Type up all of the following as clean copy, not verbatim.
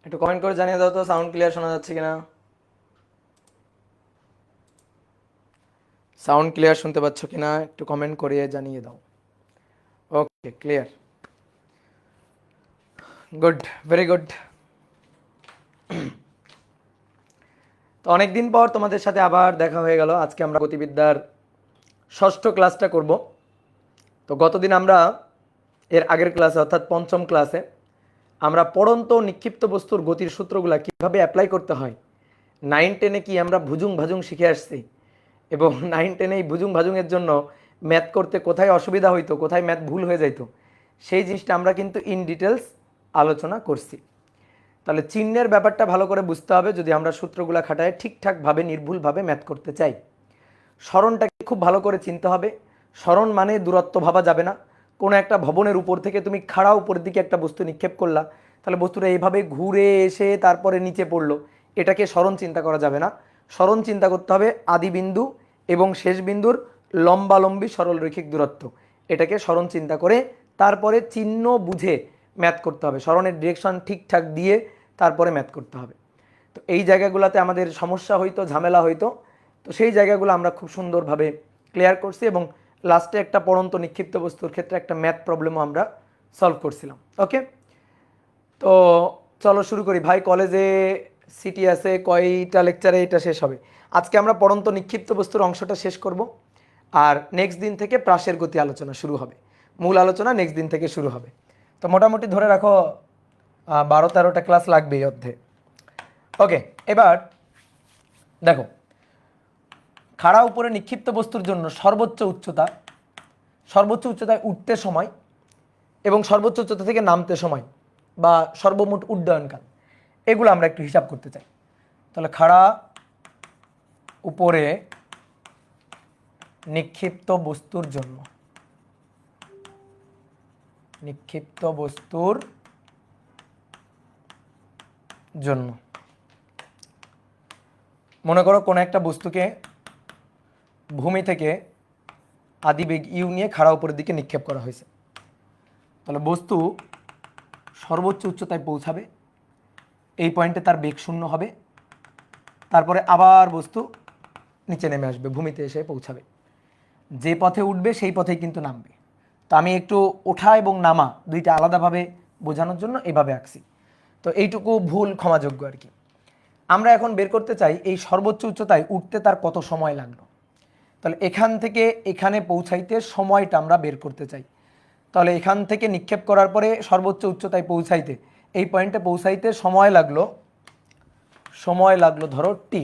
একটু কমেন্ট করে জানিয়ে দাও তো সাউন্ড ক্লিয়ার শোনা যাচ্ছে কিনা। সাউন্ড ক্লিয়ার শুনতে পাচ্ছ কিনা একটু কমেন্ট করে জানিয়ে দাও। ওকে, ক্লিয়ার, গুড, ভেরি গুড। তো অনেকদিন পর তোমাদের সাথে আবার দেখা হয়ে গেল। আজকে আমরা গতিবিদ্যার ষষ্ঠ ক্লাসটা করব। তো গতদিন আমরা এর আগের ক্লাসে অর্থাৎ পঞ্চম ক্লাসে আমরা পড়ন্ত নিক্ষিপ্ত বস্তুর গতির সূত্রগুলো কীভাবে অ্যাপ্লাই করতে হয়, 9-10-এ কি আমরা ভুজুং ভাজুং শিখে আসছি, এবং 9-10-এ এই ভুজুং ভাজুংয়ের জন্য ম্যাথ করতে কোথায় অসুবিধা হইতো, কোথায় ম্যাথ ভুল হয়ে যাইতো, সেই জিনিসটা আমরা কিন্তু ইন ডিটেলস আলোচনা করছি। তাহলে চিহ্নের ব্যাপারটা ভালো করে বুঝতে হবে যদি আমরা সূত্রগুলো খাটায় ঠিকঠাকভাবে নির্ভুলভাবে ম্যাথ করতে চাই। স্মরণটাকে খুব ভালো করে চিনতে হবে। স্মরণ মানে দূরত্ব ভাবা যাবে না। কোনো একটা ভবনের উপর থেকে তুমি খাড়া উপরের দিকে একটা বস্তু নিক্ষেপ করলা, তাহলে বস্তুটা এইভাবে ঘুরে এসে তারপরে নিচে পড়লো, এটাকে স্মরণ চিন্তা করা যাবে না। স্মরণ চিন্তা করতে হবে আদি বিন্দু এবং শেষ বিন্দুর লম্বালম্বী সরলরৈখিক দূরত্ব, এটাকে স্মরণ চিন্তা করে তারপরে চিহ্ন বুঝে ম্যাথ করতে হবে। স্মরণের ডিরেকশন ঠিকঠাক দিয়ে তারপরে ম্যাথ করতে হবে। তো এই জায়গাগুলোতে আমাদের সমস্যা হইতো, ঝামেলা হইতো, তো সেই জায়গাগুলো আমরা খুব সুন্দরভাবে ক্লিয়ার করছি এবং লাস্টে একটা পড়ন্ত নিক্ষিপ্ত বস্তুর ক্ষেত্রে একটা ম্যাথ প্রবলেমও আমরা সলভ করছিলাম। ওকে, তো চলো শুরু করি। ভাই কলেজে সিটি আছে, কয়টা লেকচারে এটা শেষ হবে? আজকে আমরা পড়ন্ত নিক্ষিপ্ত বস্তুর অংশটা শেষ করব, আর নেক্সট দিন থেকে প্রাসের গতি আলোচনা শুরু হবে। মূল আলোচনা নেক্সট দিন থেকে শুরু হবে। তো মোটামুটি ধরে রাখো 12-13টা ক্লাস লাগবে এই অর্ধে। ওকে, এবার দেখো, খাড়া উপরে নিক্ষিপ্ত বস্তুর জন্য সর্বোচ্চ উচ্চতায় উঠতে সময় এবং সর্বোচ্চ উচ্চতা থেকে নামতে সময় বা সর্বমোট উড্ডয়নকাল, এগুলো আমরা একটু হিসাব করতে চাই। তাহলে খাড়া উপরে নিক্ষিপ্ত বস্তুর জন্য মনে করো কোনো একটা বস্তুকে ভূমি থেকে আদিবেগ ইউ নিয়ে খাড়া উপরের দিকে নিক্ষেপ করা হয়েছে। তাহলে বস্তু সর্বোচ্চ উচ্চতায় পৌঁছাবে, এই পয়েন্টে তার বেগ শূন্য হবে, তারপরে আবার বস্তু নিচে নেমে আসবে, ভূমিতে এসে পৌঁছাবে। যে পথে উঠবে সেই পথেই কিন্তু নামবে। তো আমি একটু ওঠা এবং নামা দুইটা আলাদাভাবে বোঝানোর জন্য এভাবে আঁকছি। তো এইটুকু ভুল ক্ষমাযোগ্য আর কি। আমরা এখন বের করতে চাই এই সর্বোচ্চ উচ্চতায় উঠতে তার কত সময় লাগলো। তাহলে এখান থেকে এখানে পৌঁছাইতে সময়টা আমরা বের করতে চাই। তাহলে এখান থেকে নিক্ষেপ করার পরে সর্বোচ্চ উচ্চতায় পৌঁছাইতে, এই পয়েন্টে পৌঁছাইতে সময় লাগলো ধরো টি।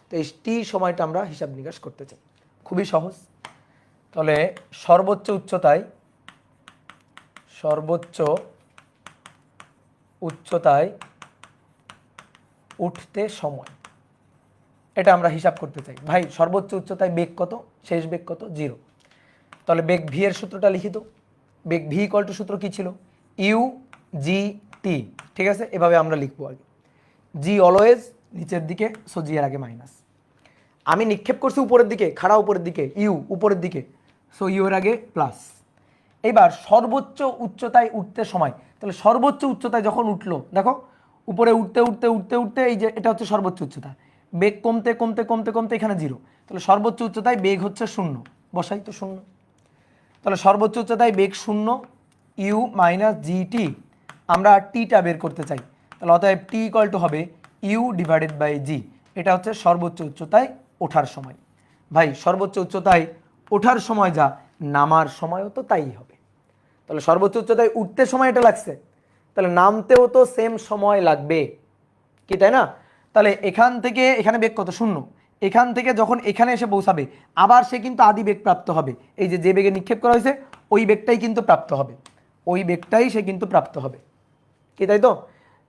তো এই টি সময়টা আমরা হিসাব নিকাশ করতে চাই, খুবই সহজ। তাহলে সর্বোচ্চ উচ্চতায় উঠতে সময়, এটা আমরা হিসাব করতে চাই। ভাই সর্বোচ্চ উচ্চতায় বেগ কত, শেষ বেগ কত? 0। তাহলে বেগ ভি এর সূত্রটা লিখি তো। বেগ ভি ইকুয়াল টু সূত্র কি ছিল? ইউ জি টি। ঠিক আছে, এভাবে আমরা লিখবো আগে। জি অলওয়েজ নিচের দিকে, সো জি এর আগে মাইনাস। আমি নিক্ষেপ করছি উপরের দিকে, খাড়া উপরের দিকে, ইউ উপরের দিকে, সো ইউ এর আগে প্লাস। এবার সর্বোচ্চ উচ্চতায় উঠতে সময়, তাহলে সর্বোচ্চ উচ্চতায় যখন উঠলো, দেখো উপরে উঠতে এই যে এটা হচ্ছে সর্বোচ্চ উচ্চতা, বেগ কমতে এখানে 0। তাহলে সর্বোচ্চ উচ্চতায় বেগ হচ্ছে 0, বসাই তো 0। তাহলে সর্বোচ্চ উচ্চতায় বেগ 0, ইউ মাইনাস জিটি। আমরা টিটা বের করতে চাই, তাহলে অতএব টি ইকুয়াল টু হবে ইউ ডিভাইডেড বাই জি। এটা হচ্ছে সর্বোচ্চ উচ্চতায় ওঠার সময়। ভাই সর্বোচ্চ উচ্চতায় ওঠার সময় যা, নামার সময়ও তো তাই হবে। তাহলে সর্বোচ্চ উচ্চতায় উঠতে সময় এটা লাগছে, তাহলে নামতেও তো সেম সময় লাগবে কি, তাই না? তাহলে এখান থেকে এখানে বেগ কত? 0। এখান থেকে যখন এখানে এসে পৌঁছাবে আবার সে কিন্তু আদি বেগ প্রাপ্ত হবে। এই যে বেগে নিক্ষেপ করা হয়েছে ওই বেগটাই কিন্তু প্রাপ্ত হবে, ওই বেগটাই সে কিন্তু প্রাপ্ত হবে কি, তাই তো?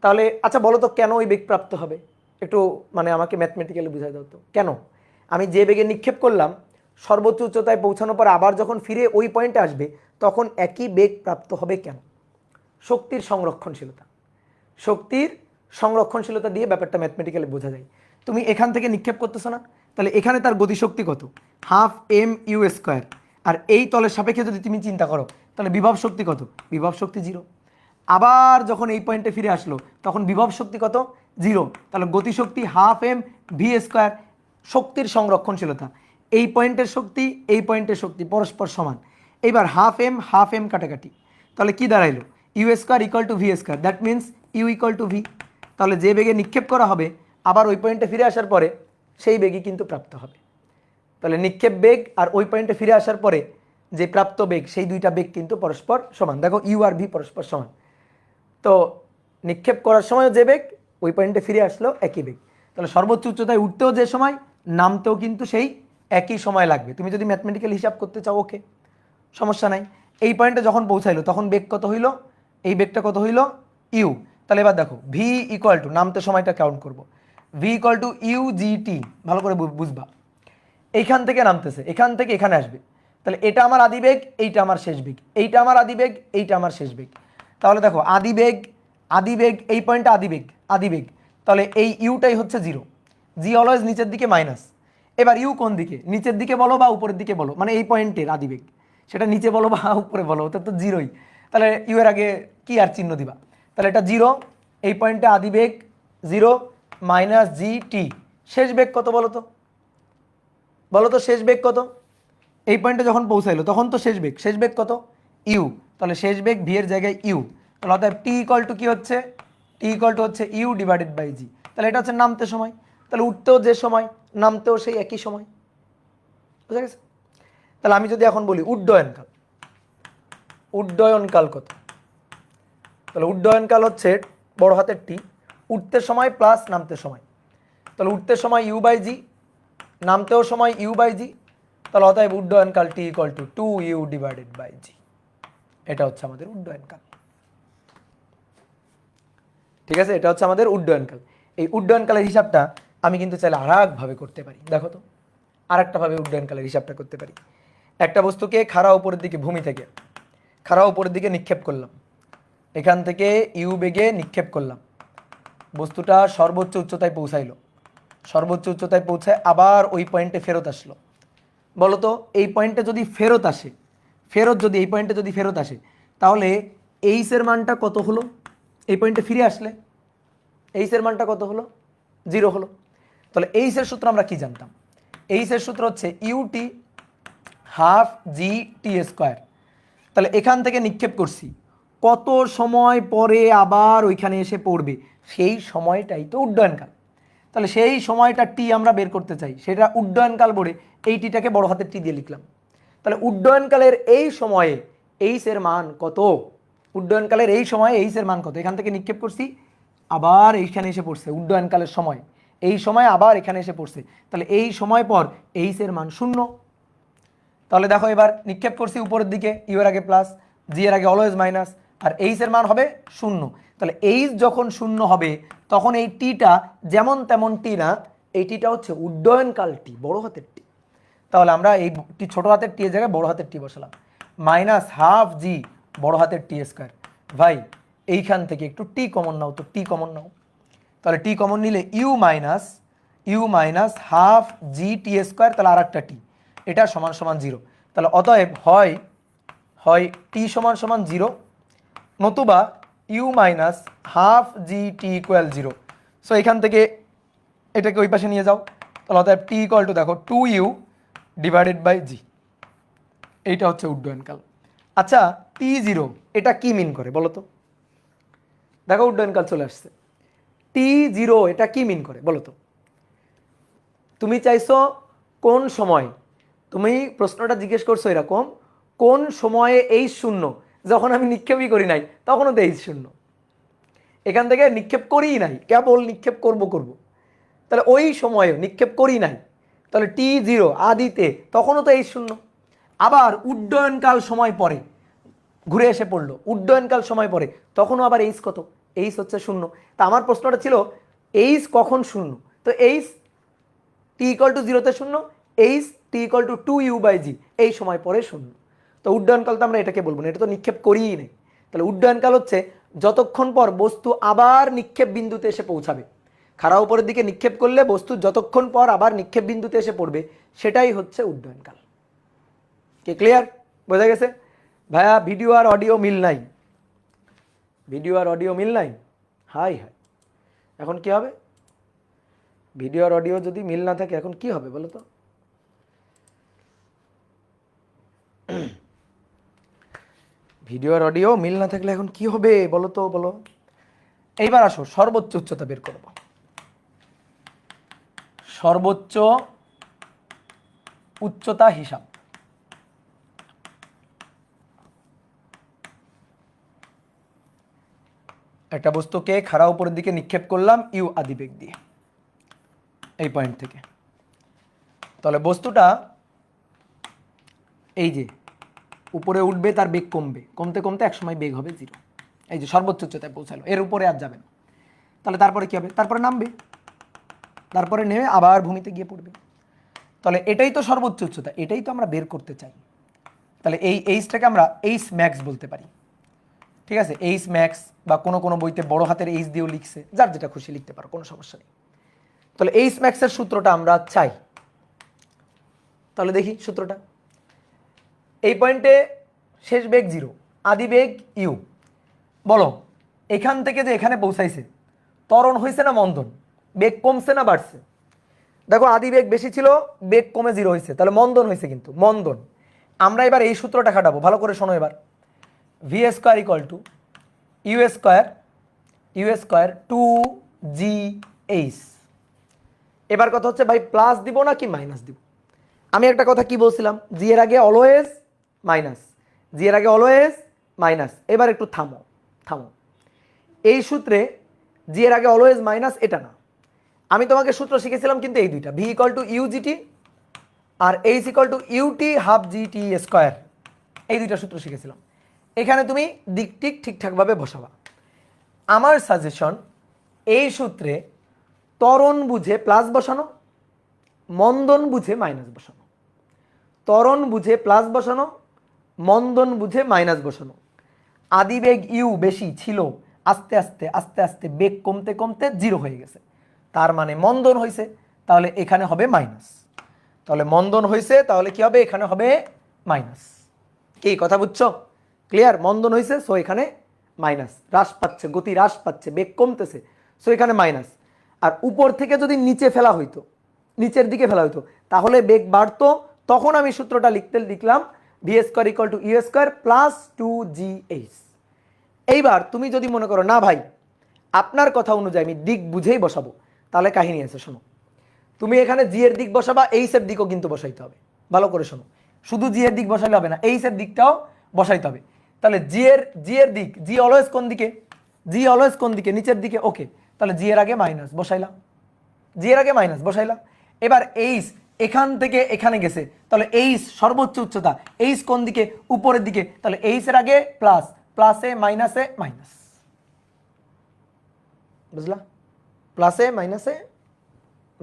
তাহলে আচ্ছা বলো তো কেন ওই বেগ প্রাপ্ত হবে? একটু মানে আমাকে ম্যাথমেটিক্যালি বুঝাই দাও তো কেন। আমি যে বেগে নিক্ষেপ করলাম সর্বোচ্চ উচ্চতায় পৌঁছানোর পর আবার যখন ফিরে ওই পয়েন্টে আসবে তখন একই বেগ প্রাপ্ত হবে কেন? শক্তির সংরক্ষণশীলতা দিয়ে ব্যাপারটা ম্যাথমেটিক্যালি বোঝা যায়। তুমি এখান থেকে নিক্ষেপ করতেছো না, তাহলে এখানে তার গতিশক্তি কত? Half m u square. আর এই তলের সাপেক্ষে যদি তুমি চিন্তা করো তাহলে বিভব শক্তি কত? বিভব শক্তি 0। আবার যখন এই পয়েন্টে ফিরে আসলো তখন বিভব শক্তি কত? 0। তাহলে গতিশক্তি হাফ এম ভি স্কোয়ার। শক্তির সংরক্ষণশীলতা, এই পয়েন্টের শক্তি এই পয়েন্টের শক্তি পরস্পর সমান। এইবার হাফ এম কাটাকাটি, তাহলে কি দাঁড়াইলো? U square equal to v square, that means u equal to v. তাহলে যে বেগে নিক্ষেপ করা হবে আবার ওই পয়েন্টে ফিরে আসার পরে সেই বেগই কিন্তু প্রাপ্ত হবে। তাহলে নিক্ষেপ বেগ আর ওই পয়েন্টে ফিরে আসার পরে যে প্রাপ্ত বেগ, সেই দুইটা বেগ কিন্তু পরস্পর সমান। দেখো ইউ আর ভি পরস্পর সমান। তো নিক্ষেপ করার সময়ও যে বেগ, ওই পয়েন্টে ফিরে আসলো একই বেগ। তাহলে সর্বোচ্চ উচ্চতায় উঠতেও যে সময়, নামতেও কিন্তু সেই একই সময় লাগবে। তুমি যদি ম্যাথমেটিক্যাল হিসাব করতে চাও ওকে, সমস্যা নাই। এই পয়েন্টে যখন পৌঁছাইলো তখন বেগ কত হইল? এই বেগটা কত হইল? ইউ। তাহলে এবার দেখো ভি ইকুয়াল টু, নামতে সময়টা কাউন্ট করব, v equal to u g t. ভালো করে বুঝবা, এইখান থেকে নামতেছে, এখান থেকে এখানে আসবে। তাহলে এটা আমার আদি বেগ, এইটা আমার শেষ বেগ, এইটা আমার আদি বেগ, এইটা আমার শেষ বেগ। তাহলে দেখো আদি বেগ এই পয়েন্টটা আদি বেগ। তাহলে এই ইউটাই হচ্ছে 0, জি অলওয়েজ নিচের দিকে মাইনাস। এবার ইউ কোন দিকে? নিচের দিকে বলো বা উপরের দিকে বলো, মানে এই পয়েন্টের আদি বেগ, সেটা নিচে বলো বা উপরে বলো, ওটা তো 0ই। তাহলে ইউ এর আগে কি আর চিহ্ন দিবা? তাহলে এটা 0, এই পয়েন্টে আদি বেগ 0 মাইনাস জি টি। শেষ বেগ কত বলো তো? শেষ বেগ কত? এই পয়েন্টে যখন পৌঁছাইলো তখন তো শেষ বেগ কত? ইউ। তাহলে শেষ বেগ ভি এর জায়গায় ইউ। তাহলে অতএব টি ইকুয়াল টু কি হচ্ছে? টি ইকুয়াল টু হচ্ছে ইউ ডিভাইডেড বাই জি। তাহলে এটা হচ্ছে নামতে সময়। তাহলে উঠতেও যে সময়, নামতেও সেই একই সময়। বুঝা গেছে? তাহলে আমি যদি এখন বলি উড্ডয়নকাল কত? তাহলে উড্ডয়নকাল হচ্ছে বড় হাতের টি, উঠতে সময় প্লাস নামতে সময়। তাহলে উঠতে সময় ইউ বাই জি, নামতেও সময় ইউ বাই জি। তাহলে অতএব উড্ডয়নকাল t equal to 2u divided by g. এটা হচ্ছে আমাদের উড্ডয়নকাল। ঠিক আছে, এটা হচ্ছে আমাদের উড্ডয়নকাল। এই উড্ডয়নকালের হিসাবটা আমি কিন্তু চাইলে আরেকভাবে করতে পারি। দেখো তো, আরেকটাভাবে উড্ডয়নকালের হিসাবটা করতে পারি। একটা বস্তুকে খাড়া উপরের দিকে, ভূমি থেকে খাড়া উপরের দিকে নিক্ষেপ করলাম, এখান থেকে ইউ বেগে নিক্ষেপ করলাম, বস্তুটা সর্বোচ্চ উচ্চতায় পৌঁছাইলো, সর্বোচ্চ উচ্চতায় পৌঁছায় আবার ওই পয়েন্টে ফেরত আসলো। বলতো এই পয়েন্টে যদি ফেরত আসে, যদি এই পয়েন্টে যদি ফেরত আসে, তাহলে এইচের মানটা কত হলো? এই পয়েন্টে ফিরে আসলে এইচের মানটা কত হলো? 0 হলো। তাহলে এইচের সূত্র আমরা কি জানতাম? এইচের সূত্র হচ্ছে UT half g t square. তাহলে এখান থেকে নিক্ষেপ করছি, কত সময় পরে আবার ওইখানে এসে পড়বে, সেই সময়টাই তো উড্ডয়নকাল। তাহলে সেই সময়টা টি আমরা বের করতে চাই, সেটা উড্ডয়নকাল বলে এই টিটাকে বড় হাতের টি দিয়ে লিখলাম। তাহলে উড্ডয়নকালের এই সময়ে এইচ এর মান কত? উড্ডয়নকালের এই সময়ে এইচ এর মান কত? এখান থেকে নিক্ষেপ করছি, আবার এইখানে এসে পড়ছে উড্ডয়নকালের সময়, এই সময় আবার এখানে এসে পড়ছে, তাহলে এই সময় পর এইচ এর মান 0। তাহলে দেখো এবার নিক্ষেপ করছি উপরের দিকে, ইউ এর আগে প্লাস, জি এর আগে অলওয়েজ মাইনাস, আর এইচ এর মান হবে 0। তাহলে এইচ যখন 0 হবে তখন এই টিটা যেমন তেমন টি না, এই টিটা হচ্ছে উড্ডয়নকাল টি, বড় হাতের টি। তাহলে আমরা এই টি ছোট হাতের টি এর জায়গায় বড় হাতের টি বসালাম, মাইনাস হাফ জি বড় হাতের টি স্কোয়ার। ভাই এইখান থেকে একটু টি কমন নাও তো, টি কমন নাও। তাহলে টি কমন নিলে u minus half g t square, তাহলে আর একটা টি, এটা সমান সমান 0। তাহলে অতএব হয় টি সমান সমান 0, নতুবা u minus half g t equal 0। So এখান থেকে এটাকে ওই পাশে নিয়ে যাও। তাহলে অতএব টি ইকুয়াল টু দেখো 2u ডিভাইডেড বাই জি। এইটা হচ্ছে উড্ডয়নকাল। আচ্ছা T0 এটা কি মিন করে বলো তো? দেখো উড্ডয়নকাল চলে আসছে। T0 এটা কি মিন করে বলো তো? তুমি চাইছো কোন সময়, তুমি প্রশ্নটা জিজ্ঞেস করছো এরকম, কোন সময়ে এই 0, যখন আমি নিক্ষেপই করি নাই তখনও তো এই 0, এখান থেকে নিক্ষেপ করিই নাই, কেবল নিক্ষেপ করব। তাহলে ওই সময়ে নিক্ষেপ করি নাই, তাহলে T0 আদিতে তখনও তো এই 0। আবার উড্ডয়নকাল সময় পরে ঘুরে এসে পড়লো, উড্ডয়নকাল সময় পরে তখনও আবার এইচ কত? এইচ হচ্ছে 0। তা আমার প্রশ্নটা ছিল এইচ কখন 0? তো এইচ টি ইকুয়াল টু 0-তে 0, h t equal to 2u by g, এই সময় পরে 0। তো উড্ডয়নকাল তো আমরা এটাকে বলবো না, এটা তো নিক্ষেপ করিই নেই। তাহলে উড্ডয়নকাল হচ্ছে যতক্ষণ পর বস্তু আবার নিক্ষেপ বিন্দুতে এসে পৌঁছাবে। খাড়া উপরের দিকে নিক্ষেপ করলে বস্তু যতক্ষণ পর আবার নিক্ষেপ বিন্দুতে এসে পড়বে, সেটাই হচ্ছে উড্ডয়নকাল। কি ক্লিয়ার? বোঝা গেছে? ভাইয়া ভিডিও আর অডিও মিল নাই, ভিডিও আর অডিও মিল নাই, হাই হাই, এখন কি হবে? ভিডিও আর অডিও যদি মিল না থাকে এখন কি হবে বলো তো? ভিডিও আর অডিও মিল না থাকলে এখন কি হবে বলো তো, বলো। এইবার আসো সর্বোচ্চ উচ্চতা বের করব। সর্বোচ্চ উচ্চতা হিসাব। একটা বস্তুকে খাড়া উপরের দিকে নিক্ষেপ করলাম ইউ আদিবেগ দিয়ে এই পয়েন্ট থেকে। তাহলে বস্তুটা এই যে উপরে উঠবে, তার বেগ কমবে, কমতে কমতে একসময় বেগ হবে 0। এই যে সর্বোচ্চ উচ্চতায় পৌঁছালো, এর উপরে আর যাবে না। তাহলে তারপরে কি হবে? তারপরে নামবে, তারপরে নেমে আবার ভূমিতে গিয়ে পড়বে। তাহলে এটাই তো সর্বোচ্চ উচ্চতা, এটাই তো আমরা বের করতে চাই। তাহলে এই এইচটাকে আমরা এইচ ম্যাক্স বলতে পারি, ঠিক আছে? এইচ ম্যাক্স বা কোনো কোনো বইতে বড় হাতের এইচ দিয়েও লিখছে, যার যেটা খুশি লিখতে পারো, কোনো সমস্যা নেই। তাহলে এইচ ম্যাক্সের সূত্রটা আমরা চাই। তাহলে দেখি সূত্রটা। এই পয়েন্টে শেষ বেগ 0, আদি বেগ ইউ। বলো এখান থেকে যে এখানে পৌঁছাইছে, ত্বরণ হয়েছে না মন্দন? বেগ কমছে না বাড়ছে? দেখো আদি বেগ বেশি ছিল, বেগ কমে 0 হয়েছে, তাহলে মন্দন হয়েছে, কিন্তু মন্দন। আমরা এবার এই সূত্রটা খাটাবো, ভালো করে শোনো এবার। V square equal to u square 2GH। এবার কথা হচ্ছে ভাই প্লাস দিব না কি মাইনাস দিব? আমি একটা কথা কি বলছিলাম, জি এর আগে অলওয়েজ মাইনাস, জি এর আগে অলওয়েজ মাইনাস। এবার একটু থামো থামো, এই সূত্রে জি এর আগে অলওয়েজ মাইনাস এটা না। আমি তোমাকে সূত্র শিখেছিলাম কিন্তু এই দুইটা, ভি ইকুয়াল টু ইউজিটি আর h equal to u t half g t square, এই দুইটা সূত্র শিখেছিলাম। এখানে তুমি দিক টিক ঠিকঠাকভাবে বসাবা। আমার সাজেশন, এই সূত্রে ত্বরণ বুঝে প্লাস বসানো, মন্দন বুঝে মাইনাস বসানো। ত্বরণ বুঝে প্লাস বসানো, মন্দন বুঝে মাইনাস বসানো। আদিবেগ ইউ বেশি ছিল, আস্তে আস্তে আস্তে আস্তে বেগ কমতে কমতে 0 হয়ে গেছে, তার মানে মন্দন হয়েছে, তাহলে এখানে হবে মাইনাস। তাহলে মন্দন হয়েছে, তাহলে কি হবে? এখানে হবে মাইনাস। কি কথা বুঝছো? ক্লিয়ার? মন্দন হয়েছে, সো এখানে মাইনাস, হ্রাস পাচ্ছে, গতি হ্রাস পাচ্ছে, বেগ কমতেছে, সো এখানে মাইনাস। আর উপর থেকে যদি নিচে ফেলা হইতো, নিচের দিকে ফেলা হইতো, তাহলে বেগ বাড়তো। তখন আমি সূত্রটা লিখলাম v square equal to u square plus 2GH। এইবার তুমি যদি মনে করো না ভাই আপনার কথা অনুযায়ী আমি দিক বুঝেই বসাবো, তাহলে কাহিনী আছে, শোনো। তুমি এখানে জি এর দিক বসাবা, এইচ এর দিকও কিন্তু বসাইতে হবে। ভালো করে শোনো, শুধু জি এর দিক বসাইলে হবে না, এইচ এর দিকটাও বসাইতে হবে। তাহলে জি এর দিক, জি অলওয়েজ কোন দিকে? জি অলওয়েজ কোন দিকে? নিচের দিকে। ওকে, তাহলে জি এর আগে মাইনাস বসাইলাম, জি এর আগে মাইনাস বসাইলাম। এবার এইচ এখান থেকে এখানে গেছে, তাহলে এইচ সর্বোচ্চ উচ্চতা, এইচ কোন দিকে? উপরের দিকে, তাহলে এইচ এর আগে প্লাস, প্লাসে মাইনাসে মাইনাস। বুঝলা? প্লাসে মাইনাসে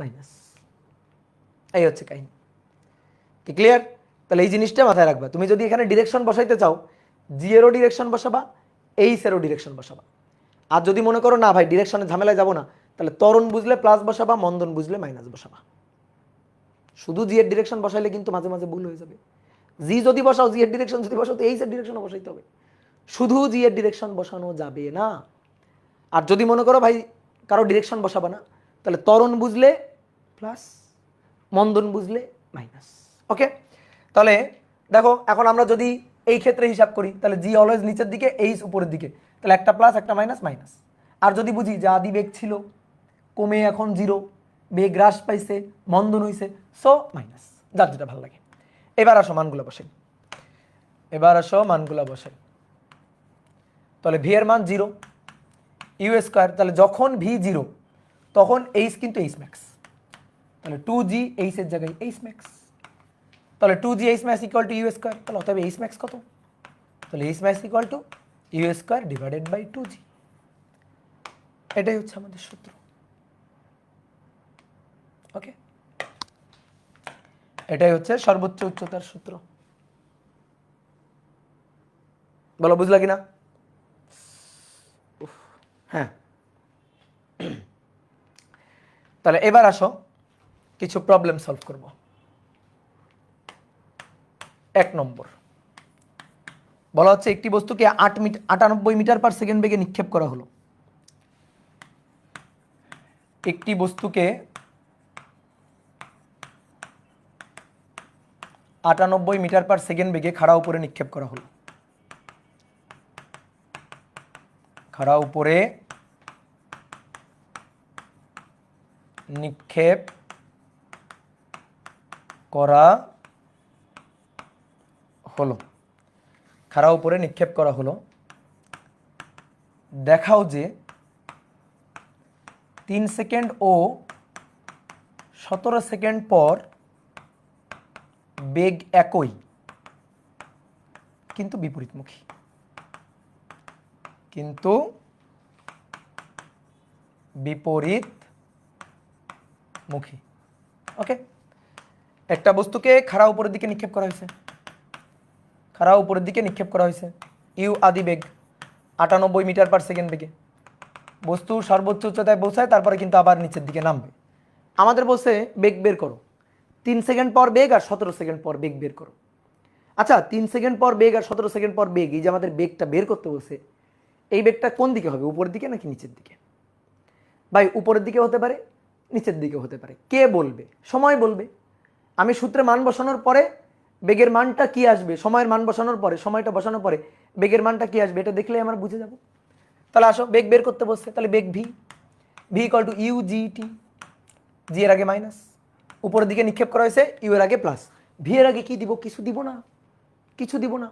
মাইনাস, এই হচ্ছে কাহিনী। কি ক্লিয়ার? তাহলে এই জিনিসটা মাথায় রাখবা। তুমি যদি এখানে ডিরেকশন বসাইতে চাও, জি এরও ডিরেকশন বসাবা, এইচ এরও ডিরেকশন বসাবা। আর যদি মনে করো না ভাই ডিরেকশনে ঝামেলায় যাবো না, তাহলে ত্বরণ বুঝলে প্লাস বসাবা, মন্দন বুঝলে মাইনাস বসাবা। শুধু জি এর ডিরেকশন বসাইলে কিন্তু মাঝে মাঝে ভুল হয়ে যাবে। জি যদি বসাও, জি এর ডিরেকশন যদি বসাও, তো এইচ এর ডিরেকশনও বসাইতে হবে। শুধু জি এর ডিরেকশন বসানো যাবে না। আর যদি মনে করো ভাই কারো ডিরেকশন বসাবা না, তাহলে ত্বরণ বুঝলে প্লাস, মন্দন বুঝলে মাইনাস। ওকে, তাহলে দেখো এখন আমরা যদি এই ক্ষেত্রে হিসাব করি, তাহলে জি অলওয়েজ নিচের দিকে, এইচ উপরের দিকে, তাহলে একটা প্লাস একটা মাইনাস মাইনাস। আর যদি বুঝি যে আদি বেগ ছিল, কমে এখন 0, বেগ হ্রাস পাইছে, মন্দন হইছে, সো মাইনাস, যার যেটা ভালো লাগে। এবার আসো মানগুলো বসাই, বসাই। তাহলে ভি এর মান 0, ইউ স্কোয়ার, তাহলে যখন ভি 0 তখন এইচ কিন্তু এইচ ম্যাক্স, তাহলে 2G এইচ এর জায়গায় এইচ ম্যাক্স। তাহলে 2G h max equal to u square, তাহলে অতএব এইচ ম্যাক্স কত? তাহলে h max equal to u square divided by 2G। এটাই হচ্ছে আমাদের সূত্র। ওকে, এটাই হচ্ছে সর্বোচ্চ উচ্চতার সূত্র। বলো বুঝলা কিনা? হ্যাঁ, তাহলে এবার আসো কিছু প্রবলেম সলভ করব। 1 নম্বর, বলা হচ্ছে একটি বস্তুকে 98 মিটার পার সেকেন্ড বেগে নিক্ষেপ করা হলো। একটি বস্তুকে 98 মিটার পার সেকেন্ড বেগে খাড়া উপরে নিক্ষেপ করা হলো। খাড়া উপরে নিক্ষেপ করা হলো। খাড়া উপরে নিক্ষেপ করা হলো। দেখাও যে 3 সেকেন্ড ও 17 সেকেন্ড পর বেগ একই কিন্তু বিপরীতমুখী। কিন্তু বিপরীতমুখী। ওকে, একটা বস্তুকে খাড়া উপরের দিকে নিক্ষেপ করা হয়েছে। খাড়া উপরের দিকে নিক্ষেপ করা হয়েছে ইউ আদি বেগ 98 মিটার পার সেকেন্ড বেগে। বস্তু সর্বোচ্চ উচ্চতায় পৌঁছায়, তারপরে কিন্তু আবার নিচের দিকে নামবে। আমাদের বলছে বেগ বের করো, 3 সেকেন্ড পর বেগ আর 17 সেকেন্ড পর বেগ বের করো। আচ্ছা, 3 সেকেন্ড পর বেগ আর 17 সেকেন্ড পর বেগ, এই যে আমাদের বেগটা বের করতে বলছে, এই বেগটা কোন দিকে হবে, উপরের দিকে নাকি নিচের দিকে? ভাই উপরের দিকে হতে পারে, নিচের দিকে হতে পারে। কে বলবে? সময় বলবে। আমি সূত্রে মান বসানোর পরে বেগের মানটা কি আসবে, সময়ের মান বসানোর পরে, সময়টা বসানোর পরে বেগের মানটা কি আসবে, এটা দেখলে আমরা বুঝে যাব। তাহলে আসো, বেগ বের করতে বসছে, তাহলে বেগ v, v equal to u g t. G এর আগে মাইনাস, উপরের দিকে নিক্ষেপ করা হয়েছে, ইউ এর আগে প্লাস। ভি এর আগে কি দিব? কিছু দিব না, কিছু দিব না।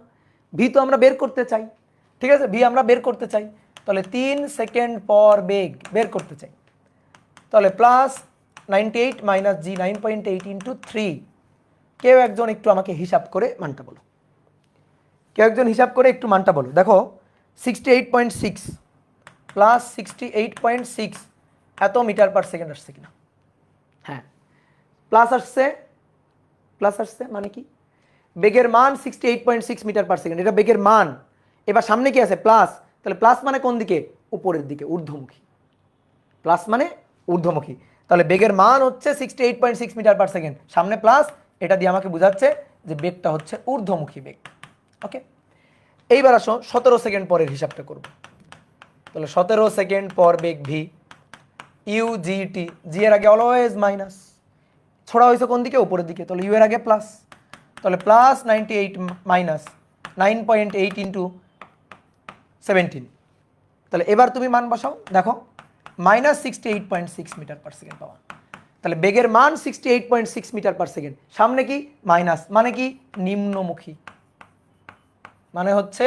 ভি তো আমরা বের করতে চাই, ঠিক আছে, ভি আমরা বের করতে চাই। তাহলে 3 সেকেন্ড পর বেগ বের করতে চাই, তাহলে প্লাস 98 মাইনাস জি 9.8 ইন্টু 3। কেউ একজন একটু আমাকে হিসাব করে মানটা বলো, কেউ একজন হিসাব করে একটু মানটা বলো। দেখো 68.6 প্লাস 68.6 এত মিটার পার সেকেন্ড আসছে কিনা? হ্যাঁ, প্লাস আসছে। প্লাস আসছে মানে কি? বেগের মান 68.6 মিটার পার সেকেন্ড, এটা বেগের মান। এবার সামনে কি আছে? প্লাস। তাহলে প্লাস মানে কোন দিকে? উপরের দিকে, ঊর্ধ্বমুখী। প্লাস মানে ঊর্ধ্বমুখী। তাহলে বেগের মান হচ্ছে 68.6 মিটার পার সেকেন্ড, সামনে প্লাস, এটা দিয়ে আমাকে বোঝাচ্ছে যে বেগটা হচ্ছে ঊর্ধ্বমুখী বেগ। ওকে, এইবার আসো 17 সেকেন্ড পরের হিসাবটা করব। তাহলে 17 সেকেন্ড পর বেগ V, you g t, g এর আগে অলওয়েজ মাইনাস, ছোড়া হয়েছে কোন দিকে? উপরের দিকে, তাহলে ইউ এর আগে প্লাস, তাহলে প্লাস 98 মাইনাস 9.8 ইন্টু 17। তাহলে এবার তুমি মান বসাও, দেখো মাইনাস 68.6 মিটার পার সেকেন্ড পাওয়া। তাহলে বেগের মান 68.6 মিটার পার সেকেন্ড, সামনে কি? মাইনাস, মানে কি? নিম্নমুখী, মানে হচ্ছে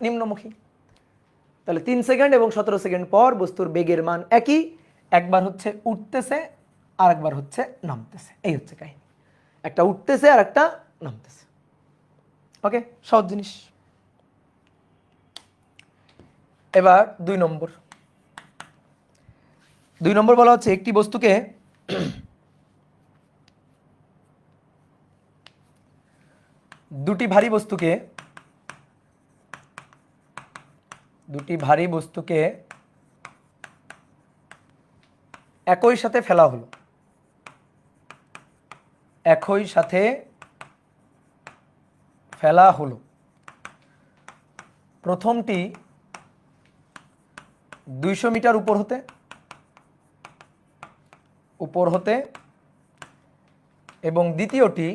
নিম্নমুখী। তাহলে 3 সেকেন্ড এবং 17 সেকেন্ড পর বস্তুর বেগের মান একই, একবার হচ্ছে উঠতেছে আর একবার হচ্ছে নামতেছে। এই হচ্ছে কাহিনী, একটা উঠতেছে আর একটা নামতেছে। ওকে, সহজ জিনিস। এবার 2 নম্বর। 2 নম্বর বলা হচ্ছে একটি বস্তুকে দুটি ভারী বস্তুকে একই সাথে ফেলা হলো। একই সাথে ফেলা হলো। প্রথমটি 200 মিটার উপর হতে এবং দ্বিতীয়টি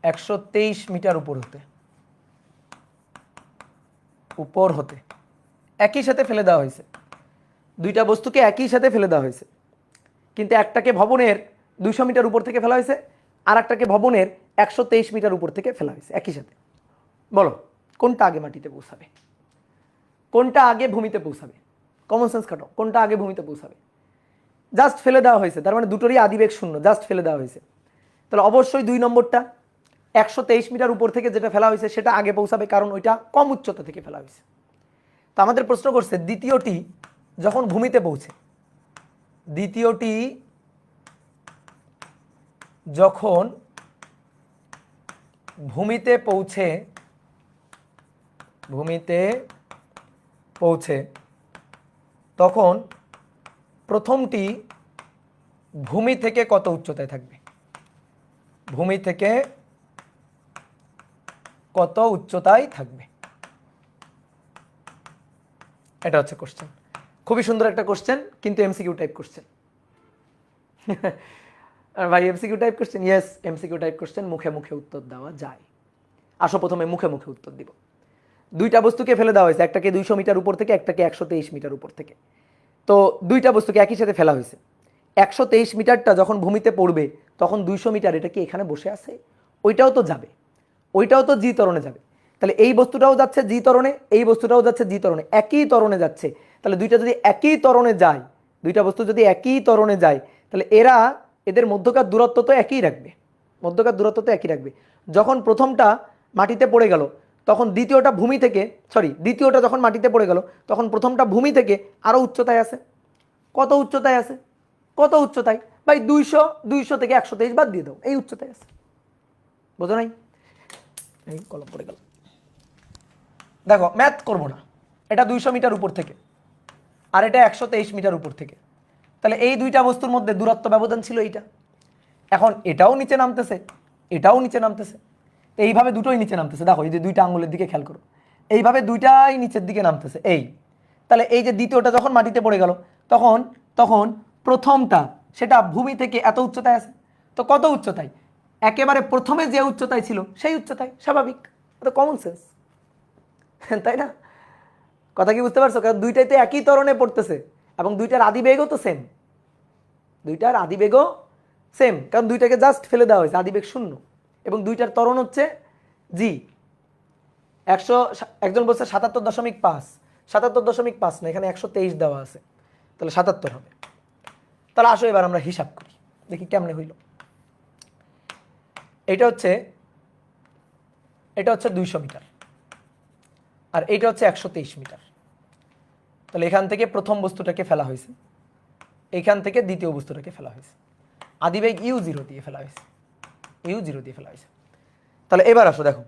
123 মিটার উপর হতে একই সাথে ফেলে দেওয়া হয়েছে। দুইটা বস্তুকে একই সাথে ফেলে দেওয়া হয়েছে, কিন্তু একটাকে ভবনের 200 মিটার উপর থেকে ফেলা হয়েছে, আর একটাকে ভবনের 123 মিটার উপর থেকে ফেলা হয়েছে একই সাথে। বলো কোনটা আগে মাটিতে পৌঁছাবে, কোনটা আগে ভূমিতে পৌঁছাবে? কমন সেন্স খাটো, কোনটা আগে ভূমিতে পৌঁছাবে? জাস্ট ফেলে দেওয়া হয়েছে, তার মানে দুটোরই আদিবেগ শূন্য, জাস্ট ফেলে দেওয়া হয়েছে। তাহলে অবশ্যই 2 নম্বরটা 123 মিটার উপর থেকে যেটা ফেলা হয়েছে সেটা আগে পৌঁছাবে, কারণ ওইটা কম উচ্চতা থেকে ফেলা হয়েছে। তো আমাদের প্রশ্ন করছে দ্বিতীয়টি যখন ভূমিতে পৌঁছে, দ্বিতীয়টি যখন ভূমিতে পৌঁছে তখন প্রথমটি ভূমি থেকে কত উচ্চতায় থাকবে? ভূমি থেকে কত উচ্চতায় থাকবে? এটা হচ্ছে কোশ্চেন। খুবই সুন্দর একটা কোশ্চেন, কিন্তু এমসিকিউ টাইপ কোশ্চেন। আর ভাই MCQ type question? Yes, MCQ type question, মুখে মুখে উত্তর দেওয়া যায়। আসো প্রথমে মুখে মুখে উত্তর দিব। দুইটা বস্তুকে ফেলে দেওয়া হয়েছে, একটাকে 200 মিটার উপর থেকে, একটাকে 123 মিটার উপর থেকে। তো দুইটা বস্তুকে একই সাথে ফেলা হয়েছে। 123 মিটারটা যখন ভূমিতে পড়বে তখন 200 মিটার এটা কি এখানে বসে আছে? ওইটাও তো যাবে, ওইটাও তো জি ত্বরণে যাবে। তাহলে এই বস্তুটাও যাচ্ছে জি ত্বরণে, এই বস্তুটাও যাচ্ছে জি ত্বরণে, একই ত্বরণে যাচ্ছে। তাহলে দুইটা যদি একই ত্বরণে যায়, দুইটা বস্তু যদি একই ত্বরণে যায়, তাহলে এদের মধ্যকার দূরত্ব তো একই রাখবে, মধ্যকার দূরত্ব তো একই রাখবে। যখন প্রথমটা মাটিতে পড়ে গেল তখন দ্বিতীয়টা ভূমি থেকে, দ্বিতীয়টা যখন মাটিতে পড়ে গেল তখন প্রথমটা ভূমি থেকে আরো উচ্চতায় আছে। কত উচ্চতায় আছে? কত উচ্চতায় ভাই? 200 থেকে 123 বাদ দিয়ে দাও, এই উচ্চতায় আছে। বোঝো নাই? এই কলম পড়ে গেল। দেখো ম্যাথ করবো না, এটা 200 মিটার উপর থেকে আর এটা 123 মিটার উপর থেকে। তাহলে এই দুইটা বস্তুর মধ্যে দূরত্ব ব্যবধান ছিল এইটা। এখন এটাও নিচে নামতেছে, এটাও নিচে নামতেছে, তো এইভাবে দুটোই নিচে নামতেছে। দেখো এই যে দুইটা আঙ্গুলের দিকে খেয়াল করো, এইভাবে দুইটাই নিচের দিকে নামতেছে। তাহলে এই যে দ্বিতীয়টা যখন মাটিতে পড়ে গেল তখন তখন প্রথমটা সেটা ভূমি থেকে এত উচ্চতায় আছে। তো কত উচ্চতায়? একেবারে প্রথমে যে উচ্চতায় ছিল সেই উচ্চতায়, স্বাভাবিক, এটা কমন সেন্স, তাই না? কথা কি বুঝতে পারছো? কারণ দুইটাইতে একই ত্বরণে পড়তেছে এবং দুইটার আদিবেগও তো সেম, দুইটার আদিবেগও সেম, কারণ দুইটাকে জাস্ট ফেলে দেওয়া হয়েছে, আদিবেগ 0 এবং দুইটার ত্বরণ হচ্ছে জি। 100, একজন বলছে 77.5, 77.5 না, এখানে 123 দেওয়া আছে, তাহলে 77 হবে। তাহলে আসো এবার আমরা হিসাব করি, দেখি কেমনে হইল। এটা হচ্ছে 200 মিটার আর এটা হচ্ছে 123 মিটার। তাহলে এখান থেকে প্রথম বস্তুটাকে ফেলা হয়েছে, এইখান থেকে দ্বিতীয় বস্তুটাকে ফেলা হয়েছে, আদিবেগ u0 দিয়ে ফেলা হয়েছে, u0 দিয়ে ফেলা হয়েছে। তাহলে এবার আসো দেখো,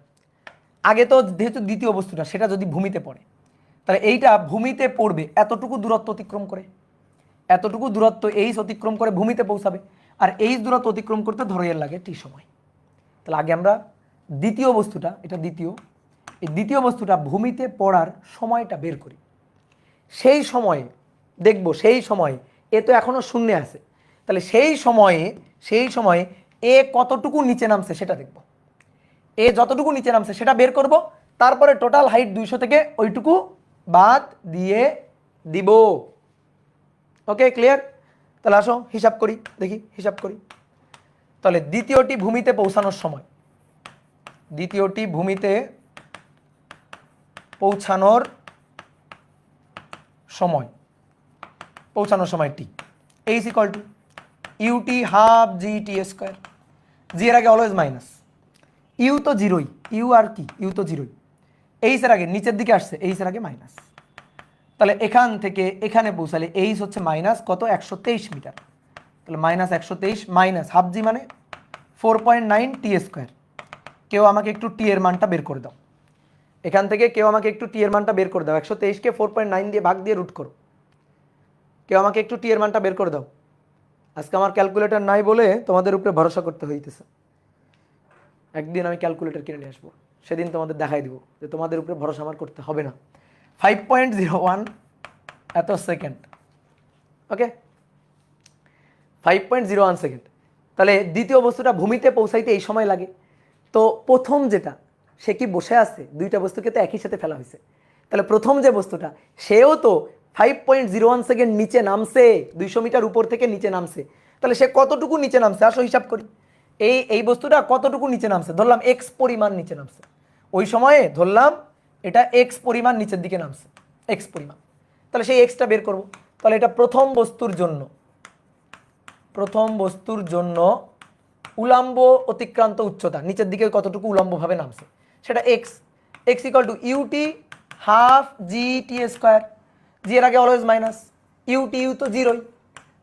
আগে তো যেহেতু দ্বিতীয় বস্তুটা সেটা যদি ভূমিতে পড়ে, তাহলে এইটা ভূমিতে পড়বে এতটুকু দূরত্ব অতিক্রম করে, এতটুকু দূরত্ব এইচ অতিক্রম করে ভূমিতে পৌঁছাবে, আর এইচ দূরত্ব অতিক্রম করতে ধরো এর লাগে টি সময়। তাহলে আগে আমরা দ্বিতীয় বস্তুটা, এটা দ্বিতীয়, এই দ্বিতীয় বস্তুটা ভূমিতে পড়ার সময়টা বের করি। সেই সময়ে দেখব, সেই সময়ে এ তো এখনো শূন্যে আছে, তাহলে সেই সময়ে এ কতটুকু নিচে নামছে সেটা দেখব। এ যতটুকু নিচে নামছে সেটা বের করব, তারপরে টোটাল হাইট 200 থেকে ওইটুকু বাদ দিয়ে দিব। ওকে, ক্লিয়ার? তাহলে আসো হিসাব করি, দেখি হিসাব করি। তাহলে দ্বিতীয়টি ভূমিতে পৌঁছানোর সময়, দ্বিতীয়টি ভূমিতে পৌঁছানোর সময় টি, h equal to u t half g t square. G এর আগে অলওয়েজ মাইনাস, ইউ তো জিরোই, ইউ আর কি, ইউ তো জিরোই। এইচ এর আগে নিচের দিকে আসছে, এইচ এর আগে মাইনাস। তাহলে এখান থেকে এখানে পৌঁছালে এইচ হচ্ছে মাইনাস কত, 123 মিটার। তাহলে মাইনাস 123 মাইনাস হাফ জি মানে 4.9 টি স্কোয়ার। কেউ আমাকে একটু টি এর মানটা বের করে দাও, এখান থেকে কেউ আমাকে একটু টি এর মানটা বের করে দাও। 123কে 4.9 দিয়ে ভাগ দিয়ে রুট করো, কেউ আমাকে একটু টি এর মানটা বের করে দাও। আজকে আমার ক্যালকুলেটর নাই বলে তোমাদের উপরে ভরসা করতে হইতেছে। একদিন আমি ক্যালকুলেটর কিনে নিয়ে আসবো, সেদিন তোমাদের দেখাই দিব যে তোমাদের উপরে ভরসা আমার করতে হবে না। 5.01 এত সেকেন্ড, ওকে, 5.01 সেকেন্ড। তাহলে দ্বিতীয় বস্তুটা ভূমিতে পৌঁছাইতে এই সময় লাগে। তো প্রথম যেটা, সে কি বসে আছে? দুইটা বস্তুকে তো একই সাথে ফেলা হয়েছে, তাহলে প্রথম যে বস্তুটা সেও তো 5.01 সেকেন্ড নিচে নামছে, 200 মিটার উপর থেকে নিচে নামছে। তাহলে সে কতটুকু নিচে নামছে আসো হিসাব করি। এই বস্তুটা কতটুকু নিচে নামছে? ধরলাম এক্স পরিমাণ নিচে নামছে, ওই সময়ে ধরলাম এটা এক্স পরিমাণ নিচের দিকে নামছে, এক্স পরিমাণ। তাহলে সেই এক্সটা বের করব। তাহলে এটা প্রথম বস্তুর জন্য উলম্ব অতিক্রান্ত উচ্চতা নিচের দিকে কতটুকু উলম্বভাবে নামছে সেটা x, x equal to u t half g t square. G এর আগে অলওয়েজ মাইনাস, ইউটি ইউ তো জিরোই,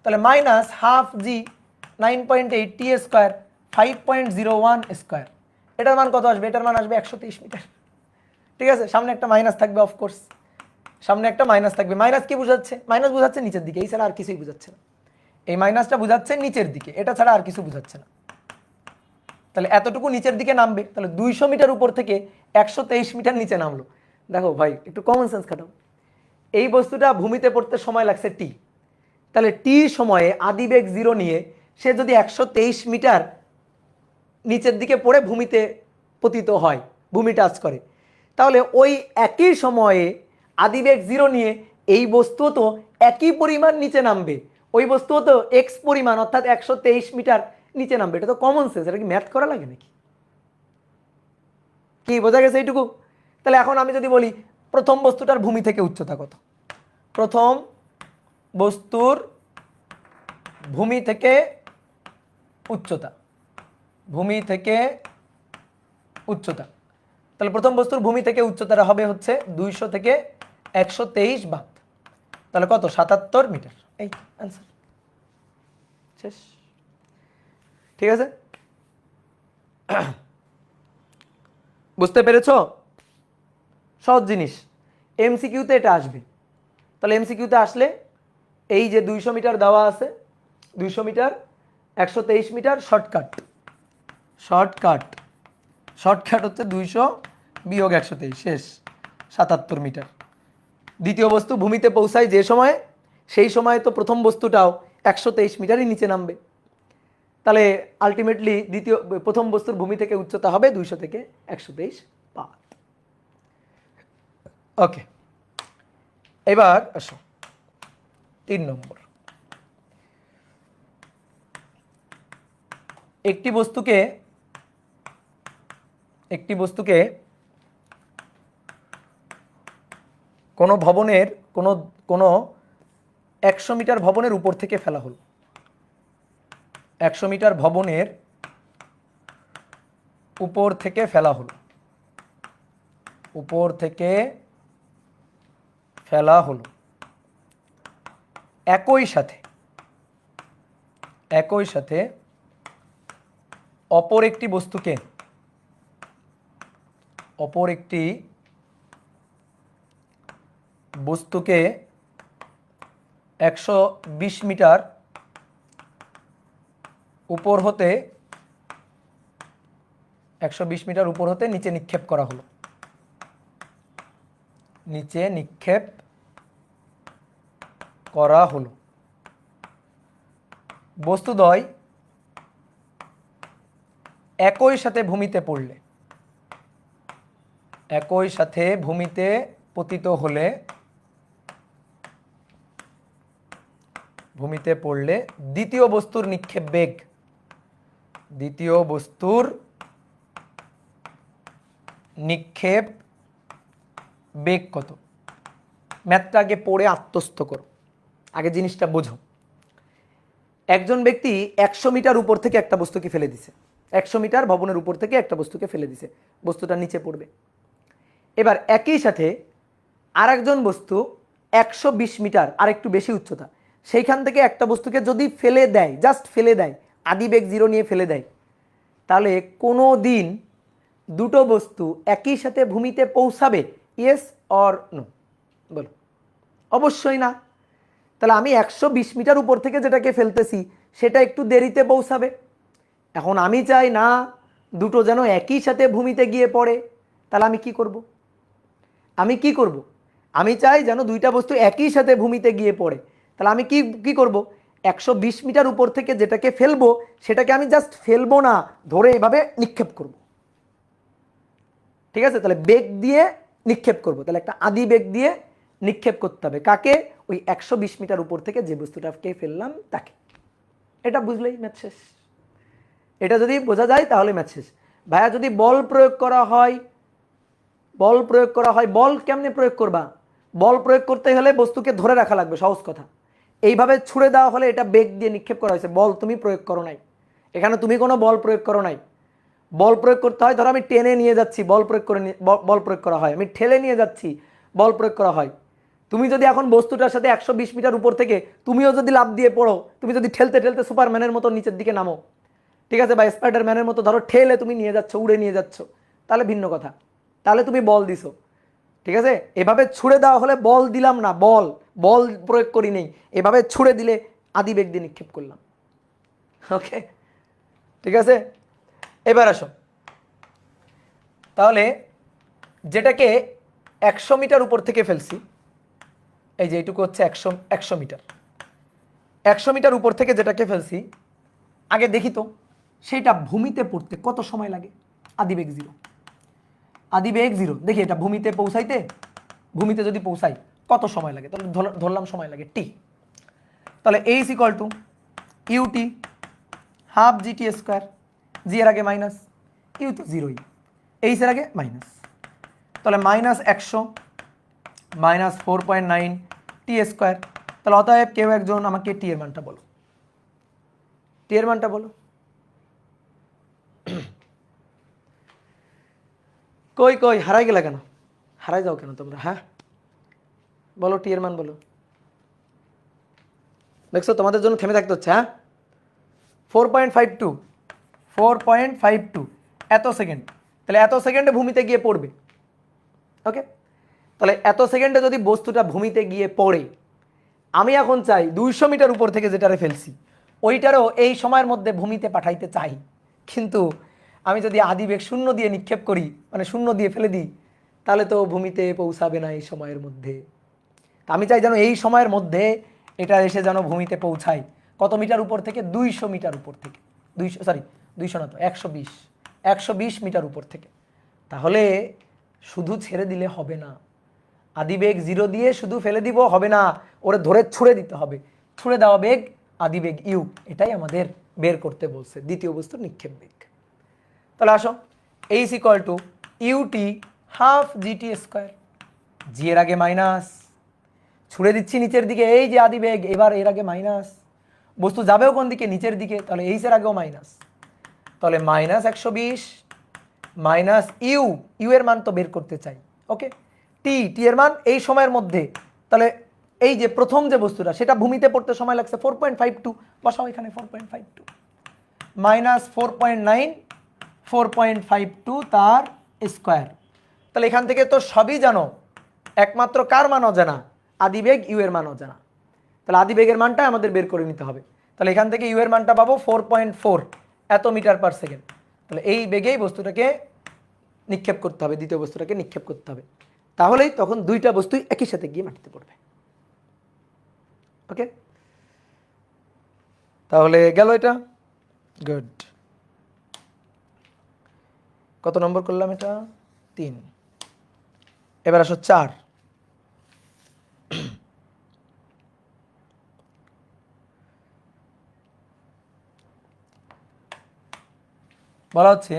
তাহলে minus half g 9.8 t square 5.01 square. এটার মান কত আসবে? এটার মান আসবে 123 মিটার। ঠিক আছে, সামনে একটা মাইনাস থাকবে, অফকোর্স সামনে একটা মাইনাস থাকবে। মাইনাস কি বোঝাচ্ছে? মাইনাস বোঝাচ্ছে নিচের দিকে, এই ছাড়া আর কিছুই বোঝাচ্ছে না। এই মাইনাসটা বোঝাচ্ছে নিচের দিকে, এটা ছাড়া আর কিছু বোঝাচ্ছে না। তাহলে এতটুকু নিচের দিকে নামবে, তাহলে 200 মিটার উপর থেকে 123 মিটার নিচে নামলো। দেখো ভাই একটু কমন সেন্স খাটাও, এই বস্তুটা ভূমিতে পড়তে সময় লাগছে টি, তাহলে টি সময়ে আদিবেগ 0 নিয়ে সে যদি 123 মিটার নিচের দিকে পড়ে ভূমিতে পতিত হয়, ভূমি টাচ করে, তাহলে ওই একই সময়ে আদিবেগ 0 নিয়ে এই বস্তু তো একই পরিমাণ নিচে নামবে, ওই বস্তু তো এক্স পরিমাণ অর্থাৎ 123 মিটার নিচে নামবে। এটা তো কমন সেন্স, এটা কি ম্যাথ করা লাগে নাকি? কি বোঝা গেছে এইটুকু? তাহলে এখন আমি যদি বলি প্রথম বস্তুটার ভূমি থেকে উচ্চতা কত, প্রথম বস্তুর ভূমি থেকে উচ্চতা, ভূমি থেকে উচ্চতা, তাহলে প্রথম বস্তুর ভূমি থেকে উচ্চতাটা হবে হচ্ছে 200 থেকে 123 বাদ, তাহলে কত? 77 মিটার। এই অ্যান্সার শেষ। ঠিক আছে, বুঝতে পেরেছো? সহজ জিনিস, এমসিকিউতে এটা আসবে। তাহলে এমসিকিউতে আসলে এই যে 200 মিটার দেওয়া আছে, 200 metre 123 metre shortcut, shortcut shortcut হচ্ছে 200 বিয়োগ 123 শেষ 77 মিটার। দ্বিতীয় বস্তু ভূমিতে পৌঁছায় যে সময়, সেই সময় তো প্রথম বস্তুটাও 123 মিটারই নিচে নামবে, তাহলে আলটিমেটলি প্রথম বস্তুর ভূমি থেকে উচ্চতা হবে 200 থেকে 123 বাদ। ওকে, এবার আসো 3 নম্বর। একটি বস্তুকে কোনো ভবনের কোনো 100 মিটার ভবনের উপর থেকে ফেলা হলো, 100 মিটার ভবনের উপর থেকে ফেলা হলো, উপর থেকে ফেলা হলো, একই সাথে অপর একটি বস্তুকে 120 মিটার উপর হতে নিচে নিক্ষেপ করা হলো, নিচে নিক্ষেপ করা হলো। বস্তুদ্বয় একই সাথে ভূমিতে পড়লে, একই সাথে ভূমিতে পতিত হলে, ভূমিতে পড়লে দ্বিতীয় বস্তুর নিক্ষেপ বেগ, দ্বিতীয় বস্তুর নিক্ষেপ বেগ কত? ম্যাথটা আগে পড়ে আত্মস্থ করো, আগে জিনিসটা বোঝো। একজন ব্যক্তি 100 মিটার উপর থেকে একটা বস্তুকে ফেলে দিছে, 100 মিটার ভবনের উপর থেকে একটা বস্তুকে ফেলে দিছে, বস্তুটা নিচে পড়বে। এবার একই সাথে আরেকজন বস্তু 120 মিটার আর একটু বেশি উচ্চতা, সেইখান থেকে একটা বস্তুকে যদি ফেলে দেয়, জাস্ট ফেলে দেয়, আদিবেগ 0 নিয়ে ফেলে দেয়, তাহলে কোনো দিন দুটো বস্তু একই সাথে ভূমিতে পৌঁছাবে? Yes or no? বলো। অবশ্যই না। তাহলে আমি 120 মিটার উপর থেকে যেটাকে ফেলতেছি সেটা একটু দেরিতে পৌঁছাবে। এখন আমি চাই না দুটো যেন একই সাথে ভূমিতে গিয়ে পড়ে, তাহলে আমি কি করব? আমি চাই যেন দুইটা বস্তু একই সাথে ভূমিতে গিয়ে পড়ে, তাহলে আমি কি করব? 120 মিটার উপর থেকে যেটাকে ফেলবো সেটাকে আমি জাস্ট ফেলবো না, ধরে এভাবে নিক্ষেপ করব। ঠিক আছে, তাহলে বেগ দিয়ে নিক্ষেপ করব, তাহলে একটা আদি বেগ দিয়ে নিক্ষেপ করতে হবে। কাকে? ওই 120 মিটার উপর থেকে যে বস্তুটাকে ফেললাম তাকে। এটা বুঝলেই ম্যাথ শেষ। এটা যদি বোঝা যায় তাহলে ম্যাথ শেষ। ভাইয়া যদি বল প্রয়োগ করা হয়, বল কেমনে প্রয়োগ করবা? বল প্রয়োগ করতে হলে বস্তুকে ধরে রাখা লাগবে, সহজ কথা। এইভাবে ছুড়ে দেওয়া হলে এটা বেগ দিয়ে নিক্ষেপ করা হয়েছে, বল তুমি প্রয়োগ করো নাই, এখানে তুমি কোনো বল প্রয়োগ করো নাই। বল প্রয়োগ করতে হয়, ধরো আমি টেনে নিয়ে যাচ্ছি, বল প্রয়োগ করা হয়। আমি ঠেলে নিয়ে যাচ্ছি, বল প্রয়োগ করা হয়। তুমি যদি এখন বস্তুটার সাথে 120 মিটার উপর থেকে তুমিও যদি লাফ দিয়ে পড়ো, তুমি যদি ঠেলতে ঠেলতে সুপারম্যানের মতো নিচের দিকে নামো, ঠিক আছে, বা স্পাইডারম্যানের মতো ধরো ঠেলে তুমি নিয়ে যাচ্ছ, উড়ে নিয়ে যাচ্ছ, তাহলে ভিন্ন কথা, তাহলে তুমি বল দিছো। ঠিক আছে, এভাবে ছুড়ে দেওয়া হলে বল দিলাম না, বল প্রয়োগ করি নেই, এভাবে ছুড়ে দিলে আদি বেগ দিয়ে নিক্ষেপ করলাম। ওকে, ঠিক আছে। এবার আসো, তাহলে যেটাকে 100 মিটার উপর থেকে ফেলছি, এই যে এইটুকু হচ্ছে 100 মিটার, 100 মিটার উপর থেকে যেটাকে ফেলছি, আগে দেখি তো সেইটা ভূমিতে পড়তে কত সময় লাগে। আদিবেগ জিরো, আদিবেগ জিরো, দেখি এটা ভূমিতে পৌঁছাইতে, ভূমিতে যদি পৌঁছাই কত সময় লাগে, তাহলে ধরলাম সময় লাগে টি। তাহলে h equal to u t half g t square, g এর আগে মাইনাস, ইউ তো জিরোই, এইচ এর আগে মাইনাস, তাহলে মাইনাস 100 মাইনাস 4.9 টি স্কোয়ার। তাহলে অতএব কেউ একজন আমাকে টি এর মানটা বলো, টি এর মানটা বলো। কই কই হারাই গেলে কেন, হারাই যাও কেন তোমরা? হ্যাঁ বলো, টি এর মান বলো। দেখছো তোমাদের জন্য থেমে থাকতে হচ্ছে। হ্যাঁ 4.52, 4.52 এত সেকেন্ড, তাহলে এত সেকেন্ডে ভূমিতে গিয়ে পড়বে। ওকে, তাহলে এত সেকেন্ডে যদি বস্তুটা ভূমিতে গিয়ে পড়ে, আমি এখন চাই 200 মিটার উপর থেকে যেটারে ফেলছি ওইটারও এই সময়ের মধ্যে ভূমিতে পাঠাইতে চাই, কিন্তু আমি যদি আদিবেগ শূন্য দিয়ে নিক্ষেপ করি, মানে শূন্য দিয়ে ফেলে দিই, তাহলে তো ভূমিতে পৌঁছাবে না এই সময়ের মধ্যে। আমি চাই যেন এই সময়ের মধ্যে এটা এসে যেন ভূমিতে পৌঁছায়। কত মিটার উপর থেকে? 200 মিটার উপর থেকে, 200 না তো 120 মিটার উপর থেকে। তাহলে শুধু ছেড়ে দিলে হবে না, আদিবেগ জিরো দিয়ে শুধু ফেলে দিব হবে না, ওরে ধরে ছুঁড়ে দিতে হবে। ছুঁড়ে দেওয়া বেগ আদিবেগ ইউ, এটাই আমাদের বের করতে বলছে, দ্বিতীয় বস্তুর নিক্ষেপ বেগ। তাহলে আসো, h equal to u t half g t square, g এর আগে মাইনাস, ছুড়ে দিচ্ছি নিচের দিকে, এই যে আদিবেগ, এবার এর আগে মাইনাস, বস্তু যাবেও কোন দিকে? নিচের দিকে, তাহলে এইচ এর আগেও মাইনাস, তাহলে মাইনাস 120 মাইনাস ইউ, ইউ এর মান তো বের করতে চাই। ওকে, টি, টি এর মান এই সময়ের মধ্যে, তাহলে এই যে প্রথম যে বস্তুটা সেটা ভূমিতে পড়তে সময় লাগছে 4.52, বসাও এখানে 4.52 মাইনাস 4.9, 4.52 তার স্কোয়ার। তাহলে এখান থেকে তো সবই জানো, একমাত্র কার মান অজানা? আদিবেগ ইউ এর মান অজানা। তাহলে আদিবেগের মানটা আমাদের বের করে নিতে হবে। তাহলে এখান থেকে ইউ এর মানটা পাবো 4.4 এত মিটার পার সেকেন্ড। তাহলে এই বেগেই বস্তুটাকে নিক্ষেপ করতে হবে, দ্বিতীয় বস্তুটাকে নিক্ষেপ করতে হবে, তাহলেই তখন দুইটা বস্তুই একই সাথে গিয়ে মাটিতে পড়বে। ওকে, তাহলে গেল এটা। গুড, কত নম্বর করলাম এটা? 3। এবার আসো 4। বলা হচ্ছে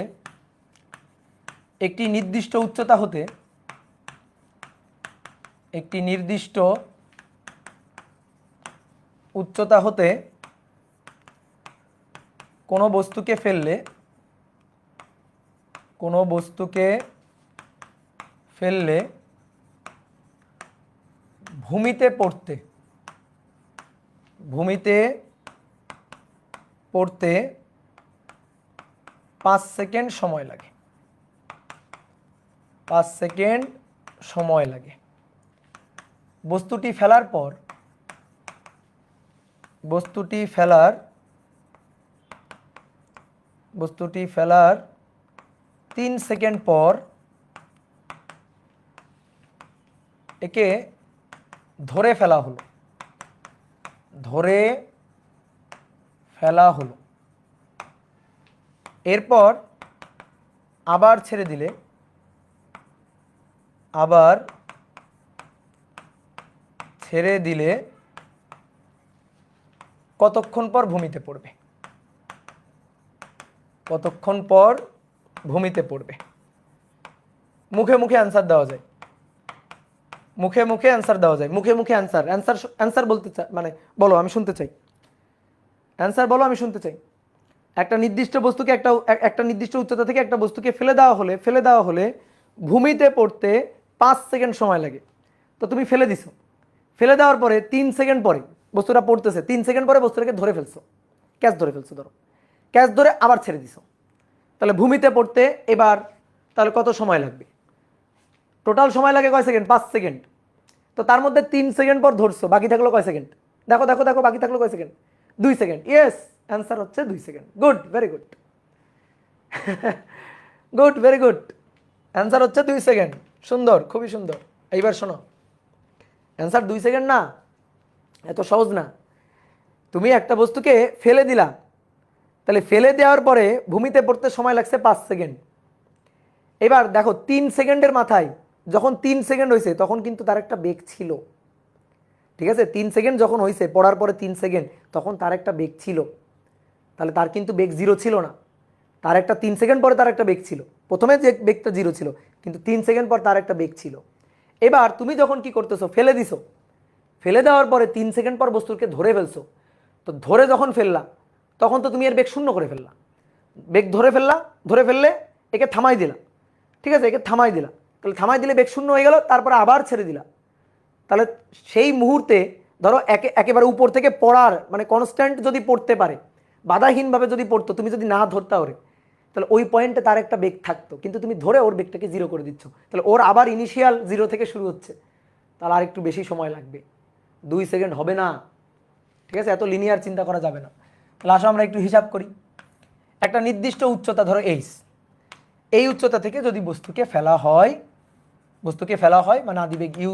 একটি নির্দিষ্ট উচ্চতা হতে, একটি নির্দিষ্ট উচ্চতা হতে কোনো বস্তুকে ফেললে, কোনো বস্তুকে ফেললে ভূমিতে পড়তে, ভূমিতে পড়তে 5 সেকেন্ড সময় লাগে, 5 সেকেন্ড সময় লাগে। বস্তুটি ফেলার পর, বস্তুটি ফেলার 3 সেকেন্ড পর একে ধরে ফেলা হলো, ধরে ফেলা হলো। এরপর আবার ছেড়ে দিলে, আবার ছেড়ে দিলে কতক্ষণ পর ভূমিতে পড়বে? কতক্ষণ পর ভূমিতে পড়বে? মুখে মুখে অ্যান্সার দেওয়া যায়, মুখে মুখে অ্যান্সার দেওয়া যায়, মুখে মুখে অ্যান্সার, অ্যান্সার বলতে চাই, মানে বলো আমি শুনতে চাই, অ্যান্সার বলো আমি শুনতে চাই। একটা নির্দিষ্ট বস্তুকে একটা নির্দিষ্ট উচ্চতা থেকে একটা বস্তুকে ফেলে দেওয়া হলে ভূমিতে পড়তে 5 সেকেন্ড সময় লাগে। তো তুমি ফেলে দিছো, ফেলে দেওয়ার পরে 3 সেকেন্ড পরে বস্তুটা পড়তেছে, 3 সেকেন্ড পরে বস্তুটাকে ধরে ফেলছো, ক্যাচ ধরে ফেলছো, ধরো ক্যাচ ধরে আবার ছেড়ে দিছো, তাহলে ভূমিতে পড়তে এবার তাহলে কত সময় লাগবে? টোটাল সময় লাগে কয় সেকেন্ড? 5 সেকেন্ড। তো তার মধ্যে 3 সেকেন্ড পর ধরছো, বাকি থাকলো কয় সেকেন্ড? দেখো দেখো দেখো, বাকি থাকলো কয় সেকেন্ড? 2 সেকেন্ড। ইয়েস, অ্যান্সার হচ্ছে 2 second. Good, very good. Good, very good. Answer হচ্ছে 2 সেকেন্ড। সুন্দর, খুবই সুন্দর। এইবার শোনো, অ্যান্সার 2 সেকেন্ড না, এত সহজ না। তুমি একটা বস্তুকে ফেলে দিলা, তাহলে ফেলে দেওয়ার পরে ভূমিতে পড়তে সময় লাগছে 5 সেকেন্ড। এবার দেখো 3 সেকেন্ডের মাথায় যখন 3 সেকেন্ড হয়েছে তখন কিন্তু তার একটা বেগ ছিল, ঠিক আছে? 3 সেকেন্ড যখন হয়েছে, পড়ার পরে 3 সেকেন্ড, তখন তার একটা বেগ ছিল। তাহলে তার কিন্তু বেগ জিরো ছিল না, তার একটা 3 সেকেন্ড পরে তার একটা বেগ ছিল। প্রথমে যে বেগটা জিরো ছিল, কিন্তু 3 সেকেন্ড পর তার একটা বেগ ছিল। এবার তুমি যখন কি করতেছো, ফেলে দিছো, ফেলে দেওয়ার পরে 3 সেকেন্ড পর বস্তুকে ধরে ফেলছো। তো ধরে যখন ফেললা, তখন তো তুমি এর বেগ শূন্য করে ফেললা। বেগ ধরে ফেললা, ধরে ফেললে একে থামাই দিলা, ঠিক আছে? একে থামাই দিলা, তাহলে থামাই দিলে বেগ শূন্য হয়ে গেল, তারপরে আবার ছেড়ে দিলা। তাহলে সেই মুহূর্তে ধরো একেবারে উপর থেকে পড়ার মানে কনস্ট্যান্ট যদি পড়তে পারে, বাধাহীনভাবে যদি পড়তো, তুমি যদি না ধরতে ওরে, তাহলে ওই পয়েন্টে তার একটা বেগ থাকতো, কিন্তু তুমি ধরে ওর বেগটাকে জিরো করে দিচ্ছ, তাহলে ওর আবার ইনিশিয়াল জিরো থেকে শুরু হচ্ছে, তাহলে আর একটু বেশি সময় লাগবে, 2 সেকেন্ড হবে না, ঠিক আছে? এত লিনিয়ার চিন্তা করা যাবে না। তাহলে আসো আমরা একটু হিসাব করি। একটা নির্দিষ্ট উচ্চতা ধরো এইচ, এই উচ্চতা থেকে যদি বস্তুকে ফেলা হয় মানে আদিবেগ ইউ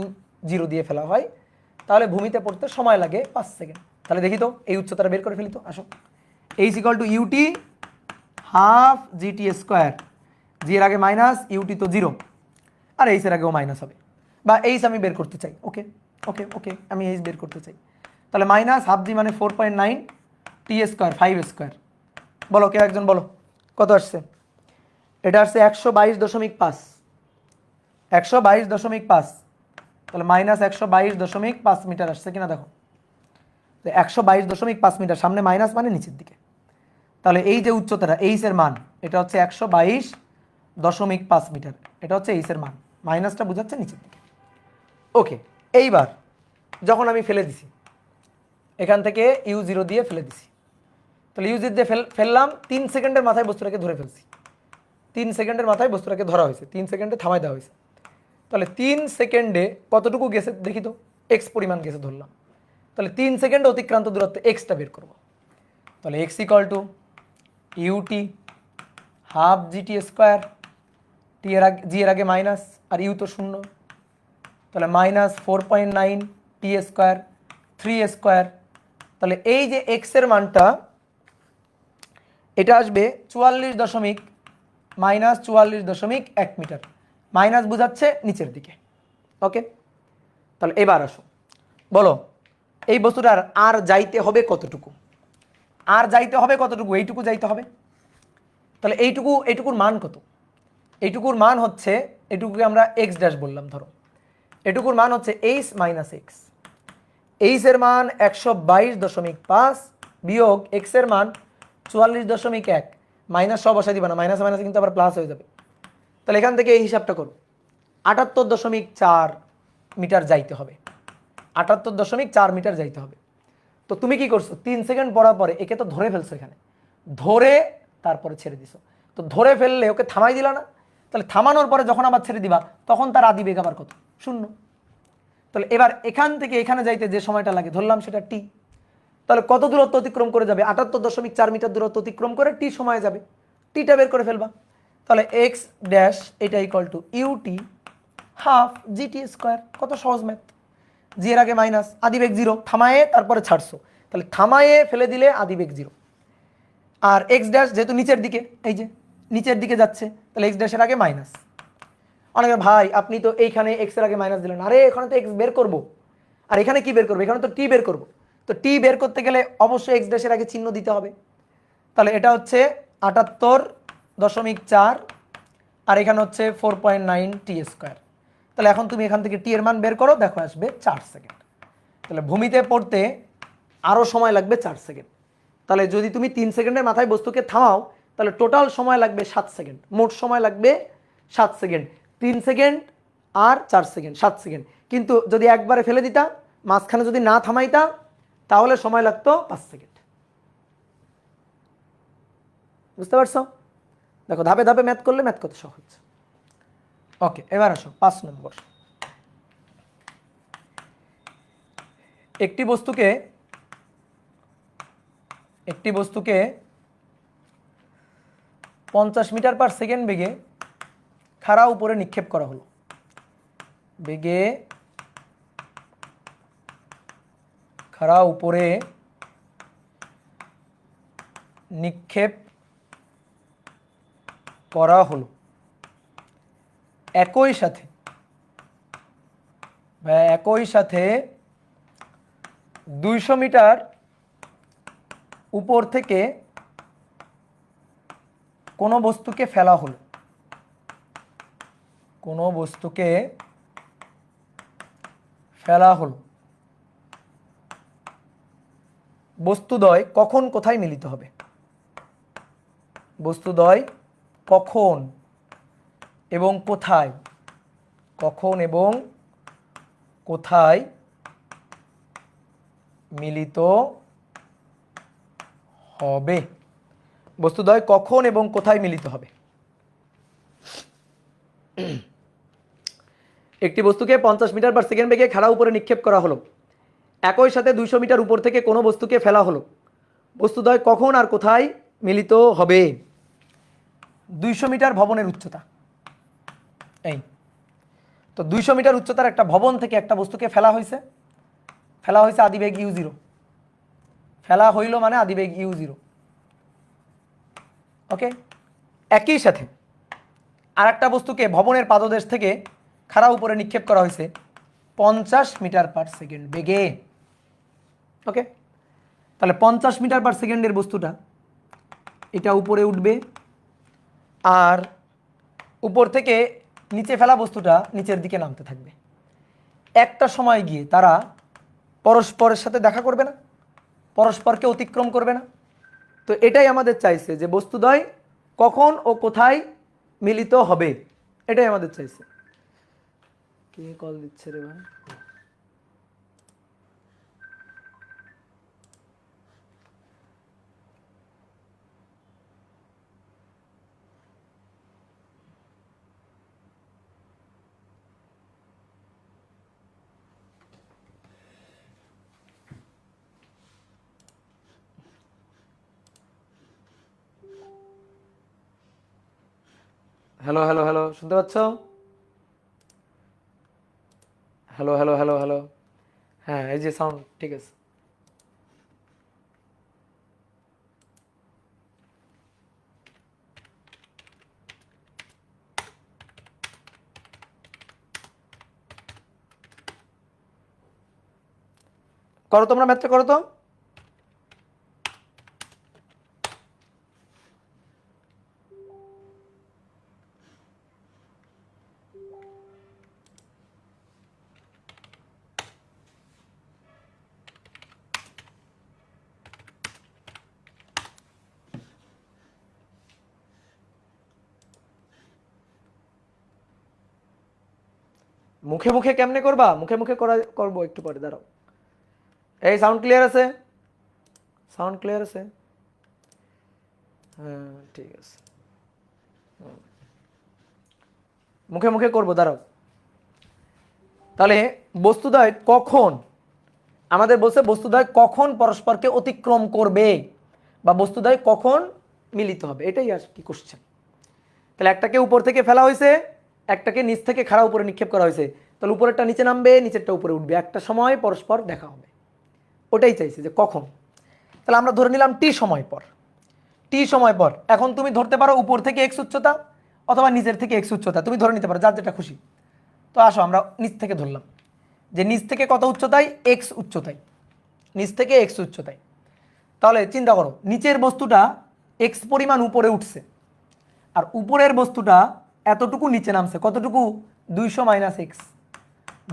জিরো দিয়ে ফেলা হয়, তাহলে ভূমিতে পড়তে সময় লাগে 5 সেকেন্ড। তাহলে দেখি তো এই উচ্চতাটা বের করে ফেলি তো, আসো। H equal to u t half g t square, g এর আগে মাইনাস, ইউটি তো জিরো, আর এইচ এর আগেও মাইনাস হবে, বা এইচ আমি বের করতে চাই, ওকে ওকে ওকে, আমি এইচ বের করতে চাই। তাহলে মাইনাস হাফ জি মানে 4.9 টি স্কোয়ার 5 স্কোয়ার। বলো কেউ একজন বলো কত আসছে? এটা আসছে 122.5, 122.5, তাহলে মাইনাস 122.5 মিটার আসছে কিনা দেখো। 122.5 মিটার, সামনে মাইনাস মানে নিচের দিকে। তাহলে এই যে উচ্চতাটা এইচ এর মান, এটা হচ্ছে 122.5 মিটার, এটা হচ্ছে এইচ এর মান, মাইনাসটা বোঝাচ্ছে নিচের দিকে। ওকে, এইবার যখন আমি ফেলে দিছি, এখান থেকে ইউ জিরো দিয়ে ফেলে দিছি, তাহলে ইউ জিরো দিয়ে ফেললাম, 3 সেকেন্ডের মাথায় বস্তুটাকে ধরে ফেলছি, 3 সেকেন্ডের মাথায় বস্তুটাকে ধরা হয়েছে, 3 সেকেন্ডে থামাই দেওয়া হয়েছে। তাহলে 3 সেকেন্ডে কতটুকু গেছে দেখি তো, এক্স পরিমাণ গেছে ধরলাম। তাহলে 3 সেকেন্ডে অতিক্রান্ত দূরত্ব এক্সটা বের করব। তাহলে x equal to u t half g t square, টি এর আগে জি এর আগে মাইনাস, আর ইউ তো শূন্য, তাহলে মাইনাস 4.9 টি স্কোয়ার 3 স্কোয়ার। তাহলে এই যে এক্স এর মানটা, এটা আসবে 44.1 মিটার, মাইনাস বোঝাচ্ছে নিচের দিকে। ওকে, তাহলে এবার আসো, বলো এই বস্তুটার আর যাইতে হবে কতটুকু, আর যাইতে হবে কতটুকু, এইটুকু যাইতে হবে। তাহলে এইটুকুর মান কত? এইটুকুর মান হচ্ছে, এইটুকুকে আমরা এক্স ড্যাশ বললাম ধরো, এটুকুর মান হচ্ছে এইচ মাইনাস এক্স। এইচের মান 122.5 বিয়োগ এক্সের মান 44.1, মাইনাস সব বসাই দিবা না, মাইনাস মাইনাস কিন্তু আবার প্লাস হয়ে যাবে। তাহলে এখান থেকে এই হিসাবটা করো, 78.4 মিটার যাইতে হবে, 78.4 মিটার যাইতে হবে। তো তুমি কি করছো, 3 সেকেন্ড পড়ার পরে একে তো ধরে ফেলছো, এখানে ধরে তারপরে ছেড়ে দিছো। তো ধরে ফেললে ওকে থামাই দিলা না, তাহলে থামানোর পরে যখন আবার ছেড়ে দিবা, তখন তার আদি বেগ আবার কত, শূন্য। তাহলে এবার এখান থেকে এখানে যাইতে যে সময়টা লাগে ধরলাম সেটা টি। তাহলে কত দূরত্ব অতিক্রম করে যাবে, 78.4 মিটার দূরত্ব অতিক্রম করে টি সময় যাবে, টিটা বের করে ফেলবা। তাহলে এক্স ড্যাশ এটা equal to u t half g t square, কত সহজ ম্যাথ। জি এর আগে মাইনাস, আদিবেগ জিরো, থামায়ে তারপরে ছাড়ছো, তাহলে থামায়ে ফেলে দিলে আদিবেগ জিরো। আর এক্স ড্যাশ যেহেতু নিচের দিকে, এই যে নিচের দিকে যাচ্ছে, তাহলে এক্স ড্যাশের আগে মাইনাস। অনেকে ভাই আপনি তো এইখানে এক্স এর আগে মাইনাস দিলেন, আরে এখানে তো এক্স বের করবো, আর এখানে কি বের করবো, এখানে তো টি বের করবো। তো টি বের করতে গেলে অবশ্যই এক্স ড্যাশের আগে চিহ্ন দিতে হবে। তাহলে এটা হচ্ছে 78.4, আর এখানে হচ্ছে 4.9 টি স্কোয়ার। তাহলে এখন তুমি এখান থেকে টি এর মান বের করো, দেখো আসবে 4 সেকেন্ড। তাহলে ভূমিতে পড়তে আরও সময় লাগবে 4 সেকেন্ড। তাহলে যদি তুমি 3 সেকেন্ডের মাথায় বস্তুকে থামাও, তাহলে টোটাল সময় লাগবে 7 সেকেন্ড, মোট সময় লাগবে 7 সেকেন্ড। 3 সেকেন্ড আর 4 সেকেন্ড, 7 সেকেন্ড। কিন্তু যদি একবারে ফেলে দিতা, মাঝখানে যদি না থামাইতা, তাহলে সময় লাগতো 5 সেকেন্ড। বুঝতে পারছো? দেখো ধাপে ধাপে ম্যাথ করলে ম্যাথ কত সহজ। ওকে, এবার আসো 5 নম্বর। একটি বস্তুকে 50 মিটার পার সেকেন্ড বেগে খাড়া উপরে নিক্ষেপ করা হলো। বেগে খাড়া উপরে নিক্ষেপ করা হলো। একই সাথে 200 মিটার উপর থেকে কোনো বস্তুকে ফেলা হলো। বস্তুদ্বয় কখন কোথায় মিলিত হবে? বস্তুদ্বয় কখন এবং কোথায় মিলিত হবে? বস্তুদ্বয় কখন এবং কোথায় মিলিত হবে? একটি বস্তুকে 50 মিটার পার সেকেন্ড বেগে খাড়া উপরে নিক্ষেপ করা হলো। একই সাথে 200 মিটার উপর থেকে কোনো বস্তুকে ফেলা হলো। বস্তুদ্বয় কখন আর কোথায় মিলিত হবে? 200 মিটার ভবনের উচ্চতা। এই তো 200 মিটার উচ্চতার একটা ভবন থেকে একটা বস্তুকে ফেলা হয়েছে আদিবেগ u0। ফেলা হইল মানে আদিবেগ u0। ওকে, একই সাথে আর একটা বস্তুকে ভবনের পাদদেশ থেকে খাড়া উপরে নিক্ষেপ করা হয়েছে 50 মিটার পার সেকেন্ড বেগে। ওকে, তাহলে 50 মিটার পার সেকেন্ডের বস্তুটা এটা উপরে উঠবে, আর উপর থেকে নিচে ফেলা বস্তুটা নিচের দিকে নামতে থাকবে। একটা সময় গিয়ে তারা পরস্পরের সাথে দেখা করবে না, পরস্পরকে অতিক্রম করবে না। তো এটাই আমাদের চাইছে যে বস্তুদ্বয় কখন ও কোথায় মিলিত হবে, এটাই আমাদের চাইছে। কে কল দিচ্ছে রে ভাই? হ্যালো হ্যালো হ্যালো, শুনতে পাচ্ছ? হ্যালো হ্যালো হ্যালো হ্যালো, হ্যাঁ এই যে সাউন্ড ঠিক আছে। করো তোমরা ম্যাথটা করো তো। মুখে মুখে কেমনে করবা? মুখে মুখে করবো একটু পরে, দাঁড়াও। এই সাউন্ড ক্লিয়ার আছে? সাউন্ড ক্লিয়ার আছে? হ্যাঁ ঠিক আছে, মুখে মুখে করবো, দাঁড়াও। তাহলে বস্তুদ্বয় কখন, আমাদের বলছে বস্তুদ্বয় কখন পরস্পরকে অতিক্রম করবে বা বস্তুদ্বয় কখন মিলিত হবে, এটাই আর কি কোশ্চেন। তাহলে একটাকে উপর থেকে ফেলা হয়েছে, একটাকে নিচ থেকে খাড়া উপরে নিক্ষেপ করা হয়েছে। তাহলে উপরেরটা নিচে নামবে, নিচেরটা উপরে উঠবে, একটা সময় পরস্পর দেখা হবে। ওটাই চাইছে যে কখন। তাহলে আমরা ধরে নিলাম টি সময় পর। এখন তুমি ধরতে পারো উপর থেকে এক্স উচ্চতা অথবা নিচের থেকে এক্স উচ্চতা, তুমি ধরে নিতে পারো যার যেটা খুশি। তো আসো আমরা নিচ থেকে ধরলাম যে নিচ থেকে কত উচ্চতায়? এক্স উচ্চতায়, নিচ থেকে এক্স উচ্চতায়। তাহলে চিন্তা করো, নিচের বস্তুটা এক্স পরিমাণ উপরে উঠছে আর উপরের বস্তুটা এতটুকু নিচে নামছে। কতটুকু? 200 মাইনাস এক্স,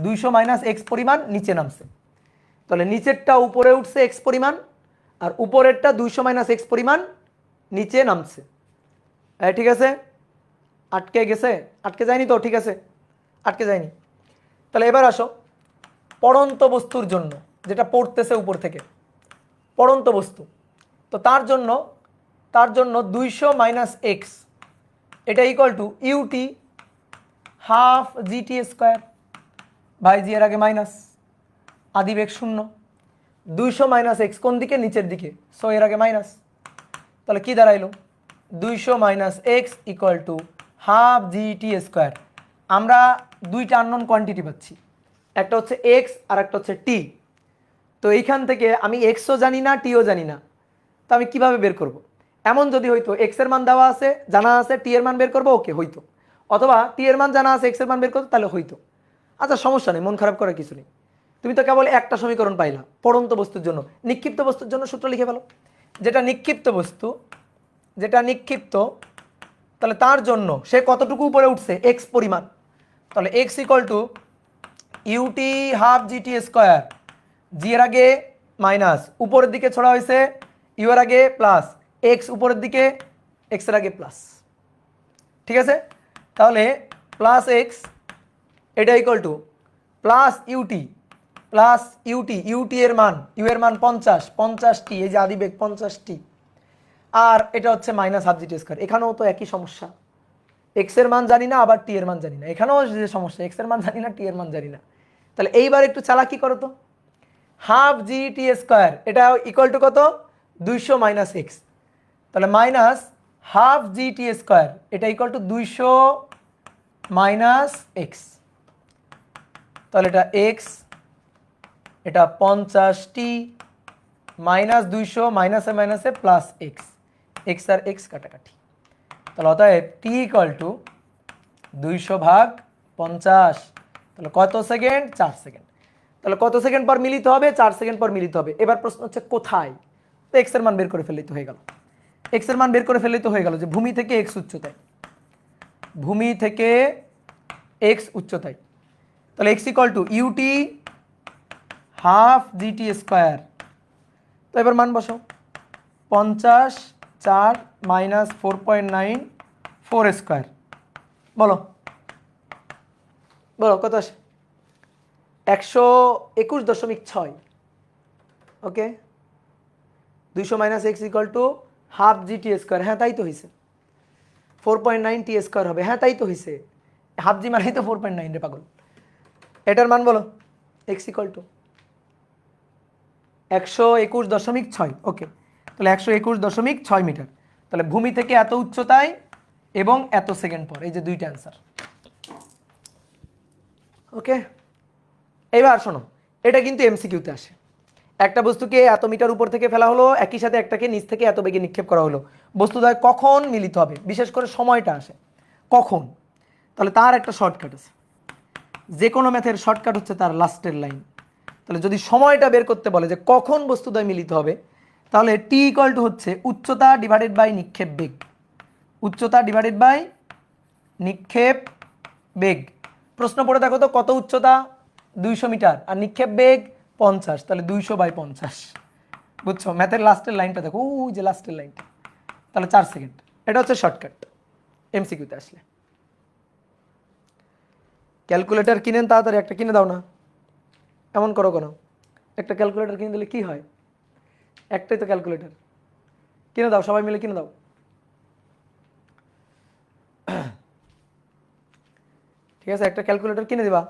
200 মাইনাস এক্স পরিমাণ নিচে নামছে। তাহলে নিচেরটা উপরে উঠছে এক্স পরিমাণ আর উপরেরটা 200 মাইনাস এক্স পরিমাণ নিচে নামছে। ঠিক আছে, আটকে গেছে? আটকে যায়নি তো? ঠিক আছে, আটকে যায়নি। তাহলে এবার আসো পড়ন্ত বস্তুর জন্য, যেটা পড়তেছে উপর থেকে, পড়ন্ত বস্তু। তো তার জন্য 200 মাইনাস এক্স এটা equal to u t half g t square by g এর আগে মাইনাস, আদিবেগ 0। 200 মাইনাস এক্স কোন দিকে? নিচের দিকে, সো এর আগে মাইনাস। তাহলে কি দাঁড়াইলো? 200 minus x equal to half g t square. আমরা দুইটা আননোন কোয়ান্টিটি পাচ্ছি, একটা হচ্ছে এক্স আর একটা হচ্ছে টি। তো এইখান থেকে আমি এক্সও জানি না টিও জানি না, তো আমি কিভাবে বের করব? এমন যদি হইতো এক্স এর মান দেওয়া আছে জানা আছে টি এর মান বের করবো, ওকে হইতো, অথবা টি এর মান জানা আছে এক্স এর মান বের করতো, তাহলে হইতো। আচ্ছা সমস্যা নেই, মন খারাপ করার কিছু নেই। তুমি তো কেবল একটা সমীকরণ পাইলা পড়ন্ত বস্তুর জন্য। নিক্ষিপ্ত বস্তুর জন্য সূত্র লিখে ফেলো। যেটা নিক্ষিপ্ত বস্তু, যেটা নিক্ষিপ্ত, তাহলে তার জন্য সে কতটুকু উপরে উঠছে এক্স পরিমাণ, তাহলে x equal to u t half g t square. G এর আগে মাইনাস, উপরের দিকে ছড়া হয়েছে ইউ এর আগে প্লাস, এক্স উপরের দিকে এক্স এর আগে প্লাস। ঠিক আছে, তাহলে প্লাস এক্স এটা equal to plus u t, plus u t, u t এর মান, ইউ এর মান 50, 50টি, এই যে আদিবেগ 50টি, আর এটা হচ্ছে মাইনাস হাফ জিটি স্কোয়ার। এখানেও তো একই সমস্যা, এক্স এর মান জানি না আবার টি এর মান জানি না, এখানেও যে সমস্যা এক্স এর মান জানি না টি এর মান জানি না। তাহলে এইবার একটু চালাকি করো তো, হাফ জি টি স্কোয়ার এটা ইকুয়াল টু কত? 200 মাইনাস এক্স, তাহলে minus half g t square এটা ইকুয়াল টু 200 মাইনাস এক্স, তাহলে এটা এক্স, এটা 50টি মাইনাস 200, মাইনাসে মাইনাসে প্লাস এক্স, এক্স আর এক্স কাটাকাটি, তাহলে অতএব টি ইকুয়াল টু 200/50, তাহলে কত সেকেন্ড? 4 সেকেন্ড। তাহলে কত সেকেন্ড পর মিলিত হবে? 4 সেকেন্ড পর মিলিত হবে। এবার প্রশ্ন হচ্ছে কোথায়? তো এক্স এর মান বের করে ফেললেই তো হয়ে গেল। এক্স এর মান বের করে ফেললেই তো হয়ে গেল যে ভূমি থেকে এক্স উচ্চতায়, ভূমি থেকে এক্স উচ্চতায়, তাহলে x equal to u t half g t square. তো এবার মান বসাও, 50 4 মাইনাস 4.94 স্কোয়ার, বলো বলো কত আসে? 121.6। ওকে, 200 minus x equal to half g t square. হ্যাঁ তাই তো হয়েছে, 4.9 টি স্কোয়ার হবে। হ্যাঁ তাই তো হয়েছে, হাফ জি মানেই তো 4.9 রে পাগল। এটার মান বলো, এক্স ইকুয়াল টু 121.6। ওকে, তাহলে 121.6 মিটার, তাহলে ভূমি থেকে এত উচ্চতায় এবং এত সেকেন্ড পর, এই যে দুইটা অ্যান্সার। ওকে, এবার শোনো, এটা কিন্তু এমসিকিউতে আসে। একটা বস্তুকে এত মিটার উপর থেকে ফেলা হলো, একই সাথে একটাকে নিচ থেকে এত বেগে নিক্ষেপ করা হলো, বস্তুদ্বয় কখন মিলিত হবে, বিশেষ করে সময়টা আসে কখন। তাহলে তার একটা শর্টকাট আছে, যে কোনো ম্যাথের শর্টকাট হচ্ছে তার লাস্টের লাইন। তাহলে যদি সময়টা বের করতে বলে যে কখন বস্তুদ্বয় মিলিত হবে, তাহলে টি ইকুয়াল টু হচ্ছে উচ্চতা ডিভাইডেড বাই নিক্ষেপ বেগ, উচ্চতা ডিভাইডেড বাই নিক্ষেপ বেগ। প্রশ্ন পড়ে দেখো তো কত উচ্চতা? 200 মিটার, আর নিক্ষেপ বেগ 50, তাহলে 200/50। বুঝছো, ম্যাথের লাস্টের লাইনটা দেখো, ওই যে লাস্টের লাইনটা, তাহলে 4 সেকেন্ড। এটা হচ্ছে শর্টকাট এমসিকিউতে আসলে। ক্যালকুলেটর কিনেন তাড়াতাড়ি, একটা কিনে দাও না, এমন করো কেন? একটা ক্যালকুলেটর কিনে দিলে কি হয়? একটাই তো ক্যালকুলেটর, কিনে দাও, সবাই মিলে কিনে দাও। ঠিক আছে, একটা ক্যালকুলেটর কিনে দিবা।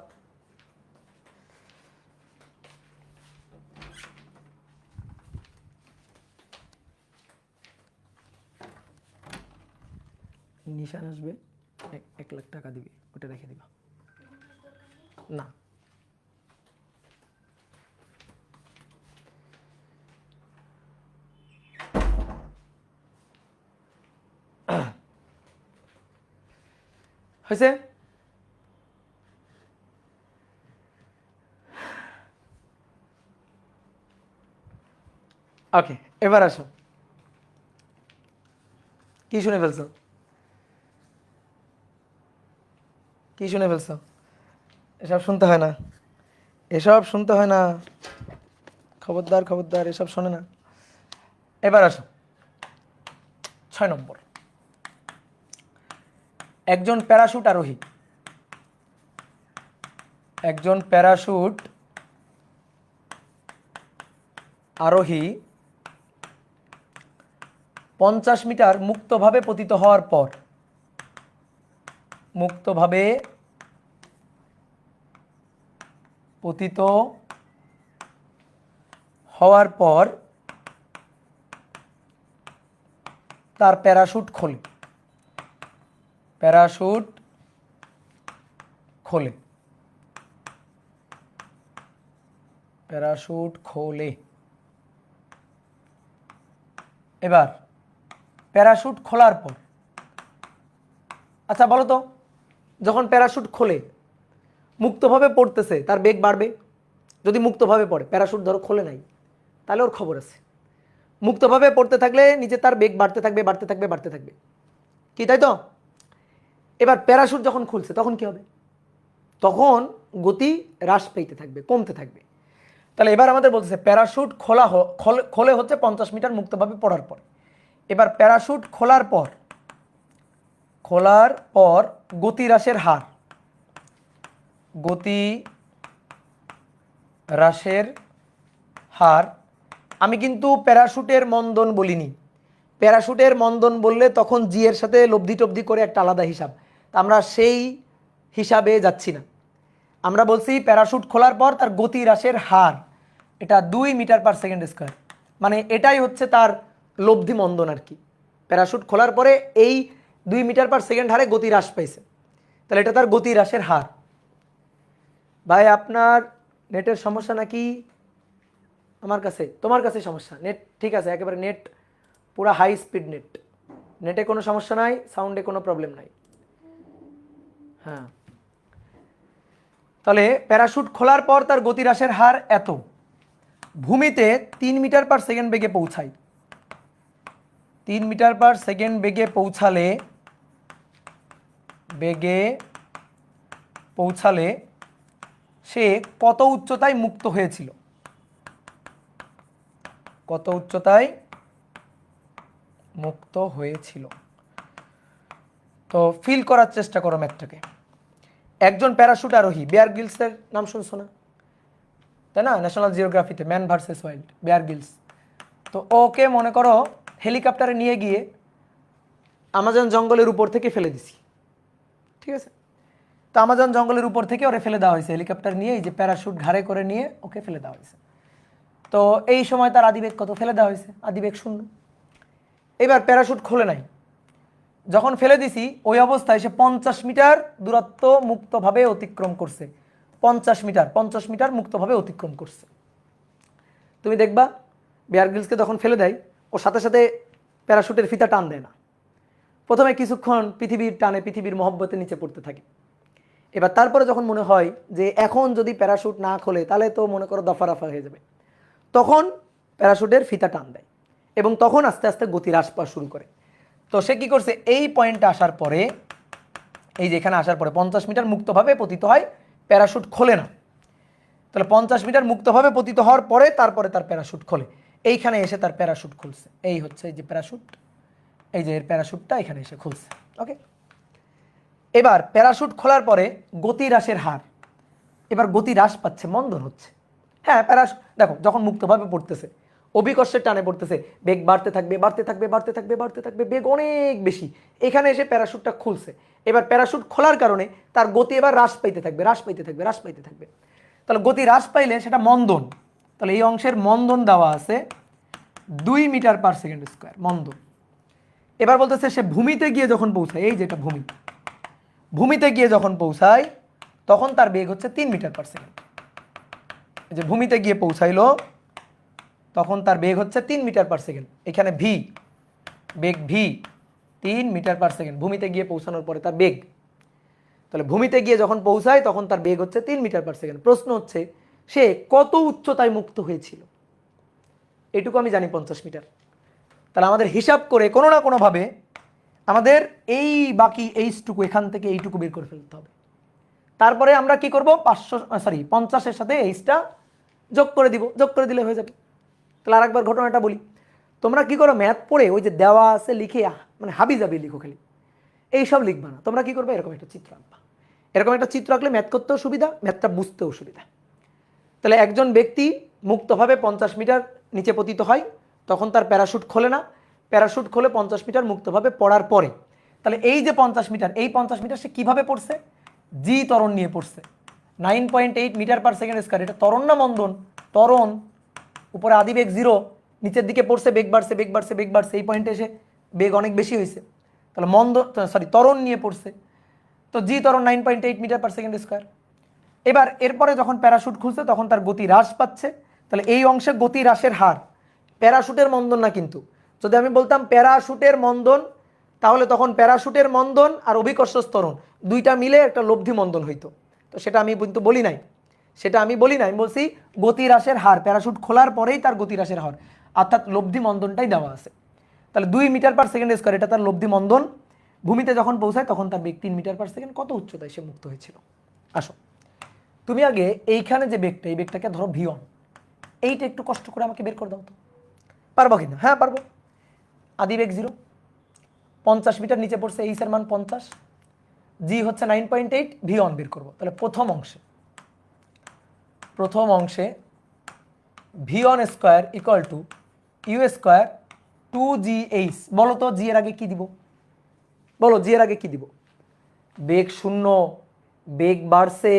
নিশান আসবে, 1 লাখ টাকা দিবে, ওটা রেখে দিবা। না, হয়েছে? ওকে, এবার আসো, কি শুনে ফেলছো? কি শুনে ফেলছো? এসব শুনতে হয় না, এসব শুনতে হয় না, খবরদার খবরদার, এসব শোনে না। এবার আসো 6 নম্বর, একজন প্যারাশুট আরোহী, একজন প্যারাশুট আরোহী 50 মিটার মুক্তভাবে পতিত হওয়ার পর, মুক্তভাবে পতিত হওয়ার পর তার প্যারাশুট খোলে, প্যারাশুট খোলে, প্যারাশুট খোলে। এবার প্যারাশুট খোলার পর, আচ্ছা বলো তো, যখন প্যারাশুট খোলে মুক্তভাবে পড়তেছে তার বেগ বাড়বে? যদি মুক্তভাবে পড়ে, প্যারাশুট ধরো খোলে নাই, তাহলে ওর খবর আছে। মুক্তভাবে পড়তে থাকলে নিচে তার বেগ বাড়তে থাকবে বাড়তে থাকবে বাড়তে থাকবে, কি তাই তো? এবার প্যারাশুট যখন খুলছে তখন কি হবে? তখন গতি হ্রাস পেতে থাকবে, কমতে থাকবে। তাহলে এবার আমাদের বলতেছে প্যারাশুট খোলে হচ্ছে 50 মিটার মুক্তভাবে পড়ার পর। এবার প্যারাশুট খোলার পর গতি হ্রাসের হার, গতি হ্রাসের হার, আমি কিন্তু প্যারাশুটের মন্দন বলিনি। প্যারাশুটের মন্দন বললে তখন জি এর সাথে লব্ধি টব্ধি করে একটা আলাদা হিসাব, তা আমরা সেই হিসাবে যাচ্ছি না। আমরা বলছি প্যারাশুট খোলার পর তার গতি হ্রাসের হার, এটা 2 মিটার পার সেকেন্ড স্কোয়ার, মানে এটাই হচ্ছে তার লব্ধি মন্দন আর কি। প্যারাশুট খোলার পরে এই 2 মিটার পার সেকেন্ড হারে গতি হ্রাস পাইছে, তাহলে এটা তার গতি হ্রাসের হার। ভাই আপনার নেটের সমস্যা নাকি আমার কাছে? তোমার কাছে সমস্যা, নেট ঠিক আছে একেবারে, নেট পুরো হাই স্পিড নেট, নেটে কোনো সমস্যা নাই, সাউন্ডে কোনো প্রবলেম নাই। হ্যাঁ, তাহলে প্যারাশুট খোলার পর তার গতি হ্রাসের হার এত, ভূমিতে 3 মিটার পার সেকেন্ড বেগে পৌঁছায়। 3 মিটার পার সেকেন্ড বেগে পৌঁছালে সে কত উচ্চতায় মুক্ত হয়েছিল? কত উচ্চতায় মুক্ত হয়েছিল? তো ফিল করার চেষ্টা করো ম্যাথটাকে। একজন প্যারাশুট আরোহী, বেয়ার গ্রিলসের নাম শুনছো না, তাই না? ন্যাশনাল জিওগ্রাফিতে man versus wild, Bear Grylls. তো ওকে মনে করো হেলিকপ্টারে নিয়ে গিয়ে আমাজন জঙ্গলের উপর থেকে ফেলে দিছি, ঠিক আছে? তো আমাজন জঙ্গলের উপর থেকে ওরে ফেলে দেওয়া হয়েছে, হেলিকপ্টার নিয়ে এই যে প্যারাশুট ঘাড়ে করে নিয়ে ওকে ফেলে দেওয়া হয়েছে। তো এই সময় তার আদিবেগ কত? ফেলে দেওয়া হয়েছে, আদিবেগ 0। এবার প্যারাশুট খোলে নাই, যখন ফেলে দিছি ওই অবস্থায় সে 50 মিটার দূরত্ব মুক্তভাবে অতিক্রম করছে। 50 মিটার মুক্তভাবে অতিক্রম করছে। তুমি দেখবা বেয়ার গ্রিলসকে যখন ফেলে দেয় ওর সাথে সাথে প্যারাশুটের ফিতা টান দেয় না, প্রথমে কিছুক্ষণ পৃথিবীর টানে, পৃথিবীর মহব্বতে নিচে পড়তে থাকে। এবার তারপরে যখন মনে হয় যে এখন যদি প্যারাশুট না খোলে তাহলে তো মনে করো দফা রফা হয়ে যাবে, তখন প্যারাশুটের ফিতা টান দেয় এবং তখন আস্তে আস্তে গতি হ্রাস পাওয়া শুরু করে। তো সে কী করছে, এই পয়েন্টে আসার পরে, এই যে এখানে আসার পরে 50 মিটার মুক্তভাবে পতিত হয়, প্যারাশুট খোলে না। তাহলে 50 মিটার মুক্তভাবে পতিত হওয়ার পরে তারপরে তার প্যারাশুট খোলে, এইখানে এসে তার প্যারাশুট খুলছে। এই হচ্ছে এই যে প্যারাশুট, এই যে এর প্যারাশুটটা এখানে এসে খুলছে। ওকে, এবার প্যারাশুট খোলার পরে গতি হ্রাসের হার, এবার গতি হ্রাস পাচ্ছে, মন্দন হচ্ছে। হ্যাঁ, প্যারাশুট দেখো যখন মুক্তভাবে পড়তেছে অভিকর্ষের টানে পড়তেছে, বেগ বাড়তে থাকবে বাড়তে থাকবে বাড়তে থাকবে বাড়তে থাকবে, বেগ অনেক বেশি। এখানে এসে প্যারাশুটটা খুলছে, এবার প্যারাশুট খোলার কারণে তার গতি এবার হ্রাস পাইতে থাকবে হ্রাস পাইতে থাকবে হ্রাস পাইতে থাকবে। তাহলে গতি হ্রাস পাইলে সেটা মন্দন। তাহলে এই অংশের মন্দন দেওয়া আছে 2 মিটার পার সেকেন্ড স্কোয়ার মন্দন। এবার বলতেছে সে ভূমিতে গিয়ে যখন পৌঁছায়, এই যেটা ভূমি, ভূমিতে গিয়ে যখন পৌঁছায় তখন তার বেগ হচ্ছে 3 মিটার পার সেকেন্ড। যে ভূমিতে গিয়ে পৌঁছাইলো তখন তার বেগ হচ্ছে 3 মিটার পার সেকেন্ড। এখানে ভি, বেগ ভি 3 মিটার পার সেকেন্ড, ভূমিতে গিয়ে পৌঁছানোর পরে তার বেগ। তাহলে ভূমিতে গিয়ে যখন পৌঁছায় তখন তার বেগ হচ্ছে 3 মিটার পার সেকেন্ড। প্রশ্ন হচ্ছে সে কত উচ্চতায় মুক্ত হয়েছিল? এটুকু আমি জানি 50 মিটার। তাহলে আমাদের হিসাব করে কোনো না কোনোভাবে আমাদের এই বাকি এইটুকু, এখান থেকে এইটুকু বের করে ফেলতে হবে। তারপরে আমরা কি করব, 50-এর সাথে এইচটা যোগ করে দিব, যোগ করে দিলে হয়ে যাবে। তাহলে আরেকবার ঘটনাটা বলি, তোমরা কি করো, ম্যাথ পড়ে ওই যে দেওয়া আছে লিখে মানে হাবি যাবি লিখো, খালি এইসব লিখবা না। তোমরা কি করবে, এরকম একটা চিত্র আঁকবা। এরকম একটা চিত্র আঁকলে ম্যাথ করতেও সুবিধা, ম্যাথটা বুঝতেও সুবিধা। তাহলে একজন ব্যক্তি মুক্তভাবে 50 মিটার নিচে পতিত হয়, তখন তার প্যারাশুট খোলে না, প্যারাশুট খোলে 50 মিটার মুক্তভাবে পড়ার পরে। তাহলে এই যে 50 মিটার, এই 50 মিটার সে কীভাবে পড়ছে, জি ত্বরণ নিয়ে পড়ছে। 9.8 মিটার পার সেকেন্ড স্কয়ার, এটা ত্বরণ না মন্দন? ত্বরণ। উপরে আদিবেগ 0, নিচের দিকে পড়ছে, বেগ বাড়ছে বেগ বাড়ছে বেগ বাড়ছে, এই পয়েন্টে এসে বেগ অনেক বেশি হয়েছে, তাহলে ত্বরণ নিয়ে পড়ছে। তো জি ত্বরণ 9.8 মিটার পার সেকেন্ড স্কোয়ার। এবার এরপরে যখন প্যারাশুট খুলছে তখন তার গতি হ্রাস পাচ্ছে, তাহলে এই অংশে গতি হ্রাসের হার, প্যারাশুটের মন্দন না কিন্তু। যদি আমি বলতাম প্যারাশুটের মন্দন, তাহলে তখন প্যারাশুটের মন্দন আর অভিকর্ষ ত্বরণ দুইটা মিলে একটা লব্ধি মন্দন হইতো। তো সেটা আমি কিন্তু বলি নাই, আমি বলছি গতি হ্রাসের হার, প্যারাশুট খোলার পরেই তার গতি হ্রাসের হার, অর্থাৎ লব্ধি মন্দনটাই দেওয়া আছে। তাহলে 2 মিটার পার সেকেন্ড স্কোয়ার, এটা তার লব্ধি মন্দন। ভূমিতে যখন পৌঁছায় তখন তার বেগ 3 মিটার পার সেকেন্ড। কত উচ্চতায় সে মুক্ত হয়েছিল? আসো, তুমি আগে এইখানে যে বেগটা, এই বেগটাকে ধরো v1, এইটা একটু কষ্ট করে আমাকে বের করে দাও তো। পারবো কিনা? হ্যাঁ পারবো। আদি বেগ 0, 50 মিটার নিচে পড়ছে, এইচ এর মান 50, জি হচ্ছে 9.8, v1 বের করবো। তাহলে প্রথম অংশে v1 square equal to u square 2gh। বলো তো জি এর আগে কি দিব? বলো জি এর আগে কি দিব? বেগ 0, বেগ বাড়ছে,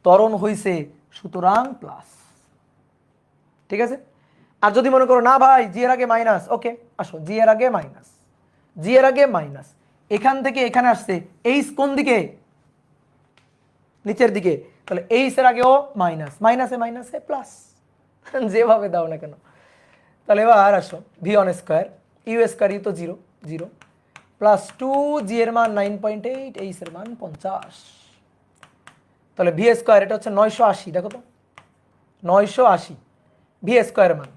ত্বরণ হইছে, সুতরাং প্লাস। ঠিক আছে? আর যদি মনে করো না ভাই জি এর আগে মাইনাস, ওকে আসো, জি এর আগে মাইনাস, এখান থেকে এখানে আসছে, এইচ কোন দিকে? নিচের দিকে, তাহলে এইচ এর আগেও মাইনাস, মাইনাসে প্লাস, যেভাবে দাও না কেন। তাহলে এবার আসো v1 square, u square, you তো 0 প্লাস 2, জি এর মান 9.8, এইচ এর মান 50। তাহলে ভি স্কোয়ার, এটা হচ্ছে 980, দেখো তো 980 ভি স্কোয়ারের মান,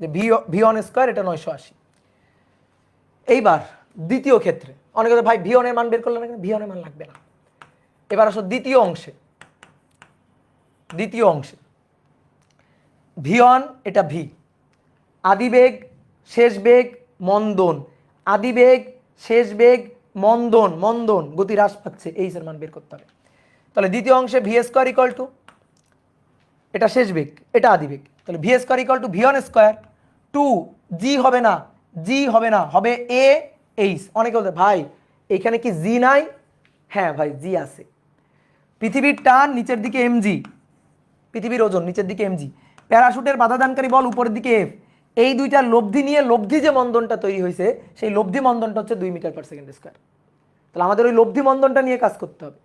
যে v1 স্কোয়ার এটা 980। এইবার দ্বিতীয় ক্ষেত্রে অনেকে ভাই v1 এর মান বের করলে না, v1 এর মান লাগবে না। এবার আসো দ্বিতীয় অংশে v1 এটা ভি, আদিবেগ শেষ বেগ মন্দন, আদিবেগ শেষ বেগ মন্দন, গতি হ্রাস পাচ্ছে, এইচ এর মান বের করতে হবে। তাহলে দ্বিতীয় অংশে ভি স্কোয়ার ইকুয়াল টু, এটা শেষ বেগ, এটা আদিবেগ, তাহলে V square equal two v1 square 2, জি হবে না, হবে এ এইচ। অনেকে বলতে ভাই এখানে কি জি নাই? হ্যাঁ ভাই জি আছে। পৃথিবীর টান নিচের দিকে এমজি, পৃথিবীর ওজন নিচের দিকে এমজি, প্যারাশুটের বাধাদানকারী বল উপরের দিকে এফ, এই দুইটা লব্ধি নিয়ে লব্ধি যে মন্দনটা তৈরি হয়েছে, সেই লব্ধি মন্দনটা হচ্ছে 2 মিটার পার সেকেন্ড স্কোয়ার। তাহলে আমাদের ওই লব্ধি মন্দনটা নিয়ে কাজ করতে হবে।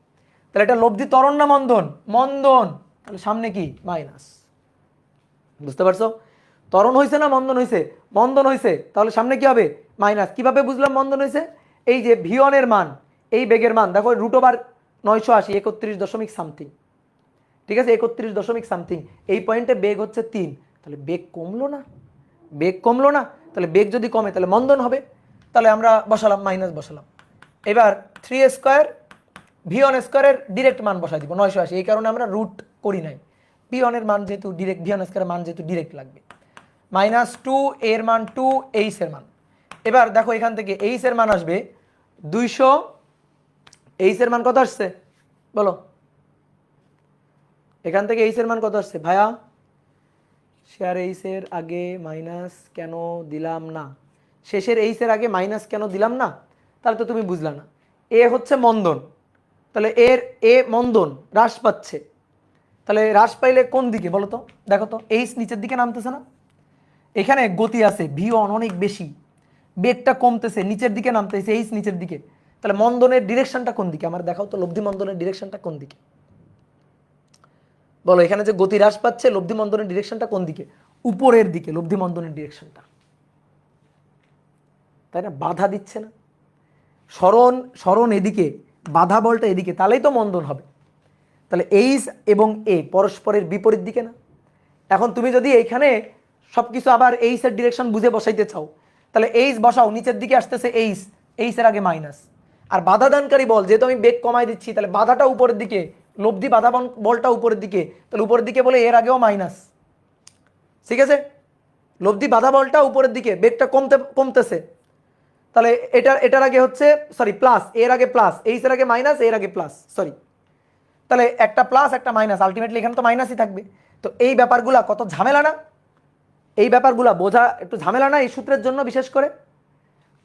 তাহলে এটা লব্ধি ত্বরণ না মন্দন? তাহলে সামনে কি? মাইনাস। বুঝতে পারছো? ত্বরণ হয়েছে না মন্দন হয়েছে? তাহলে সামনে কি হবে? মাইনাস। কিভাবে বুঝলাম মন্দন হয়েছে? এই যে v1 এর মান, এই বেগের মান দেখো √980, 31 দশমিক সামথিং। ঠিক আছে, 31 দশমিক সামথিং, এই পয়েন্টে বেগ হচ্ছে 3, তাহলে বেগ কমলো না? তাহলে বেগ যদি কমে তাহলে মন্দন হবে। তাহলে আমরা বসালাম, মাইনাস বসালাম। এবার 3 স্কোয়ার v1 স্কোয়ারের ডিরেক্ট মান বসাই দিব 980, এই কারণে আমরা রুট করি নাই। v1 এর মান যেহেতু ডিরেক্ট, v1 স্কোয়ারের মান যেহেতু ডিরেক্ট লাগবে, -2, এর মান 2, এইচ এর মান। এবার দেখো এখান থেকে এইচ এর মান আসবে 200, এইচ এর মান কত আসছে বলো? এখান থেকে এইচ এর মান কত আসছে ভাইয়া? শেয়ার এইচ এর আগে মাইনাস কেন দিলাম না? শেষের এইচ এর আগে মাইনাস কেন দিলাম না? তাহলে তো তুমি বুঝলা না। এ হচ্ছে মন্দন, তাহলে এ মন্দন হ্রাস পাচ্ছে, তাহলে হ্রাস পাইলে কোন দিকে বলো তো? দেখো তো এইচ নিচের দিকে নামতেছে না? এখানে গতি আছে, v1 অনেক বেশি, বেগটা কমতেছে, নিচের দিকে নামতেছে, এইচ নিচের দিকে। তাহলে মন্দনের ডিরেকশনটা কোন দিকে আমার দেখাও তো, লব্ধি মন্দনের ডিরেকশনটা কোন দিকে বলো? এখানে যে গতি হ্রাস পাচ্ছে, লব্ধি মন্দনের ডিরেকশনটা কোন দিকে? উপরের দিকে লব্ধি মন্দনের ডিরেকশনটা, তাই না? বাধা দিচ্ছে না, সরণ এদিকে, বাধা বলটা এদিকে, তাহলেই তো মন্দন হবে। তাহলে এইচ এবং এ পরস্পরের বিপরীত দিকে না? এখন তুমি যদি এইখানে সবকিছু আবার এইচ এর ডিরেকশন বুঝে বসাইতে চাও, তাহলে এইচ বসাও, নিচের দিকে আসতেছে এইচ এর আগে মাইনাস, আর বাধা দানকারী বল যেহেতু আমি বেগ কমাই দিচ্ছি, তাহলে বাধাটা উপরের দিকে, লব্ধি বাধা বলটা উপরের দিকে, তাহলে উপরের দিকে বলে এর আগেও মাইনাস। ঠিক আছে, লব্ধি বাধা বলটা উপরের দিকে, বেগটা কমতেছে, তাহলে এটার আগে হচ্ছে প্লাস, এর আগে প্লাস, এইচ এর আগে মাইনাস, এর আগে প্লাস, তাহলে একটা প্লাস একটা মাইনাস, আলটিমেটলি এখানে তো মাইনাসই থাকবে। তো এই ব্যাপারগুলা কত ঝামেলা না? এই ব্যাপারগুলা বোঝা একটু ঝামেলা না এই সূত্রের জন্য? বিশেষ করে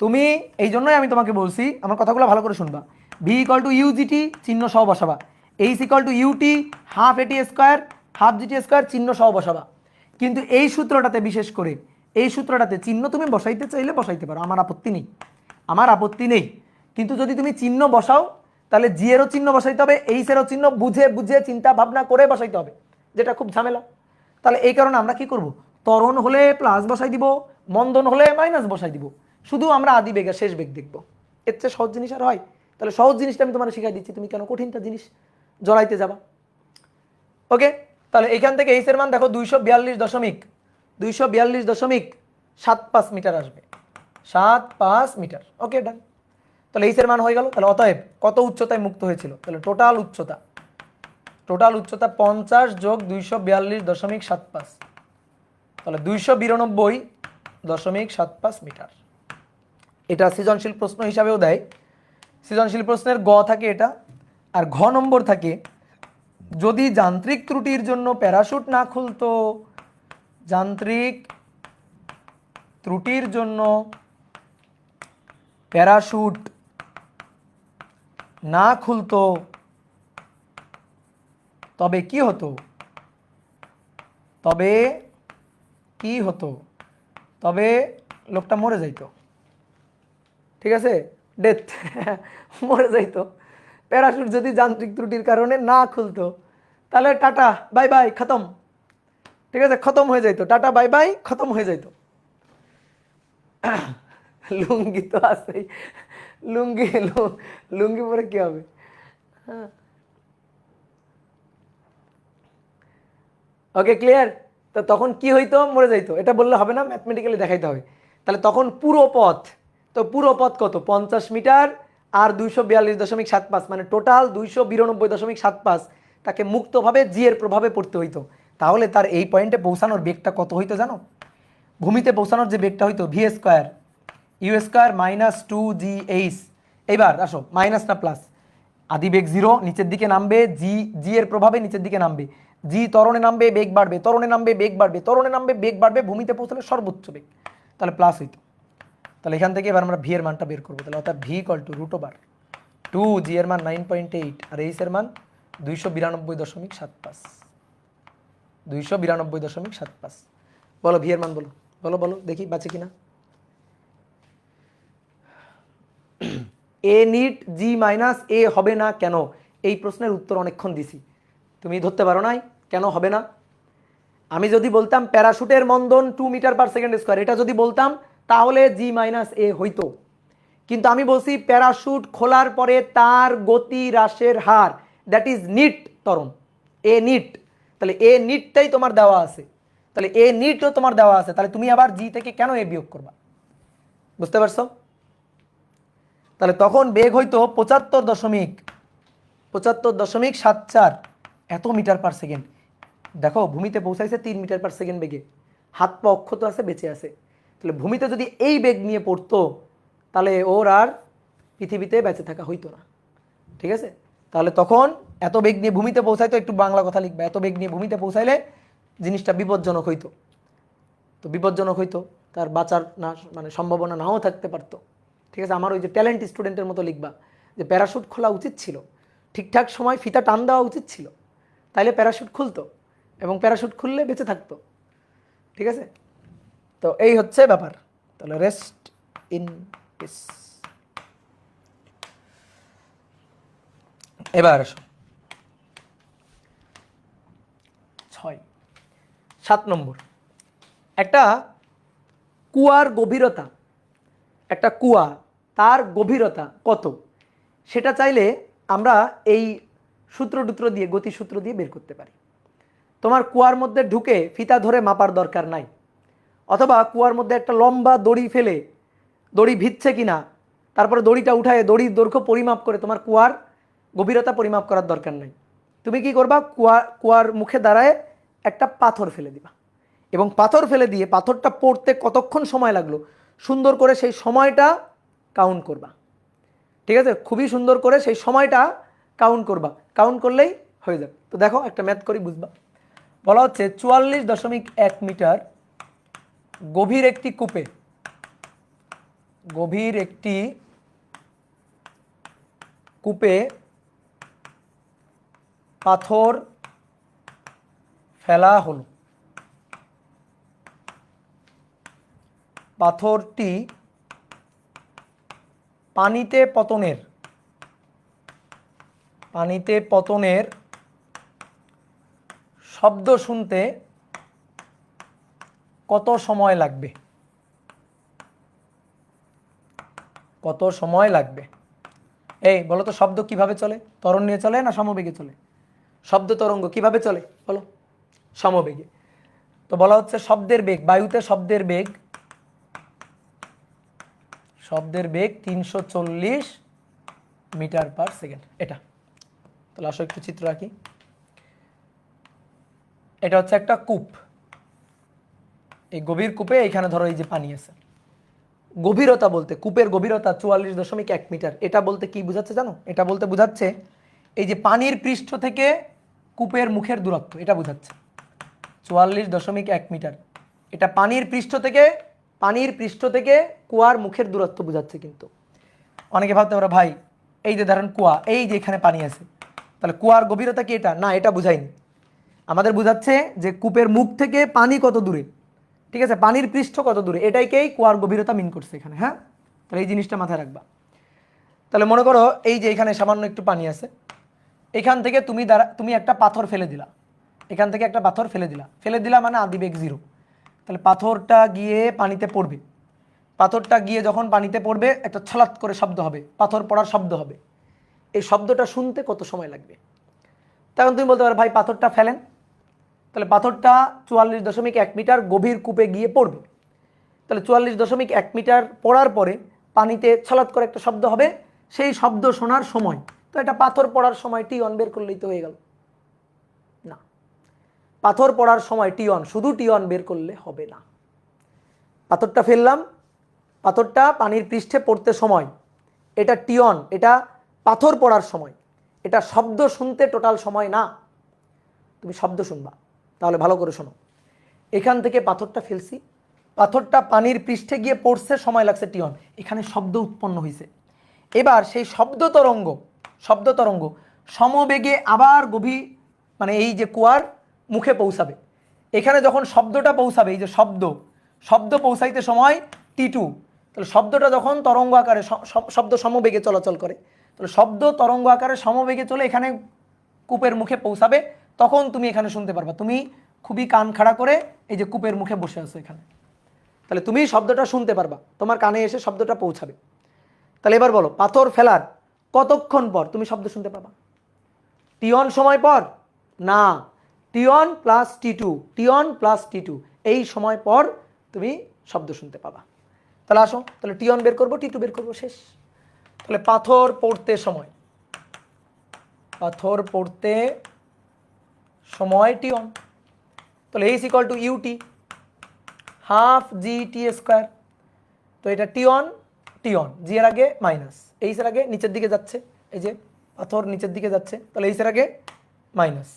তুমি, এই জন্যই আমি তোমাকে বলছি আমার কথাগুলো ভালো করে শুনবা। v = UGT চিহ্ন সহ বসাবা, h = UT half AT square half GT square চিহ্ন সহ বসাবা। কিন্তু এই সূত্রটাতে, বিশেষ করে এই সূত্রটাতে চিহ্ন তুমি বসাইতে চাইলে বসাইতে পারো, আমার আপত্তি নেই, আমার আপত্তি নেই, কিন্তু যদি তুমি চিহ্ন বসাও তাহলে জি এরও চিহ্ন বসাইতে হবে, এইচ এরও চিহ্ন বুঝে বুঝে চিন্তা ভাবনা করে বসাইতে হবে, যেটা খুব ঝামেলা। তাহলে এই কারণে আমরা কি করব, ত্বরণ হলে প্লাস বসাই দিব, মন্দন হলে মাইনাস বসাই দিব, শুধু আমরা আদি বেগ আর শেষ বেগ দেখব। এর চেয়ে সহজ জিনিস আর হয়? তাহলে সহজ জিনিসটা আমি তোমার শিখাই দিচ্ছি, তুমি কেন কঠিনটা জিনিস জড়াইতে যাবা? ওকে, তাহলে এখান থেকে এইচ এর মান দেখো 242.75 মিটার আসবে, 75 মিটার। ওকে ডান। তাহলে এইচ এর মান হয়ে গেল। তাহলে অতএব কত উচ্চতায় মুক্ত হয়েছিল, তাহলে টোটাল উচ্চতা 50 যোগ 242.75, তাহলে 292.75 মিটার। এটা সৃজনশীল প্রশ্ন হিসাবেও দেয়। সৃজনশীল প্রশ্নের গ থাকে এটা, আর ঘ নম্বর থাকে যদি যান্ত্রিক ত্রুটির জন্য প্যারাশুট না খুলতো, যান্ত্রিক ত্রুটির জন্য প্যারাশুট না খুলতো তবে কি হতো, তবে কি হতো, তবে লোকটা মরে যাইতো। ঠিক আছে, ডেথ মরে যাইতো। প্যারাশুট যদি যান্ত্রিক ত্রুটির কারণে না খুলতো তাহলে টাটা বাই বাই খতম। ঠিক আছে, খতম হয়ে যাইতো, টাটা বাই বাই খতম হয়ে যাইতো। লুঙ্গি তো আছেই, লুঙ্গি লুঙ্গি পরে কি হবে? হ্যাঁ, ওকে ক্লিয়ার। তো তখন কি হইতো, মরে যাইতো, এটা বললে হবে না, ম্যাথমেটিক্যালি দেখাইতে হবে। তাহলে তখন পুরো পথ, তো পুরো পথ কত, 50 মিটার আর 242.75, মানে টোটাল 292.75 তাকে মুক্তভাবে জি এর প্রভাবে পড়তে হইতো। তাহলে তার এই পয়েন্টে পৌঁছানোর বেগটা কত হইতো জানো? ভূমিতে পৌঁছানোর যে বেগটা হইতো v square u square minus 2GH। এইবার আসো, মাইনাস না প্লাস, আদি বেগ 0, নিচের দিকে নামবে, জি জি এর প্রভাবে নিচের দিকে নামবে, জি ত্বরণে নামবে বেগ বাড়বে, ত্বরণে নামবে বেগ বাড়বে, ত্বরণে নামবে বেগ বাড়বে, ভূমিতে পৌঁছালে সর্বোচ্চ বেগ, তাহলে প্লাস হইতো। তাহলে এখান থেকে এবার আমরা ভি এর মানটা বের করবো। তাহলে অর্থাৎ ভি ইকুয়াল টু √2, জি এর মান 9.8 আর এইচ এর মান 292.75, 292.75। বলো ভি এর মান বলো, বলো বলো দেখি বাঁচে কিনা। এ নিট জি মাইনাস এ হবে না কেন? এই প্রশ্নের উত্তর অনেকক্ষণ দিছি, তুমি ধরতে পারো নাই কেন হবে না। আমি যদি বলতাম প্যারাশুটের মন্দন 2 মিটার/সেকেন্ড স্কোয়ার, এটা যদি বলতাম তাহলে জি মাইনাস এ হইতো, কিন্তু আমি বলছি প্যারাশুট খোলার পরে তার গতি হ্রাসের হার, দ্যাট ইজ নিট ত্বরণ, এ নিট। তাহলে এ নিটটাই তোমার দেওয়া আছে, তাহলে এ নিটও তোমার দেওয়া আছে, তাহলে তুমি আবার জি থেকে কেন এ বিয়োগ করবা? বুঝতে পারছো? তাহলে তখন বেগ হইতো 75.74 এত মিটার/সেকেন্ড। দেখো ভূমিতে পৌঁছাইছে 3 মিটার/সেকেন্ড বেগে, হাত পা অক্ষত আছে, বেঁচে আছে। তাহলে ভূমিতে যদি এই বেগ নিয়ে পড়তো তাহলে ওর আর পৃথিবীতে বেঁচে থাকা হইতো না। ঠিক আছে, তাহলে তখন এত বেগ নিয়ে ভূমিতে পৌঁছাইতো, একটু বাংলা কথা লিখবে, এত বেগ নিয়ে ভূমিতে পৌঁছাইলে জিনিসটা বিপজ্জনক হইতো। তো বিপজ্জনক হইতো, তার বাঁচার না মানে সম্ভাবনা নাও থাকতে পারতো। ঠিক আছে, আমার ওই যে ট্যালেন্ট স্টুডেন্টের মতো লিখবা যে প্যারাশুট খোলা উচিত ছিল, ঠিকঠাক সময় ফিতা টান দেওয়া উচিত ছিল, তাইলে প্যারাশুট খুলতো এবং প্যারাশুট খুললে বেঁচে থাকতো। ঠিক আছে, তো এই হচ্ছে ব্যাপার। তাহলে রেস্ট ইন পিস। এবার আসো 7 নম্বর, একটা কুয়ার গভীরতা, একটা কুয়া তার গভীরতা কত সেটা চাইলে আমরা এই সূত্র দিয়ে, গতিসূত্র দিয়ে বের করতে পারি। তোমার কুয়ার মধ্যে ঢুকে ফিতা ধরে মাপার দরকার নাই, অথবা কুয়ার মধ্যে একটা লম্বা দড়ি ফেলে দড়ি ভিজছে কিনা তারপরে দড়িটা উঠায় দড়ির দৈর্ঘ্য পরিমাপ করে তোমার কুয়ার গভীরতা পরিমাপ করার দরকার নাই। তুমি কি করবা, কুয়ার মুখে দাঁড়ায় একটা পাথর ফেলে দিবা, এবং পাথর ফেলে দিয়ে পাথরটা পড়তে কতক্ষণ সময় লাগলো সুন্দর করে সেই সময়টা কাউন্ট করবা। ঠিক আছে, খুবই সুন্দর করে সেই সময়টা কাউন্ট করবা, কাউন্ট করলেই হয়ে যাবে। তো দেখো একটা ম্যাথ করি, বুঝবা। বলা হচ্ছে 44.1 মিটার গভীর একটি কূপে, গভীর একটি কূপে পাথর ফেলা হলো, পাথরটি পানিতে পতনের শব্দ শুনতে কত সময় লাগবে? কত সময় লাগবে? এই বলো তো, শব্দ কিভাবে চলে? ত্বরণ নিয়ে চলে না সমবেগে চলে? শব্দ তরঙ্গ কিভাবে চলে বলো? সমবেগে। তো বলা হচ্ছে শব্দের বেগ, বায়ুতে শব্দের বেগ 340 মিটার পার সেকেন্ড। এটা তাহলে আসো একটু চিত্র আঁকি। এটা হচ্ছে একটা কূপ। এই গভীর কূপে এইখানে ধরো এই যে পানি আছে। গভীরতা বলতে, কূপের গভীরতা 44.1 মিটার। এটা বলতে কি বোঝাচ্ছে জানো? এটা বলতে বোঝাচ্ছে এই যে পানির পৃষ্ঠ থেকে কূপের মুখের দূরত্ব, এটা বোঝাচ্ছে 44.1 মিটার। এটা পানির পৃষ্ঠ থেকে কুয়ার মুখের দূরত্ব বোঝাচ্ছে। কিন্তু অনেকে ভাবতে পারে ভাই এই যে ধরেন কুয়া, এই যে এখানে পানি আছে, তাহলে কুয়ার গভীরতা কি এটা? না, এটা বুঝায়নি। আমাদের বোঝাচ্ছে যে কূপের মুখ থেকে পানি কত দূরে, ঠিক আছে, পানির পৃষ্ঠ কত দূরে, এটাইকেই কুয়ার গভীরতা মিন করছে এখানে। হ্যাঁ, তাহলে এই জিনিসটা মাথায় রাখবা। তাহলে মনে করো এই যে এখানে সামান্য একটু পানি আছে, এখান থেকে তুমি একটা পাথর ফেলে দিলা, এখান থেকে একটা পাথর ফেলে দিলা মানে আদিবেগ 0। তাহলে পাথরটা গিয়ে পানিতে পড়বে, পাথরটা গিয়ে যখন পানিতে পড়বে একটা ছলাৎ করে শব্দ হবে, পাথর পড়ার শব্দ হবে। এই শব্দটা শুনতে কত সময় লাগবে? তখন তুমি বলতে পারো ভাই পাথরটা ফেলেন। তাহলে পাথরটা 44.1 মিটার গভীর কূপে গিয়ে পড়বে। তাহলে 44.1 মিটার পড়ার পরে পানিতে ছলাৎ করে একটা শব্দ হবে, সেই শব্দ শোনার সময়, তো এটা পাথর পড়ার সময় টি1 বের করলেই তো হয়ে গেল। না, পাথর পড়ার সময় টি1, শুধু টি1 বের করলে হবে না। পাথরটা ফেললাম, পাথরটা পানির পৃষ্ঠে পড়তে সময়, এটা টি1, এটা পাথর পড়ার সময়, এটা শব্দ শুনতে টোটাল সময় না। তুমি শব্দ শুনবা, তাহলে ভালো করে শোনো। এখান থেকে পাথরটা ফেলছি, পাথরটা পানির পৃষ্ঠে গিয়ে পড়ছে, সময় লাগছে টি1, এখানে শব্দ উৎপন্ন হয়েছে। এবার সেই শব্দ তরঙ্গ সমবেগে আবার গভীর মানে এই যে কুয়ার মুখে পৌঁছাবে। এখানে যখন শব্দটা পৌঁছাবে, এই যে শব্দ পৌঁছাইতে সময় টি2। তাহলে শব্দটা যখন তরঙ্গ আকারে, শব্দ সমবেগে চলাচল করে, তাহলে শব্দ তরঙ্গ আকারে সমবেগে চলে এখানে কূপের মুখে পৌঁছাবে, তখন তুমি এখানে শুনতে পারবা। তুমি খুবই কান খাড়া করে এই যে কূপের মুখে বসে আছো এখানে, তাহলে তুমি শব্দটা শুনতে পারবা, তোমার কানে এসে শব্দটা পৌঁছাবে। তাহলে এবার বলো, পাথর ফেলার কতক্ষণ পর তুমি শব্দ শুনতে পাবা? টি1 সময় পর না, টি1 প্লাস টি2 এই সময় পর তুমি শব্দ শুনতে পাবা। তাহলে আসো, তাহলে টি1 বের করবো, টি2 বের করবো, শেষ। তাহলে পাথর পড়তে সময় টি1, তাহলে h equal to u t half g square. তো এটা টি1 জি এর আগে মাইনাস, এইচ এর আগে নিচের দিকে যাচ্ছে, এই যে পাথর নিচের দিকে যাচ্ছে, তাহলে এইচ এর আগে মাইনাস,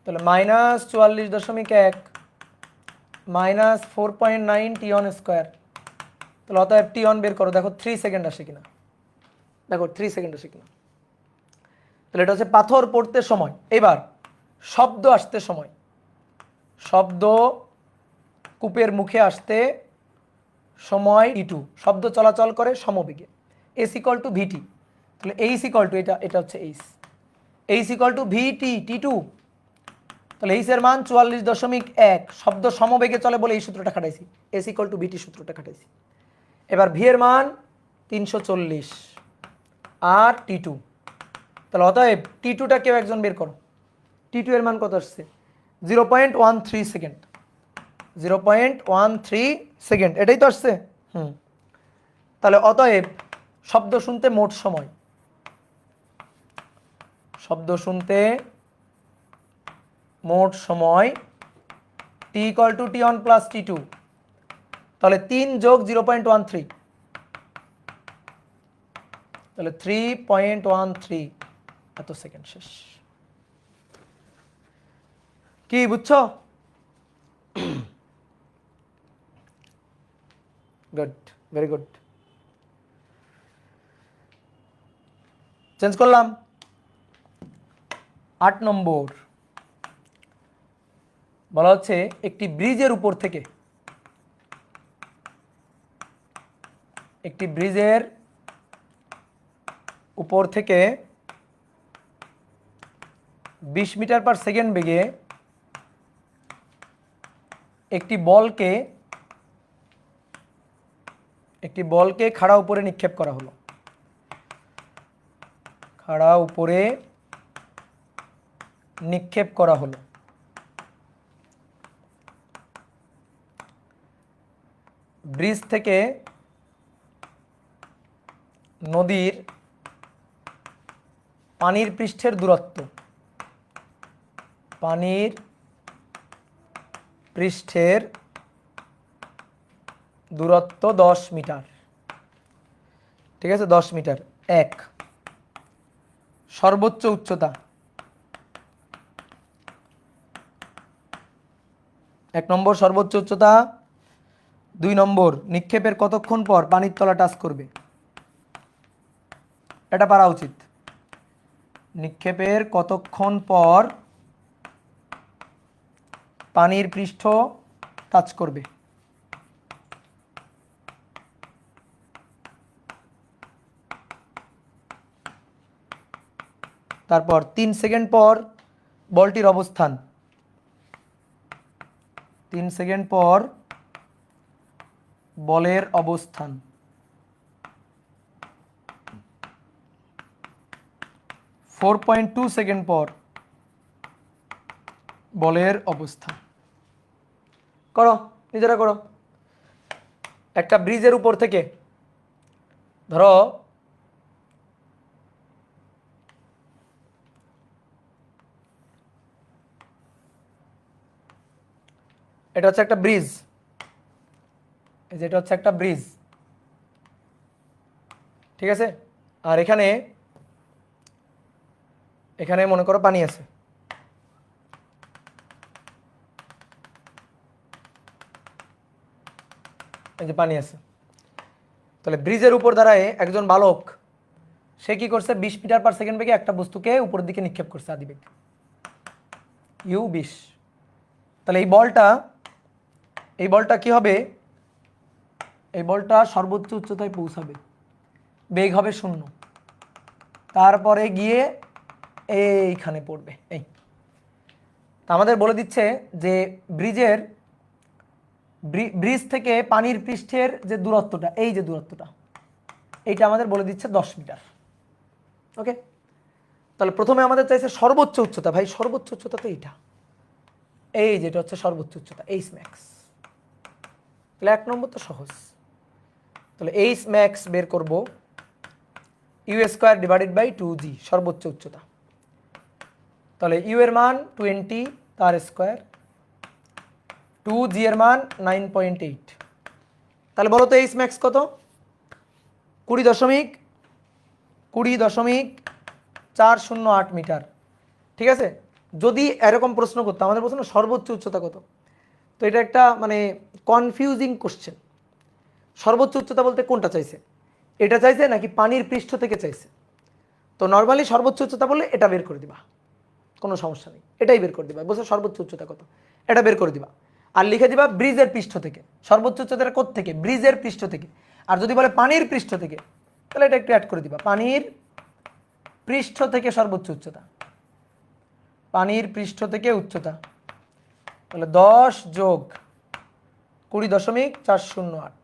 তাহলে -44.1 মাইনাস 4.9 টি1 স্কোয়ার। তাহলে অতএব টি1 বের করো, দেখো 3 সেকেন্ড আসে কিনা, তাহলে এটা হচ্ছে পাথর পড়তে সময়। এবার শব্দ আসতে সময়, শব্দ কূপের মুখে আসতে সময় টি2, শব্দ চলাচল করে সমবেগে, এস ইকুয়াল টু ভিটি। তাহলে এইচ ইকুয়াল টু এটা হচ্ছে এইচ ইকুয়াল টু ভিটি টি2। তাহলে এইচ এর মান 44.1, শব্দ সমবেগে চলে বলে এই সূত্রটা খাটাইছি, এস ইকুয়াল টু ভিটি সূত্রটা খাটাইছি। এবার ভি এর মান 340 আর টি2। তাহলে অতএব টি2টা কেউ একজন বের করো, টি2 এর মান কত আসছে? 0.13 সেকেন্ড, 0.13 সেকেন্ড, এটাই তো আসছে। তাহলে অতএব শব্দ শুনতে মোট সময়, টি ইকুয়াল টু টি1 প্লাস টি2, তাহলে 3 যোগ 0.13, তাহলে 3.13 এত সেকেন্ড, শেষ। কি বুঝছো? Good, very good. চেঞ্জ করলাম। 8 নম্বর বলা হচ্ছে একটি ব্রিজের উপর থেকে উপর থেকে 20 মিটার পার সেকেন্ড বেগে একটি বলকে খাড়া উপরে নিক্ষেপ করা হলো। খাড়া উপরে নিক্ষেপ করা হলো। ব্রিজ থেকে নদীর পানির পৃষ্ঠের দূরত্ব, পানির পৃষ্ঠের দূরত্ব 10 মিটার। ঠিক আছে, 10 মিটার। 1 সর্বোচ্চ উচ্চতা, 1 নম্বর সর্বোচ্চ উচ্চতা। 2 নম্বর নিক্ষেপের কতক্ষণ পর পানির তলা টাচ করবে, এটা পারা উচিত। নিক্ষেপের কতক্ষণ পর পানির পৃষ্ঠ টাচ করবে। তারপর 3 সেকেন্ড পর বলটির অবস্থান, 3 সেকেন্ড পর বলের অবস্থান। 4.2 সেকেন্ড পর বলের অবস্থান। করো, নিজেরা করো। একটা ব্রিজের উপর থেকে, ধরো এটা হচ্ছে একটা ব্রিজ, যেটা হচ্ছে একটা ব্রিজ, ঠিক আছে। আর এখানে মনে করো পানি আছে, এই যে পানি আছে। তাহলে ব্রিজের উপর দাঁড়ায় একজন বালক, সে কি করছে, 20 মিটার পার সেকেন্ড বেগে একটা বস্তুকে উপরের দিকে নিক্ষেপ করছে, আদিবেগ u 20। তাহলে এই বলটা কি হবে, এই বলটা সর্বোচ্চ উচ্চতায় পৌঁছাবে, বেগ হবে 0, তারপরে গিয়ে এইখানে পড়বে। এই আমাদের বলে দিচ্ছে যে ব্রিজ থেকে পানির পৃষ্ঠের যে দূরত্বটা, এই যে দূরত্বটা, এইটা আমাদের বলে দিচ্ছে 10 মিটার। ওকে, তাহলে প্রথমে আমাদের চাইছে সর্বোচ্চ উচ্চতা। ভাই সর্বোচ্চ উচ্চতা তো এইটা, এই যেটা হচ্ছে সর্বোচ্চ উচ্চতা, এইচ ম্যাক্স। তাহলে 1 নম্বর তো সহজ। তাহলে এইচ ম্যাক্স বের করব, you square divided by 2g, সর্বোচ্চ উচ্চতা। তাহলে ইউ এর মান 20 তার স্কোয়ার, 2g এর মান 9.8। তাহলে বলো তো এইচ ম্যাক্স কত, 20.408 মিটার। ঠিক আছে, যদি এরকম প্রশ্ন করতো, আমাদের প্রশ্ন সর্বোচ্চ উচ্চতা কত, তো এটা একটা মানে কনফিউজিং কোশ্চেন। সর্বোচ্চ উচ্চতা বলতে কোনটা চাইছে, এটা চাইছে নাকি পানির পৃষ্ঠ থেকে চাইছে? তো নর্মালি সর্বোচ্চ উচ্চতা বললে এটা বের করে দিবা, কোনো সমস্যা নেই, এটাই বের করে দিবা। বলছো সর্বোচ্চ উচ্চতা কত, এটা বের করে দিবা, আর লিখে দিবা ব্রিজের পৃষ্ঠ থেকে। সর্বোচ্চ উচ্চতাটা কোথা থেকে, ব্রিজের পৃষ্ঠ থেকে। আর যদি বলে পানির পৃষ্ঠ থেকে, তাহলে এটা একটু অ্যাড করে দিবা, পানির পৃষ্ঠ থেকে সর্বোচ্চ উচ্চতা, পানির পৃষ্ঠ থেকে উচ্চতা। তাহলে 10 যোগ 20.408,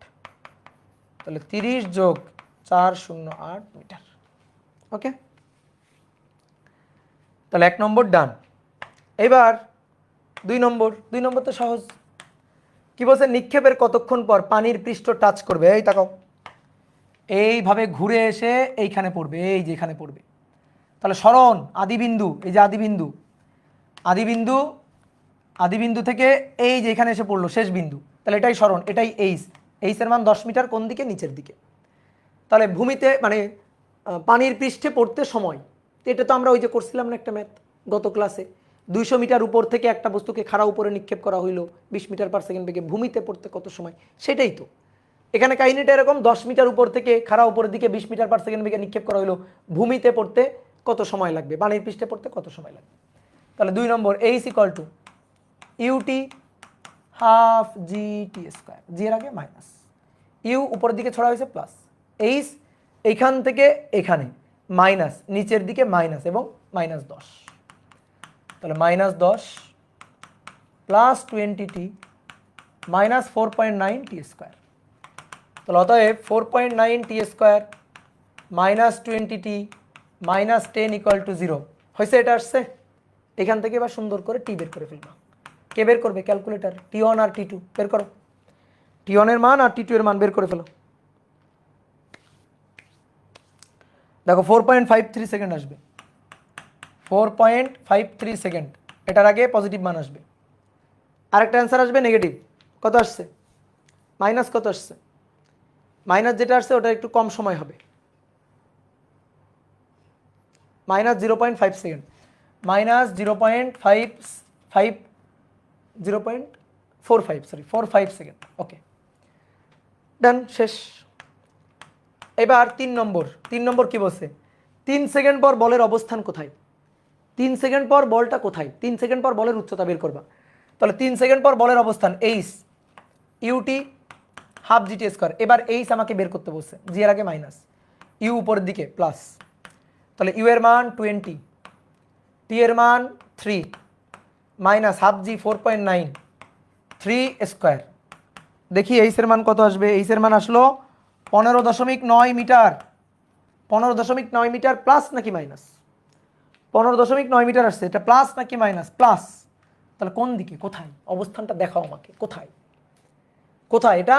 তাহলে 30 যোগ 408 মিটার। ওকে, তাহলে 1 নম্বর ডান। এবার 2 নম্বর তো সহজ। কি বলছে, নিক্ষেপের কতক্ষণ পর পানির পৃষ্ঠ টাচ করবে, এই তাকাও, এইভাবে ঘুরে এসে এইখানে পড়বে, এই যে এখানে পড়বে। তাহলে সরণ আদিবিন্দু, এই যে আদিবিন্দু থেকে এই যে এখানে এসে পড়লো শেষ বিন্দু, তাহলে এটাই সরণ, এটাই এইচ এর মান 10 মিটার, কোন দিকে, নিচের দিকে। তাহলে ভূমিতে মানে পানির পৃষ্ঠে পড়তে সময়, এটা তো আমরা ওই যে করছিলাম না একটা ম্যাথ গত ক্লাসে, 200 মিটার উপর থেকে একটা বস্তুকে খাড়া উপরে নিক্ষেপ করা হইলো 20 মিটার পার সেকেন্ড বেগে, ভূমিতে পড়তে কত সময়, সেটাই তো এখানে কাহিনীটা এরকম। 10 মিটার উপর থেকে খাড়া উপরের দিকে 20 মিটার পার সেকেন্ড বেগে নিক্ষেপ করা হইলো, ভূমিতে পড়তে কত সময় লাগবে, পানির পৃষ্ঠে পড়তে কত সময় লাগবে। তাহলে 2 নম্বর h equal to u t half g t square, g এর আগে মাইনাস, ইউ উপরের দিকে ছড়া হয়েছে প্লাস, এইচ এইখান থেকে এখানে মাইনাস নিচের দিকে মাইনাস এবং -10, তাহলে -10 plus 20t minus 4.9t square. তাহলে অতএব 4.9t square minus 20t minus 10 equal to 0 হয়েছে। এটা আসছে, এখান থেকে এবার সুন্দর করে টি বের করে ফেলবা। কে বের করবে? ক্যালকুলেটার। T1 আর T2 বের করো। T1 এর মান আর T2 এর মান বের করে ফেলো। দেখো 4.53 সেকেন্ড আসবে, 4.53 সেকেন্ড। এটার আগে পজিটিভ মান আসবে, আরেকটা অ্যান্সার আসবে নেগেটিভ। কত আসছে? মাইনাস কত আসছে? মাইনাস যেটা আসছে ওটা একটু কম সময় হবে, -0.5 সেকেন্ড, -0.55 0.45 সেকেন্ড। ওকে, ডান, শেষ। এবার 3 নম্বর কি বলছে? 3 সেকেন্ড পর বলের অবস্থান কোথায়? 3 সেকেন্ড পর বলটা কোথায়? 3 সেকেন্ড পর বলের উচ্চতা বের করবা। তাহলে 3 সেকেন্ড পর বলের অবস্থান h u t half g t square. এবার এইচ আমাকে বের করতে বলছে, জি এর আগে মাইনাস, ইউ উপরের দিকে প্লাস, তাহলে ইউ এর মান 20, টি এর মান 3 মাইনাস হাফ জি 4.9 3 স্কোয়ার। দেখি এইচ এর মান কত আসবে। এইচ এর মান আসলো 15.9 মিটার। 15.9 মিটার প্লাস নাকি মাইনাস? 15.9 মিটার আসছে, এটা প্লাস নাকি মাইনাস? প্লাস। তাহলে কোন দিকে, কোথায় অবস্থানটা দেখাও আমাকে, কোথায় কোথায়? এটা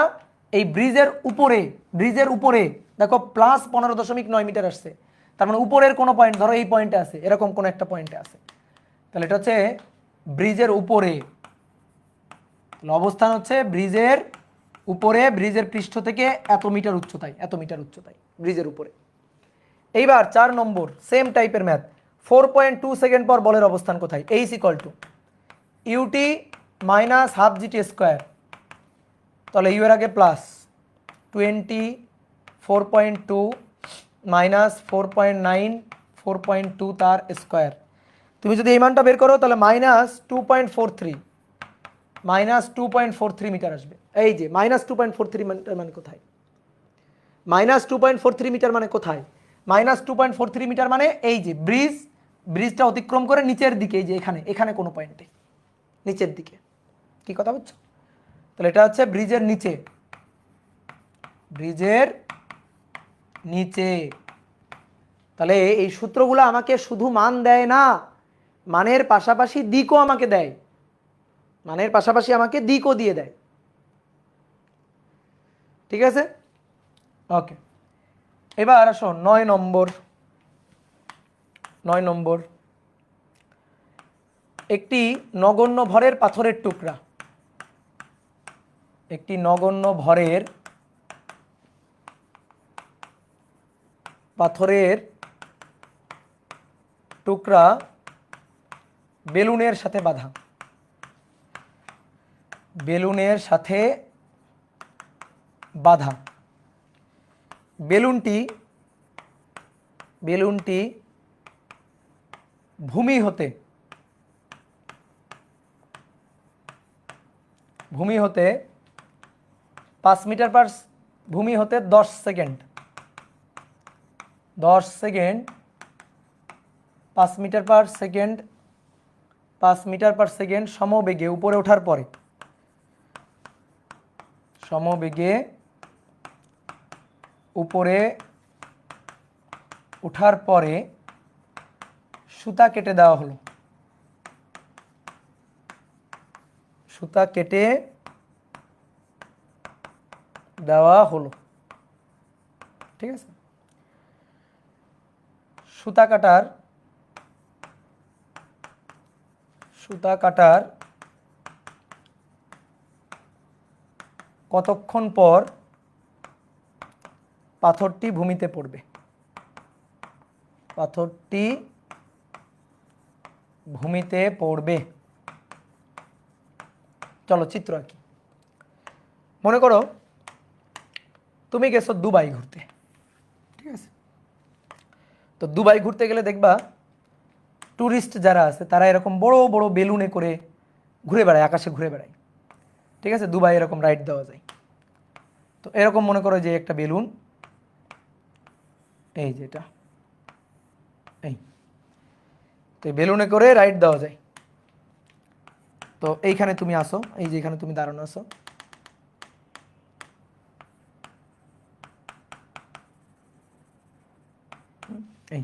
এই ব্রিজের উপরে, ব্রিজের উপরে দেখো প্লাস 15.9 মিটার আসছে, তার মানে উপরের কোনো পয়েন্ট, ধরো এই পয়েন্টে আছে, এরকম কোনো একটা পয়েন্টে আছে, তাহলে এটা হচ্ছে ব্রিজের উপরে। তাহলে অবস্থান হচ্ছে ব্রিজের উপরে, ব্রিজের পৃষ্ঠ থেকে এত মিটার উচ্চতায়, এত মিটার উচ্চতায় ব্রিজের উপরে। এইবার 4 নম্বর সেম টাইপের ম্যাথ। 4.2 সেকেন্ড পর বলের অবস্থান কোথায়? H equal to u t minus half g t square, তাহলে ইউ এর আগে প্লাস 20 4.2 মাইনাস 4.9 4.2 তার স্কোয়ার। তুমি যদি এই মানটা বের করো তাহলে -2.43 মিটার আসবে। এই যে -2.43 মিটার মানে কোথায়? -2.43 মিটার মানে কোথায়? -2.43 মিটার মানে এই যে ব্রিজটা অতিক্রম করে নিচের দিকে, এই যে এখানে, এখানে কোনো পয়েন্টে নিচের দিকে। কি কথা বুঝছো? তাহলে এটা হচ্ছে ব্রিজের নিচে, ব্রিজের নিচে। তাহলে এই সূত্রগুলো আমাকে শুধু মান দেয় না, মানের পাশাপাশি দিকও আমাকে দেয়, মানের পাশাপাশি আমাকে দিকও দিয়ে দেয়। ঠিক আছে, ওকে। এবার আসো 9 নম্বর। 9 নম্বর, একটি নগণ্য ভরের পাথরের টুকরা, একটি নগণ্য ভরের পাথরের টুকরা বেলুনের সাথে বাঁধা, বেলুনের সাথে বাঁধা। বেলুনটি ভূমি হতে 5 মিটার পার, ভূমি হতে 10 second 5 metre per second 5 metre per second সমবেগে উপরে ওঠার পরে, সমবেগে উপরে ওঠার পরে সুতা কেটে দেওয়া হলো, সুতা কেটে দেওয়া হলো। ঠিক আছে, সুতা কাটার কতক্ষণ পর পাথরটি ভূমিতে পড়বে? পাথরটি ভূমিতে পড়বে। চলো চিত্র আঁকি। মনে করো তুমি গেছো দুবাই ঘুরতে, ঠিক আছে? তো দুবাই ঘুরতে গেলে দেখবা ট্যুরিস্ট যারা আছে তারা এরকম বড় বড় বেলুনে করে ঘুরে বেড়ায়, আকাশে ঘুরে বেড়ায়। ঠিক আছে, দুবাই এরকম রাইড দেওয়া যায়। তো এরকম মনে করো যে একটা বেলুন, এই যে এটা তো বেলুনে করে রাইড দেওয়া যায়। তো এইখানে তুমি আসো, এই যে এখানে তুমি দাঁড়ানো আসো, এই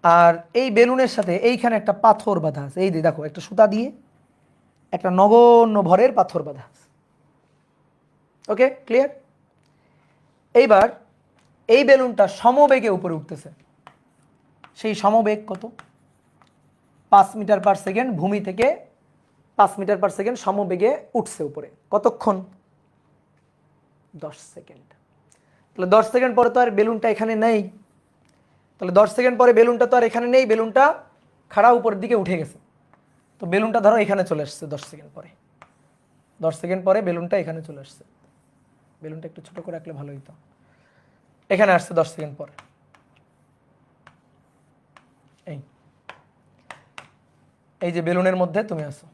আর এই বেলুনের সাথে এইখানে একটা পাথর বাঁধা আছে, এই যে দেখো একটা সুতা দিয়ে একটা নগণ্য ভরের পাথর বাঁধা আছে। ওকে, ক্লিয়ার? এইবার এই বেলুনটা সমবেগে উপরে উঠতেছে। সেই সমবেগ কত? 5 মিটার পার সেকেন্ড। ভূমি থেকে 5 মিটার পার সেকেন্ড সমবেগে উঠছে উপরে। কতক্ষণ? 10 সেকেন্ড। তাহলে 10 সেকেন্ড পরে তো আর বেলুনটা এখানে নেই। তাহলে 10 সেকেন্ড পরে বেলুনটা তো আর এখানে নেই, বেলুনটা খাড়া উপরের দিকে উঠে গেছে। তো বেলুনটা ধরো এখানে চলে আসছে 10 সেকেন্ড পরে। 10 সেকেন্ড পরে বেলুনটা এখানে চলে আসছে। বেলুনটা একটু ছোট করে রাখলে ভালো হতো। এখানে আসছে 10 সেকেন্ড পরে। এই এই যে বেলুনের মধ্যে তুমি আসো,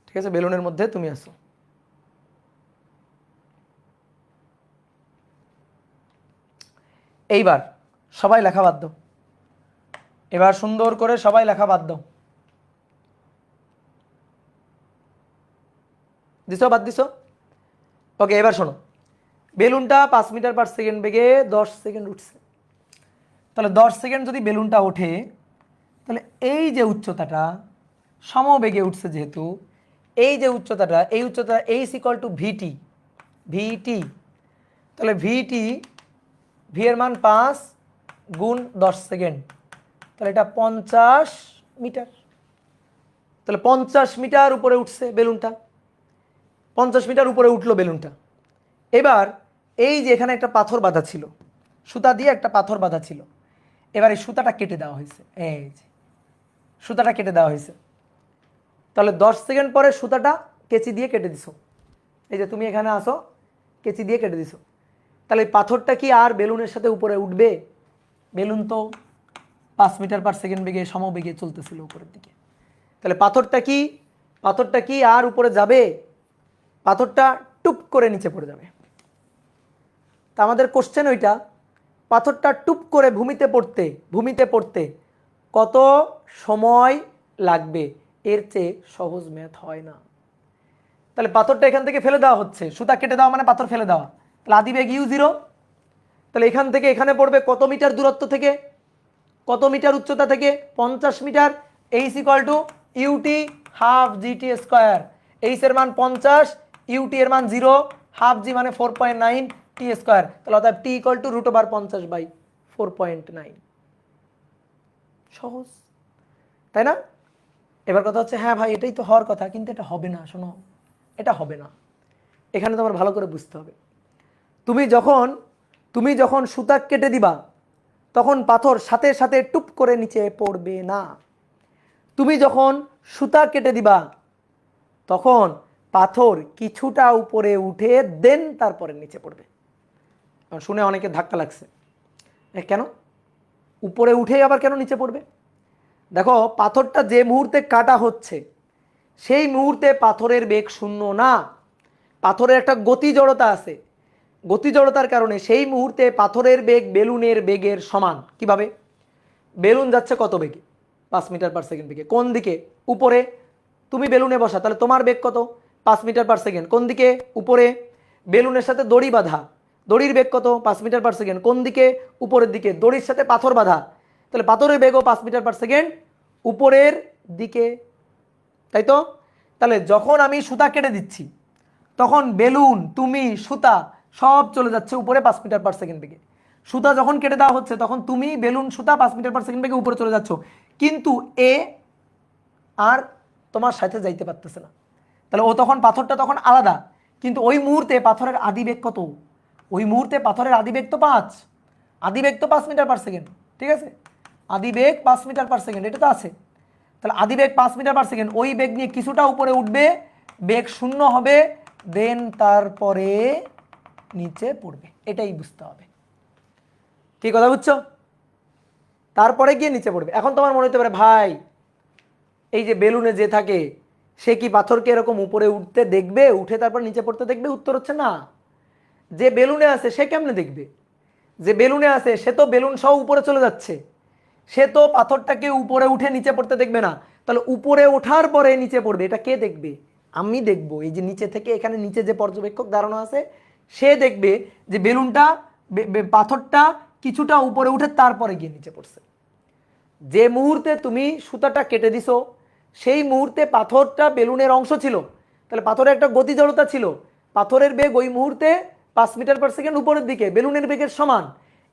ঠিক আছে? বেলুনের মধ্যে তুমি আসো। এইবার সবাই লেখা বাদ দাও। এবার সুন্দর করে সবাই লেখা বাদ দাও। দিছো? বাদ দিছো? ওকে, এবার শোনো, বেলুনটা 5 মিটার পার সেকেন্ড বেগে 10 সেকেন্ড উঠছে। তাহলে 10 সেকেন্ড যদি বেলুনটা ওঠে, তাহলে এই যে উচ্চতাটা সমবেগে উঠছে, যেহেতু এই যে উচ্চতাটা, এই উচ্চতা এইচ ইকুয়াল টু ভিটি। ভিটি, তাহলে ভিটি, ভি এর মান 5 গুণ 10 সেকেন্ড, তাহলে এটা 50 মিটার। তাহলে 50 মিটার উপরে উঠছে বেলুনটা। 50 মিটার উপরে উঠলো বেলুনটা। এবার এই যে এখানে একটা পাথর বাঁধা ছিল, সুতা দিয়ে একটা পাথর বাঁধা ছিল, এবার এই সুতাটা কেটে দেওয়া হয়েছে। এই যে সুতাটা কেটে দেওয়া হয়েছে। তাহলে 10 সেকেন্ড পরে সুতাটা কেচি দিয়ে কেটে দিছো। এই যে তুমি এখানে আসো, কেচি দিয়ে কেটে দিছো। তাহলে এই পাথরটা কি আর বেলুনের সাথে উপরে উঠবে? বেলুন তো 5 মিটার পার সেকেন্ড বেগে সমবেগে চলতেছিল উপরের দিকে। তাহলে পাথরটা কি আর উপরে যাবে? পাথরটা টুপ করে নিচে পড়ে যাবে। তা আমাদের কোশ্চেন ওইটা, পাথরটা টুপ করে ভূমিতে পড়তে কত সময় লাগবে? এর চেয়ে সহজ ম্যাথ হয় না। তাহলে পাথরটা এখান থেকে ফেলে দেওয়া হচ্ছে, সুতা কেটে দেওয়া মানে পাথর ফেলে দেওয়া। তাহলে আদিবেগ u0। তাহলে এখান থেকে এখানে পড়বে কত মিটার দূরত্ব থেকে, কত মিটার উচ্চতা থেকে? 50 metre. H equal to u t half g t square. H এর মান 50, ইউটি এর মান 0, হাফ জি মানে 4.9 টি স্কোয়ার। তাহলে অর্থাৎ টি ইকুয়াল টু √50/4.9। সহজ, তাই না? এবার কথা হচ্ছে, হ্যাঁ ভাই এটাই তো হওয়ার কথা, কিন্তু এটা হবে না। শোনো, এটা হবে না। এখানে তোমার ভালো করে বুঝতে হবে। তুমি যখন সুতা কেটে দিবা, তখন পাথর সাথে সাথে টুপ করে নিচে পড়বে না। তুমি যখন সুতা কেটে দিবা, তখন পাথর কিছুটা উপরে উঠে দেন তারপরে নিচে পড়বে। শুনে অনেকে ধাক্কা লাগছে, কেন উপরে উঠে আবার কেন নিচে পড়বে? দেখো, পাথরটা যে মুহূর্তে কাটা হচ্ছে সেই মুহূর্তে পাথরের বেগ শূন্য না, পাথরের একটা গতি জড়তা আছে। গতি জড়তার কারণে সেই মুহূর্তে পাথরের বেগ বেলুনের বেগের সমান। কিভাবে? বেলুন যাচ্ছে কত বেগে? 5 মিটার পার সেকেন্ড বেগে। কোন দিকে? উপরে। তুমি বেলুনে বসা, তাহলে তোমার বেগ কত? 5 মিটার পার সেকেন্ড। কোন দিকে? উপরে। বেলুনের সাথে দড়ি বাঁধা, দড়ির বেগ কত? 5 মিটার পার সেকেন্ড। কোন দিকে? উপরের দিকে। দড়ির সাথে পাথর বাঁধা, তাহলে পাথরের বেগও 5 মিটার পার সেকেন্ড, উপরের দিকে, তাই তো? তাহলে যখন আমি সুতা কেটে দিচ্ছি, তখন বেলুন, তুমি, সুতা সব চলে যাচ্ছে উপরে 5 মিটার পার সেকেন্ড বেগে। সুতা যখন কেটে দেওয়া হচ্ছে, তখন তুমি, বেলুন, সুতা 5 মিটার পার সেকেন্ড বেগে উপরে চলে যাচ্ছ, কিন্তু এ আর তোমার সাথে যাইতে পারতেছে না। তাহলে ও তখন, পাথরটা তখন আলাদা, কিন্তু ওই মুহূর্তে পাথরের আদিবেগ কত? ওই মুহূর্তে পাথরের আদিবেগ তো 5, আদিবেগ তো 5 মিটার পার সেকেন্ড, ঠিক আছে? আদিবেগ 5 মিটার পার সেকেন্ড, এটা তো আছে। তাহলে আদিবেগ 5 মিটার পার সেকেন্ড, ওই বেগ নিয়ে কিছুটা উপরে উঠবে, বেগ শূন্য হবে, দেন তারপরে নিচে পড়বে। এটাই বুঝতে হবে। কি কথা বুঝছো? তারপরে গিয়ে নিচে পড়বে। এখন তোমার মনে হতে পারে, ভাই এই যে বেলুনে যে থাকে, সে কি পাথরকে এরকম উপরে উঠতে দেখবে, উঠে তারপর নিচে পড়তে দেখবে? উত্তর হচ্ছে না। যে বেলুনে আছে সে কেমনে দেখবে? যে বেলুনে আছে সে তো বেলুন সহ উপরে চলে যাচ্ছে, সে তো পাথরটাকে উপরে উঠে নিচে পড়তে দেখবে না। তাহলে উপরে ওঠার পরে নিচে পড়বে, এটা কে দেখবে? আমি দেখবো। এই যে নিচে থেকে এখানে নিচে যে পর্যবেক্ষক দাঁড়ানো আছে সে দেখবে যে বেলুনটা পাথরটা কিছুটা উপরে উঠে তারপরে গিয়ে নিচে পড়ছে। যে মুহূর্তে তুমি সুতাটা কেটে দিছো সেই মুহূর্তে পাথরটা বেলুনের অংশ ছিল, তাহলে পাথরের একটা গতি জড়তা ছিল, পাথরের বেগ ওই মুহূর্তে 5 মিটার/সেকেন্ড উপরের দিকে বেলুনের বেগের সমান।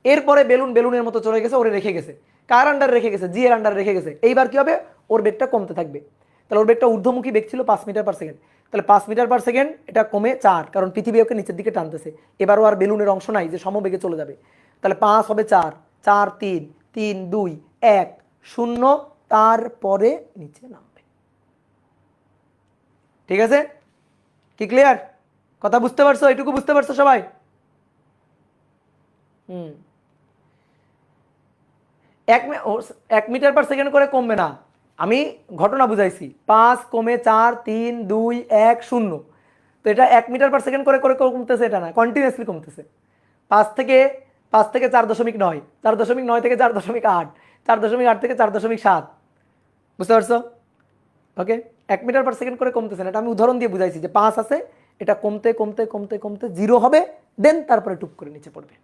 এরপরে বেলুন বেলুনের মতো চলে গেছে, ওরে রেখে গেছে। কার আন্ডার রেখে গেছে? জি এর আন্ডার রেখে গেছে। এইবার কি হবে? ওর বেগটা কমতে থাকবে। তাহলে ওর বেগটা ঊর্ধ্বমুখী বেগ ছিল 5 মিটার/সেকেন্ড, তাহলে 5 মিটার/সেকেন্ড এটা কমে 4, কারণ পৃথিবী ওকে নিচের দিকে টানতেছে। এবারও আর বেলুনের অংশ নাই যে সমবেগে চলে যাবে। তাহলে 5 হবে 4, 4 3, 3 2 1 0, তারপরে নিচে নামবে। ঠিক আছে? কি ক্লিয়ার? কথা বুঝতে পারছো? এটুকু বুঝতে পারছো সবাই? হুম। 1 মিটার/সেকেন্ড করে কমবে না, আমি ঘটনা বুঝাইছি। 5 কমে 4 3 2 1 0, তো এটা 1 মিটার/সেকেন্ড করে করে কমতেছে, এটা না, কন্টিনিউয়াসলি কমতেছে। 5 থেকে 4.9, 4.9 থেকে 4.8, 4.8 থেকে 4.7, বুঝতে পারছো? ওকে, 1 মিটার/সেকেন্ড করে কমতেছে না, এটা আমি উদাহরণ দিয়ে বুঝাইছি যে 5 আছে, এটা কমতে কমতে কমতে কমতে 0 হবে, দেন তারপরে টুপ করে নিচে পড়বে।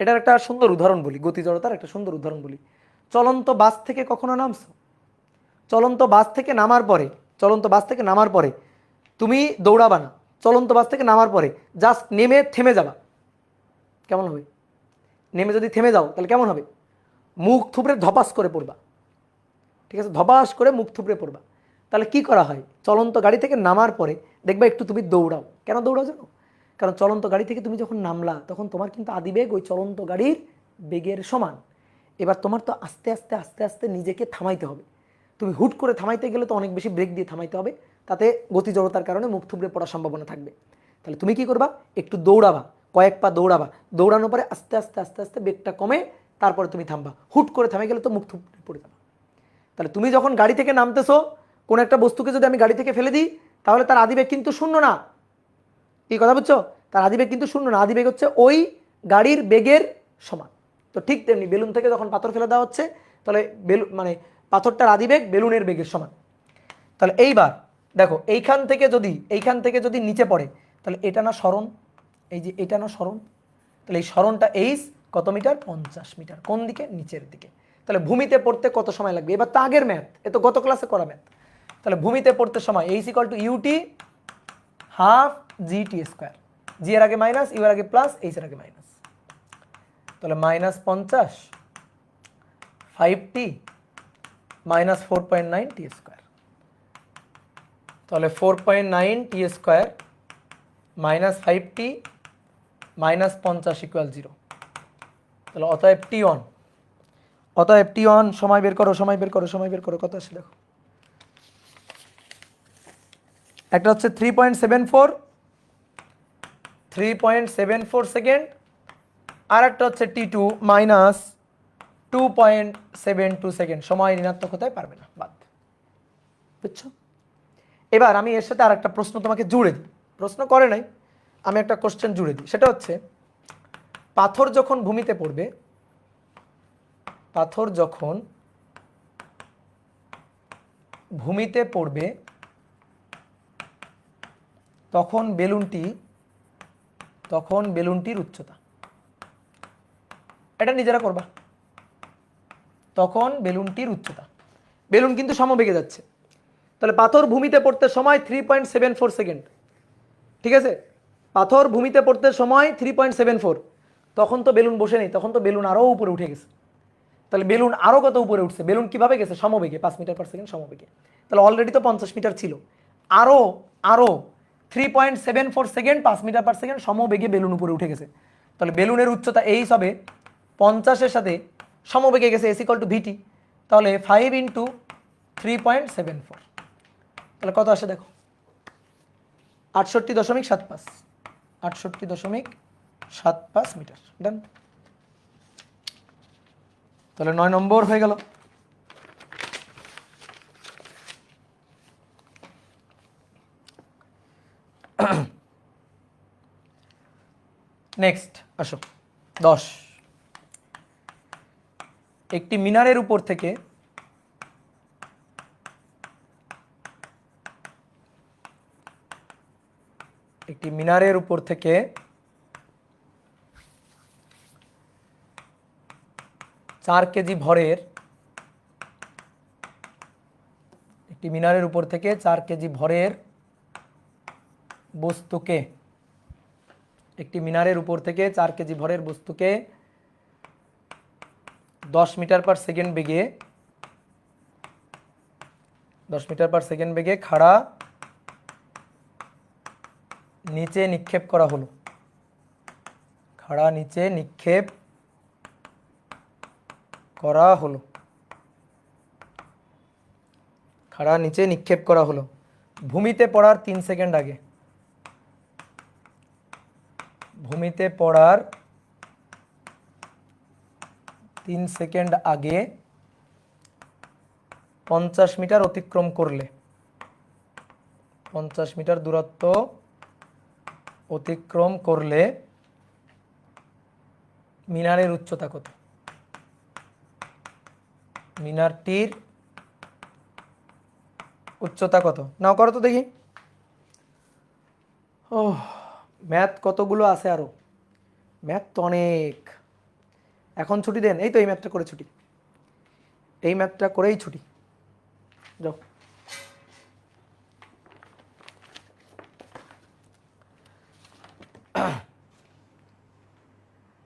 এটার একটা সুন্দর উদাহরণ বলি, গতি জড়তার একটা সুন্দর উদাহরণ বলি। চলন্ত বাস থেকে কখনো নামছো? চলন্ত বাস থেকে নামার পরে, চলন্ত বাস থেকে নামার পরে তুমি দৌড়াবা না, চলন্ত বাস থেকে নামার পরে জাস্ট নেমে থেমে যাবা, কেমন হবে? নেমে যদি থেমে যাও তাহলে কেমন হবে? মুখ থুবড়ে ধপাস করে পড়বা। ঠিক আছে, ধপাস করে মুখ থুবড়ে পড়বা। তাহলে কি করা হয়? চলন্ত গাড়ি থেকে নামার পরে দেখবা একটু তুমি দৌড়াও। কেন দৌড়াও জানো? কারণ চলন্ত গাড়ি থেকে তুমি যখন নামলা তখন তোমার কিন্তু আদিবেগ ওই চলন্ত গাড়ির বেগের সমান। এবার তোমার তো আস্তে আস্তে আস্তে আস্তে নিজেকে থামাইতে হবে। তুমি হুট করে থামাইতে গেলে তো অনেক বেশি ব্রেক দিয়ে থামাইতে হবে, তাতে গতি জড়তার কারণে মুখ থুবড়ে পড়ার সম্ভাবনা থাকবে। তাহলে তুমি কি করবা? একটু দৌড়াবা, কয়েক পা দৌড়াবা, দৌড়ানোর পরে আস্তে আস্তে আস্তে আস্তে বেগটা কমে তারপরে তুমি থামবা। হুট করে থামে গেলে তো মুখ থুবড়ে পড়ে যাবা। তাহলে তুমি যখন গাড়ি থেকে নামতেছো, কোন একটা বস্তুকে যদি আমি গাড়ি থেকে ফেলে দিই তাহলে তার আদিবেগ কিন্তু শূন্য না। কি কথা বুঝছো? তার আদিবেগ কিন্তু শূন্য না, আদিবেগ হচ্ছে ওই গাড়ির বেগের সমান। তো ঠিক তেমনি বেলুন থেকে যখন পাথর ফেলে দেওয়া হচ্ছে তাহলে বেলুন মানে পাথরটার আদিবেগ বেলুনের বেগের সমান। তাহলে এইবার দেখো এইখান থেকে যদি নিচে পড়ে তাহলে এটা না সরণ, এই যে এটা না সরণ, তাহলে এই সরণটা এইচ কত মিটার? 50 মিটার। কোন দিকে? নিচের দিকে। তাহলে ভূমিতে পড়তে কত সময় লাগবে? এবার তো আগের ম্যাথ, এ তো গত ক্লাসে করা ম্যাথ। তাহলে ভূমিতে পড়তে সময় h equal to u t half g t square, g এর আগে মাইনাস, ইউ এর আগে প্লাস, এইচ এর আগে মাইনাস। তাহলে -50 5t মাইনাস 4.9 টি স্কোয়ার, তাহলে 4.9 t square minus 5t minus 50 equal 0। তাহলে অতএব t1, অতএব t1 সময় বের করো, সময় বের করো, সময় বের করো, কত আসে দেখো। একটা হচ্ছে 3.74 সেকেন্ড, আর একটা হচ্ছে t2 মাইনাস 2.72 সেকেন্ড। সময় ঋণাত্মক হতে পারবে না, বাদ। বুঝছো? এবার আমি এর সাথে আর একটা প্রশ্ন তোমাকে জুড়ে দিই, প্রশ্ন করে নাই, আমি একটা কোশ্চেন জুড়ে দিই। সেটা হচ্ছে পাথর যখন ভূমিতে পড়বে, পাথর যখন ভূমিতে পড়বে তখন বেলুনটির উচ্চতা, এটা নিজেরা করবা। তখন বেলুনটির উচ্চতা, বেলুন কিন্তু সমবেগে যাচ্ছে, তাহলে পাথর ভূমিতে পড়তে সময় 3.74 সেকেন্ড। ঠিক আছে, পাথর ভূমিতে পড়তে সময় 3.74, তখন তো বেলুন বসে নেই, তখন তো বেলুন আরও উপরে উঠে গেছে। তাহলে বেলুন আরও কত উপরে উঠছে? বেলুন কিভাবে গেছে? সমবেগে, 5 মিটার/সেকেন্ড সমবেগে। তাহলে অলরেডি তো 50 মিটার ছিল, আরও আরও 3.74 সেকেন্ড 5 মিটার/সেকেন্ড সমবেগে বেলুন উপরে উঠে গেছে। তাহলে বেলুনের উচ্চতা এইচ হবে 50-এর সাথে সমবেগে গেছে, এস ইকুয়াল টু ভিটি। তাহলে 5 ইন্টু 3.74, তাহলে কত আসে দেখো? 68.75, 68.75 মিটার। ডান। তাহলে 9 নম্বর হয়ে গেল। নেক্সট আসো 10। একটি মিনারের উপর থেকে একটি মিনারের উপর থেকে 4 কেজি ভরের একটি মিনারের উপর থেকে 4 কেজি ভরের বস্তুকে একটি মিনারের উপর থেকে 4 কেজি ভরের বস্তুকে 10 মিটার পার সেকেন্ড বেগে 10 মিটার পার সেকেন্ড বেগে খাড়া নিচে নিক্ষেপ করা হলো। খাড়া নিচে নিক্ষেপ করা হলো। খাড়া নিচে নিক্ষেপ করা হলো ভূমিতে পড়ার 3 সেকেন্ড আগে। ভূমিতে পড়ার 3 সেকেন্ড আগে 50 মিটার অতিক্রম করলে 50 মিটার দূরত্ব অতিক্রম করলে মিনারের উচ্চতা কত? মিনারটির উচ্চতা কত? নাও করো তো দেখি। ও ম্যাথ কতগুলো আছে, আরো ম্যাথ তো অনেক। এখন ছুটি দেন? এই তো এই ম্যাথটা করে ছুটি, এই ম্যাথটা করেই ছুটি। যাও।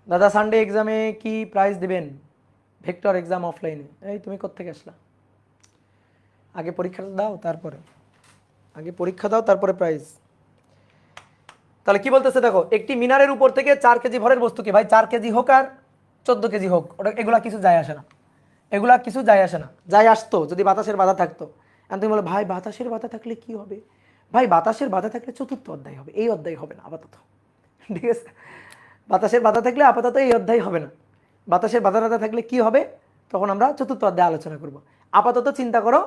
দাদা সানডে এক্সামে কি প্রাইজ দেবেন? ভেক্টর এক্সাম অফলাইনে। এই তুমি কোত্থেকে আসলা? আগে পরীক্ষাটা দাও, তারপরে আগে পরীক্ষা দাও তারপরে প্রাইজ। তাহলে কি বলতেছে দেখো, একটি মিনারের উপর থেকে 4 কেজি ভরের বস্তুকে, ভাই 4 কেজি হোক আর 14 কেজি হোক, ওটা এগুলা কিছু যায় আসে না। এগুলা কিছু যায় আসে না। যায় আসতো যদি বাতাসের বাধা থাকতো। আর তুমি বলো ভাই বাতাসের বাধা থাকলে কি হবে? ভাই বাতাসের বাধা থাকলে 4র্থ অধ্যায় হবে, এই অধ্যায় হবে না আপাতত। ঠিক আছে, বাতাসের বাধা থাকলে আপাতত এই অধ্যায় হবে না। বাতাসের বাধা থাকলে কি হবে তখন আমরা 4র্থ অধ্যায় আলোচনা করব। আপাতত চিন্তা করো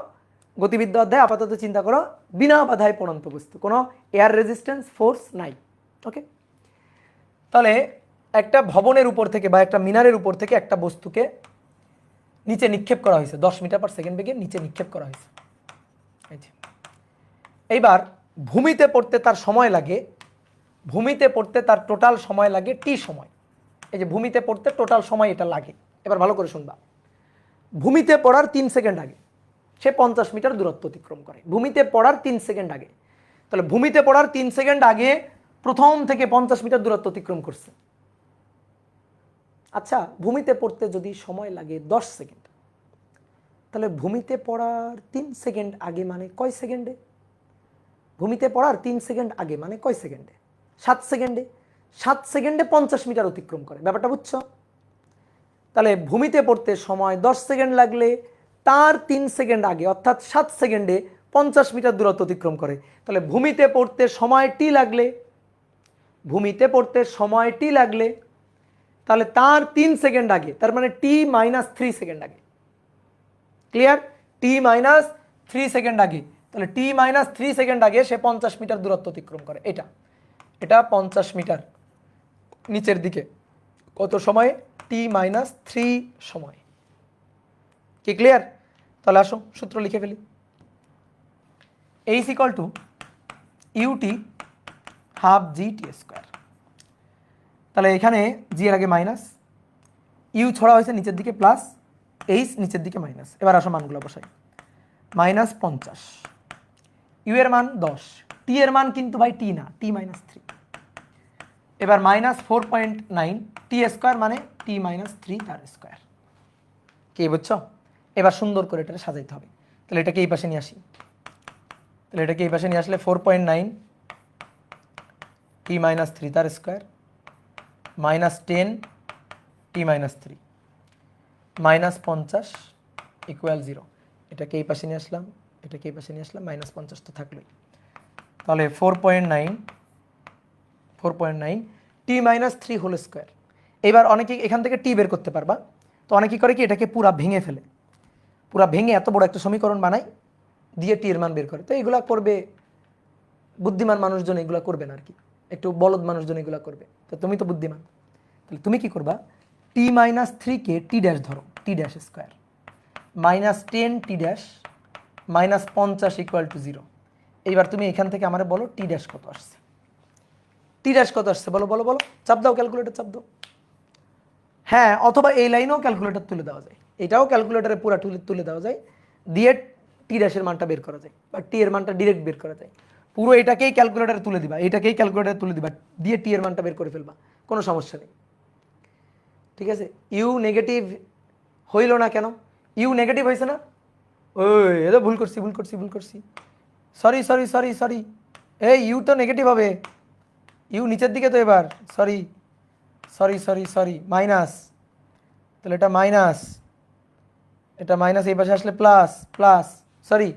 গতিবিদ্যা অধ্যায়, আপাতত চিন্তা করো বিনা বাধায় পড়ন্ত বস্তু, কোনো এয়ার রেজিস্ট্যান্স ফোর্স নাই। ওকে, তাহলে একটা ভবনের উপর থেকে বা একটা মিনারের উপর থেকে একটা বস্তুকে নিচে নিক্ষেপ করা হয়েছে, 10 মিটার পার সেকেন্ড বেগে নিচে নিক্ষেপ করা হয়েছে। এইবার ভূমিতে পড়তে তার সময় লাগে, ভূমিতে পড়তে তার টোটাল সময় লাগে টি সময়। এই যে ভূমিতে পড়তে টোটাল সময় এটা লাগে। এবার ভালো করে শুনবা, ভূমিতে পড়ার 3 সেকেন্ড আগে সে 50 মিটার দূরত্ব অতিক্রম করে। ভূমিতে পড়ার 3 সেকেন্ড আগে, তাহলে ভূমিতে পড়ার 3 সেকেন্ড আগে প্রথম থেকে 50 মিটার দূরত্ব অতিক্রম করছে। আচ্ছা, ভূমিতে পড়তে যদি সময় লাগে 10 সেকেন্ড, তাহলে ভূমিতে পড়ার 3 সেকেন্ড আগে মানে কয় সেকেন্ডে? ভূমিতে পড়ার 3 সেকেন্ড আগে মানে কয় সেকেন্ডে? 7 সেকেন্ডে। 7 সেকেন্ডে 50 মিটার অতিক্রম করে। ব্যাপারটা বুঝছো? তাহলে ভূমিতে পড়তে সময় 10 সেকেন্ড লাগলে তার 3 সেকেন্ড আগে অর্থাৎ 7 সেকেন্ডে 50 মিটার দূরত্ব অতিক্রম করে। তাহলে ভূমিতে পড়তে সময় টি লাগলে, ভূমিতে পড়তে সময় টি লাগলে তাহলে তার 3 সেকেন্ড আগে, তার মানে টি মাইনাস 3 সেকেন্ড আগে। ক্লিয়ার? টি মাইনাস 3 সেকেন্ড আগে, তাহলে টি মাইনাস 3 সেকেন্ড আগে সে 50 মিটার দূরত্ব অতিক্রম করে। এটা এটা 50 মিটার নিচের দিকে কত সময়? টি মাইনাস 3 সময়। কি ক্লিয়ার? তাহলে আসো সূত্র লিখে ফেলি। H equal to u t half g t square. তাহলে এখানে জি এর আগে মাইনাস, ইউ ছড়া হয়েছে নিচের দিকে প্লাস, এইচ নিচের দিকে মাইনাস। এবার আসো মানগুলো বসাই। মাইনাস 50, ইউ এর মান 10, টি এর মান কিন্তু ভাই টি না, টি মাইনাস 3। এবার মাইনাস 4.9 টি স্কোয়ার মানে টি মাইনাস 3 তার স্কোয়ার। কি বুঝছো? এবার সুন্দর করে এটা সাজাইতে হবে। তাহলে এটাকে এই পাশে নিয়ে আসি, তাহলে এটাকে এই পাশে নিয়ে আসলে 4.9 টি মাইনাস 3 তার স্কোয়ার মাইনাস 10 টি মাইনাস 3 মাইনাস 50 ইকুয়াল 0। এটাকে এই পাশে নিয়ে আসলাম, এটাকে এই পাশে নিয়ে আসলাম, মাইনাস 50 তো থাকলোই। তাহলে 4.9 টি মাইনাস 3 হোল স্কোয়ার। এবার অনেকে এখান থেকে টি বের করতে পারবা, তো অনেকে করে কি এটাকে পুরা ভেঙে ফেলে, পুরা ভেঙে এত বড় একটা সমীকরণ বানায় দিয়ে টি এর মান বের করে। তো এগুলা করবে বুদ্ধিমান মানুষজন, এগুলা করবে না আর কি, একটু বলদ মানুষজন এগুলা করবে। তো তুমি তো বুদ্ধিমান, তাহলে তুমি কি করবা? টি মাইনাস 3 কে টি ড্যাশ ধরো, t dash square minus 10 t dash minus 50 equal to 0। এইবার তুমি এখান থেকে আমারে বলো টি ড্যাশ কত আসছে, টি ড্যাশ কত আসছে বলো বলো বলো, চাপ দাও ক্যালকুলেটর চাপ দাও। হ্যাঁ, অথবা এই লাইনেও ক্যালকুলেটর তুলে দেওয়া যায়, এটাও ক্যালকুলেটরে পুরো তুলে দেওয়া যায়, দিয়ে টি ড্যাশের মানটা বের করা যায় বা টি এর মানটা ডিরেক্ট বের করা যায়। পুরো এটাকেই ক্যালকুলেটরে তুলে দিবা, এটাকেই ক্যালকুলেটরে তুলে দিবা, দিয়ে টি এর মানটা বের করে ফেলবা, কোনো সমস্যা নেই। ঠিক আছে, ইউ নেগেটিভ হইল না কেন? ইউ নেগেটিভ হয়েছে না? ওই এটা ভুল করছি ভুল করছি ভুল করছি, সরি সরি সরি সরি, এই ইউ তো নেগেটিভ হবে, ইউ নিচের দিকে তো এবার, sorry sorry sorry sorry, minus, তাহলে এটা মাইনাস, এটা মাইনাস, এই পাশে আসলে প্লাস প্লাস, সরি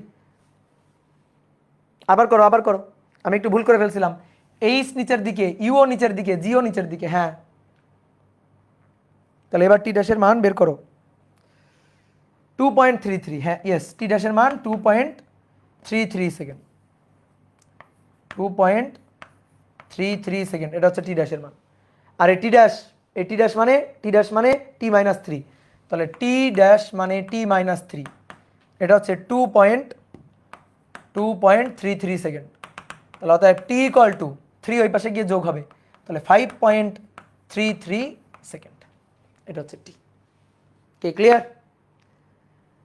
আবার করো আবার করো, আমি একটু ভুল করে ফেলছিলাম, এইচ নিচের দিকে, ইউও নিচের দিকে, জিও নিচের দিকে, হ্যাঁ। তাহলে এবার টি ড্যাশের মান বের করো, 2.33, হ্যাঁ ইয়েস, টি ড্যাশের মান 2.33 সেকেন্ড, 2.33 সেকেন্ড, এটা হচ্ছে টি ড্যাশের মান। আর এই টি ড্যাশ, এই টি ড্যাশ মানে, টি ড্যাশ মানে টি মাইনাস থ্রি, তাহলে টি ড্যাশ মানে টি মাইনাস থ্রি, এটা হচ্ছে 2.33 সেকেন্ড। তাহলে অতএব টি ইকুয়াল টু 3 ওই পাশে গিয়ে যোগ হবে, তাহলে 5.33 সেকেন্ড, এটা হচ্ছে টি। কে ক্লিয়ার?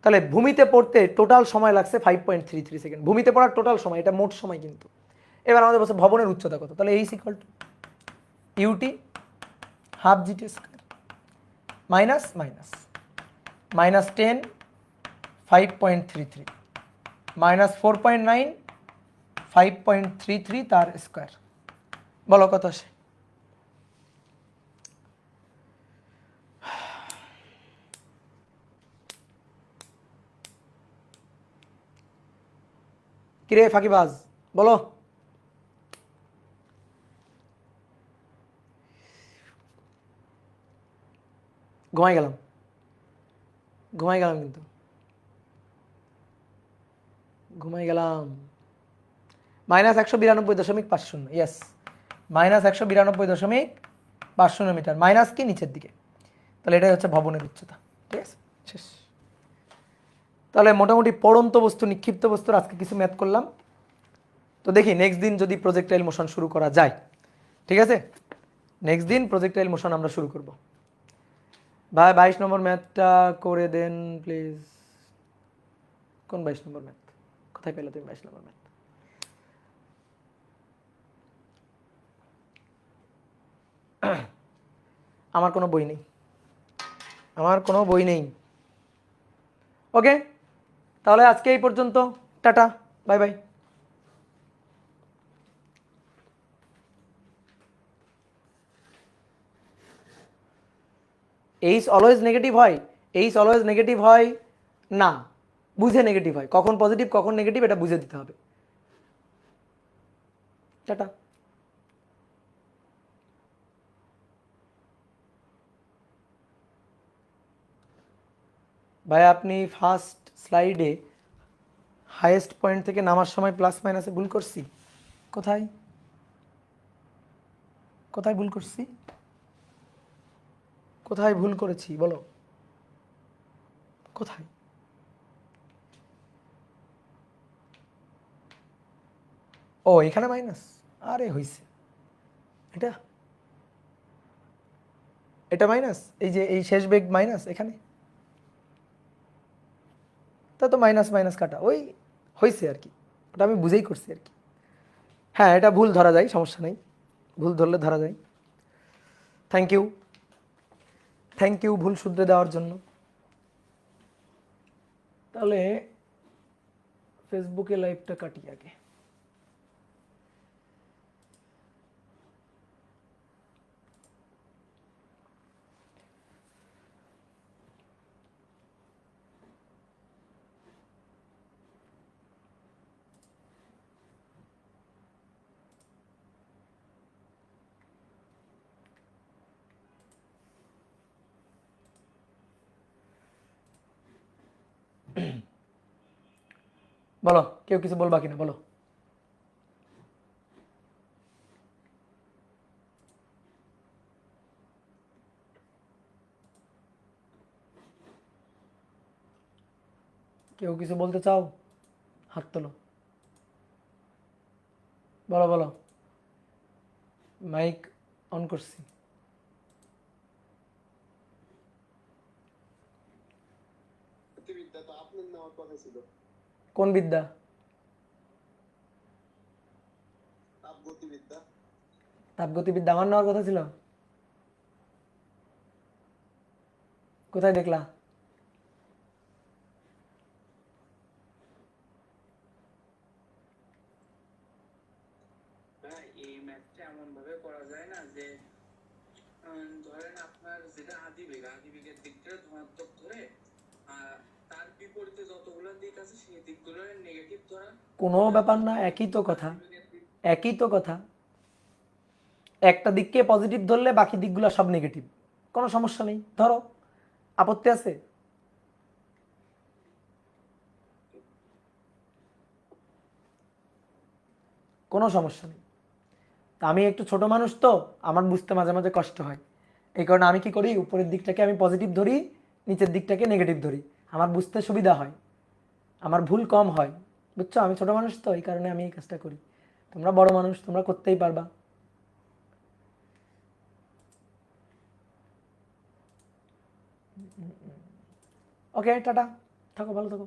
তাহলে ভূমিতে পড়তে টোটাল সময় লাগছে 5.33 সেকেন্ড, ভূমিতে পড়ার টোটাল সময়, এটা মোট সময় কিন্তু। এবার আমাদের বলছে ভবনের উচ্চতা কত, তাহলে h equal to u t half g t square minus minus minus 10 5.33 minus 4.9 5.33 তার স্কোয়ার, বলো কত আসে? কিরে ফাঁকিবাজ, বলো। ঘুমাই গেলাম, ঘুমাই গেলাম কিন্তু, ঘুমাই গেলাম। -192.50, ইয়েস, -192.50 মিটার, মাইনাস কি নিচের দিকে, তাহলে এটাই হচ্ছে ভবনের উচ্চতা। ঠিক আছে, শেষ। তাহলে মোটামুটি পড়ন্ত বস্তু, নিক্ষিপ্ত বস্তুর আজকে কিছু ম্যাথ করলাম। তো দেখি নেক্সট দিন যদি প্রজেক্টাইল মোশন শুরু করা যায়। ঠিক আছে, নেক্সট দিন প্রজেক্টাইল মোশন আমরা শুরু করব। ভাই 22 নম্বর ম্যাথটা করে দেন প্লিজ। কোন 22 নম্বর ম্যাথ, কোথায় পেলে তুমি 22 নম্বর ম্যাথ? আমার কোনো বই নেই, আমার কোনো বই নেই। ওকে, তাহলে আজকে এই পর্যন্ত, tata, bye bye. H always negative হয়, এইচ অলওয়েজ নেগেটিভ হয় না, বুঝে নেগেটিভ হয়, কখন পজিটিভ কখন নেগেটিভ এটা বুঝে দিতে হবে। টাটা। ভাই আপনি ফার্স্ট স্লাইডে হাইয়েস্ট পয়েন্ট থেকে নামার সময় প্লাস মাইনাসে ভুল করছি, কোথায় কোথায় ভুল করছি, কোথায় ভুল করেছি বলো, কোথায়? ও এখানে মাইনাস, আরে হইছে, এটা এটা মাইনাস, এই যে এই শেষ বেগ মাইনাস এখানে, তা তো মাইনাস মাইনাস কাটা, ওই হয়েছে আর কি, ওটা আমি বুঝেই করছি আর কি। হ্যাঁ এটা ভুল ধরা যায়, সমস্যা নেই, ভুল ধরলে ধরা যায়। থ্যাংক ইউ, থ্যাংক ইউ ভুল শুধরে দেওয়ার জন্য। তাহলে ফেসবুকে লাইভটা কাটি আগে। বলো কেউ কিছু বলবা কিনা বলো। কেউ কিছু বলতে চাও? হাত তোলো, বলো বলো। মাইক অন করছি। গতিবিদ্যা তো আপনার নেওয়ার কথা ছিল। কোন বিদ্যা? তাপগতিবিদ্যা। তাপগতিবিদ্যা আমার নেওয়ার কথা ছিল? কোথায় দেখলা? ভাই এই ম্যাথটা এমন ভাবে করা যায় না যে ধরেন আপনার যেটা আদিবেগ আদিবেগের দিকটা ধনাত্মক ধরে আর তার বিপরীতে যতগুলো দিক আছে সেই দিকগুলো নেগেটিভ ধরা। কোনো ব্যাপার না, একই তো কথা, আদিবেগের দিক একই তো কথা। একটা দিককে পজিটিভ ধরলে বাকি দিকগুলো সব নেগেটিভ, কোনো সমস্যা নেই, ধরো। আপত্তি আছে? কোনো সমস্যা নেই। তা আমি একটু ছোট মানুষ তো, আমার বুঝতে মাঝে মাঝে কষ্ট হয়। এই কারণে আমি কি করি, উপরের দিকটাকে আমি পজিটিভ ধরি, নিচের দিকটাকে নেগেটিভ ধরি। আমার বুঝতে সুবিধা হয়, আমার ভুল কম হয়। বুঝছো, আমি ছোট মানুষ তো, এই কারণে আমি এই কাজটা করি। তোমরা বড় মানুষ, তোমরা করতেই পারবা। ওকে, টাটা, থাকো, ভালো থাকো।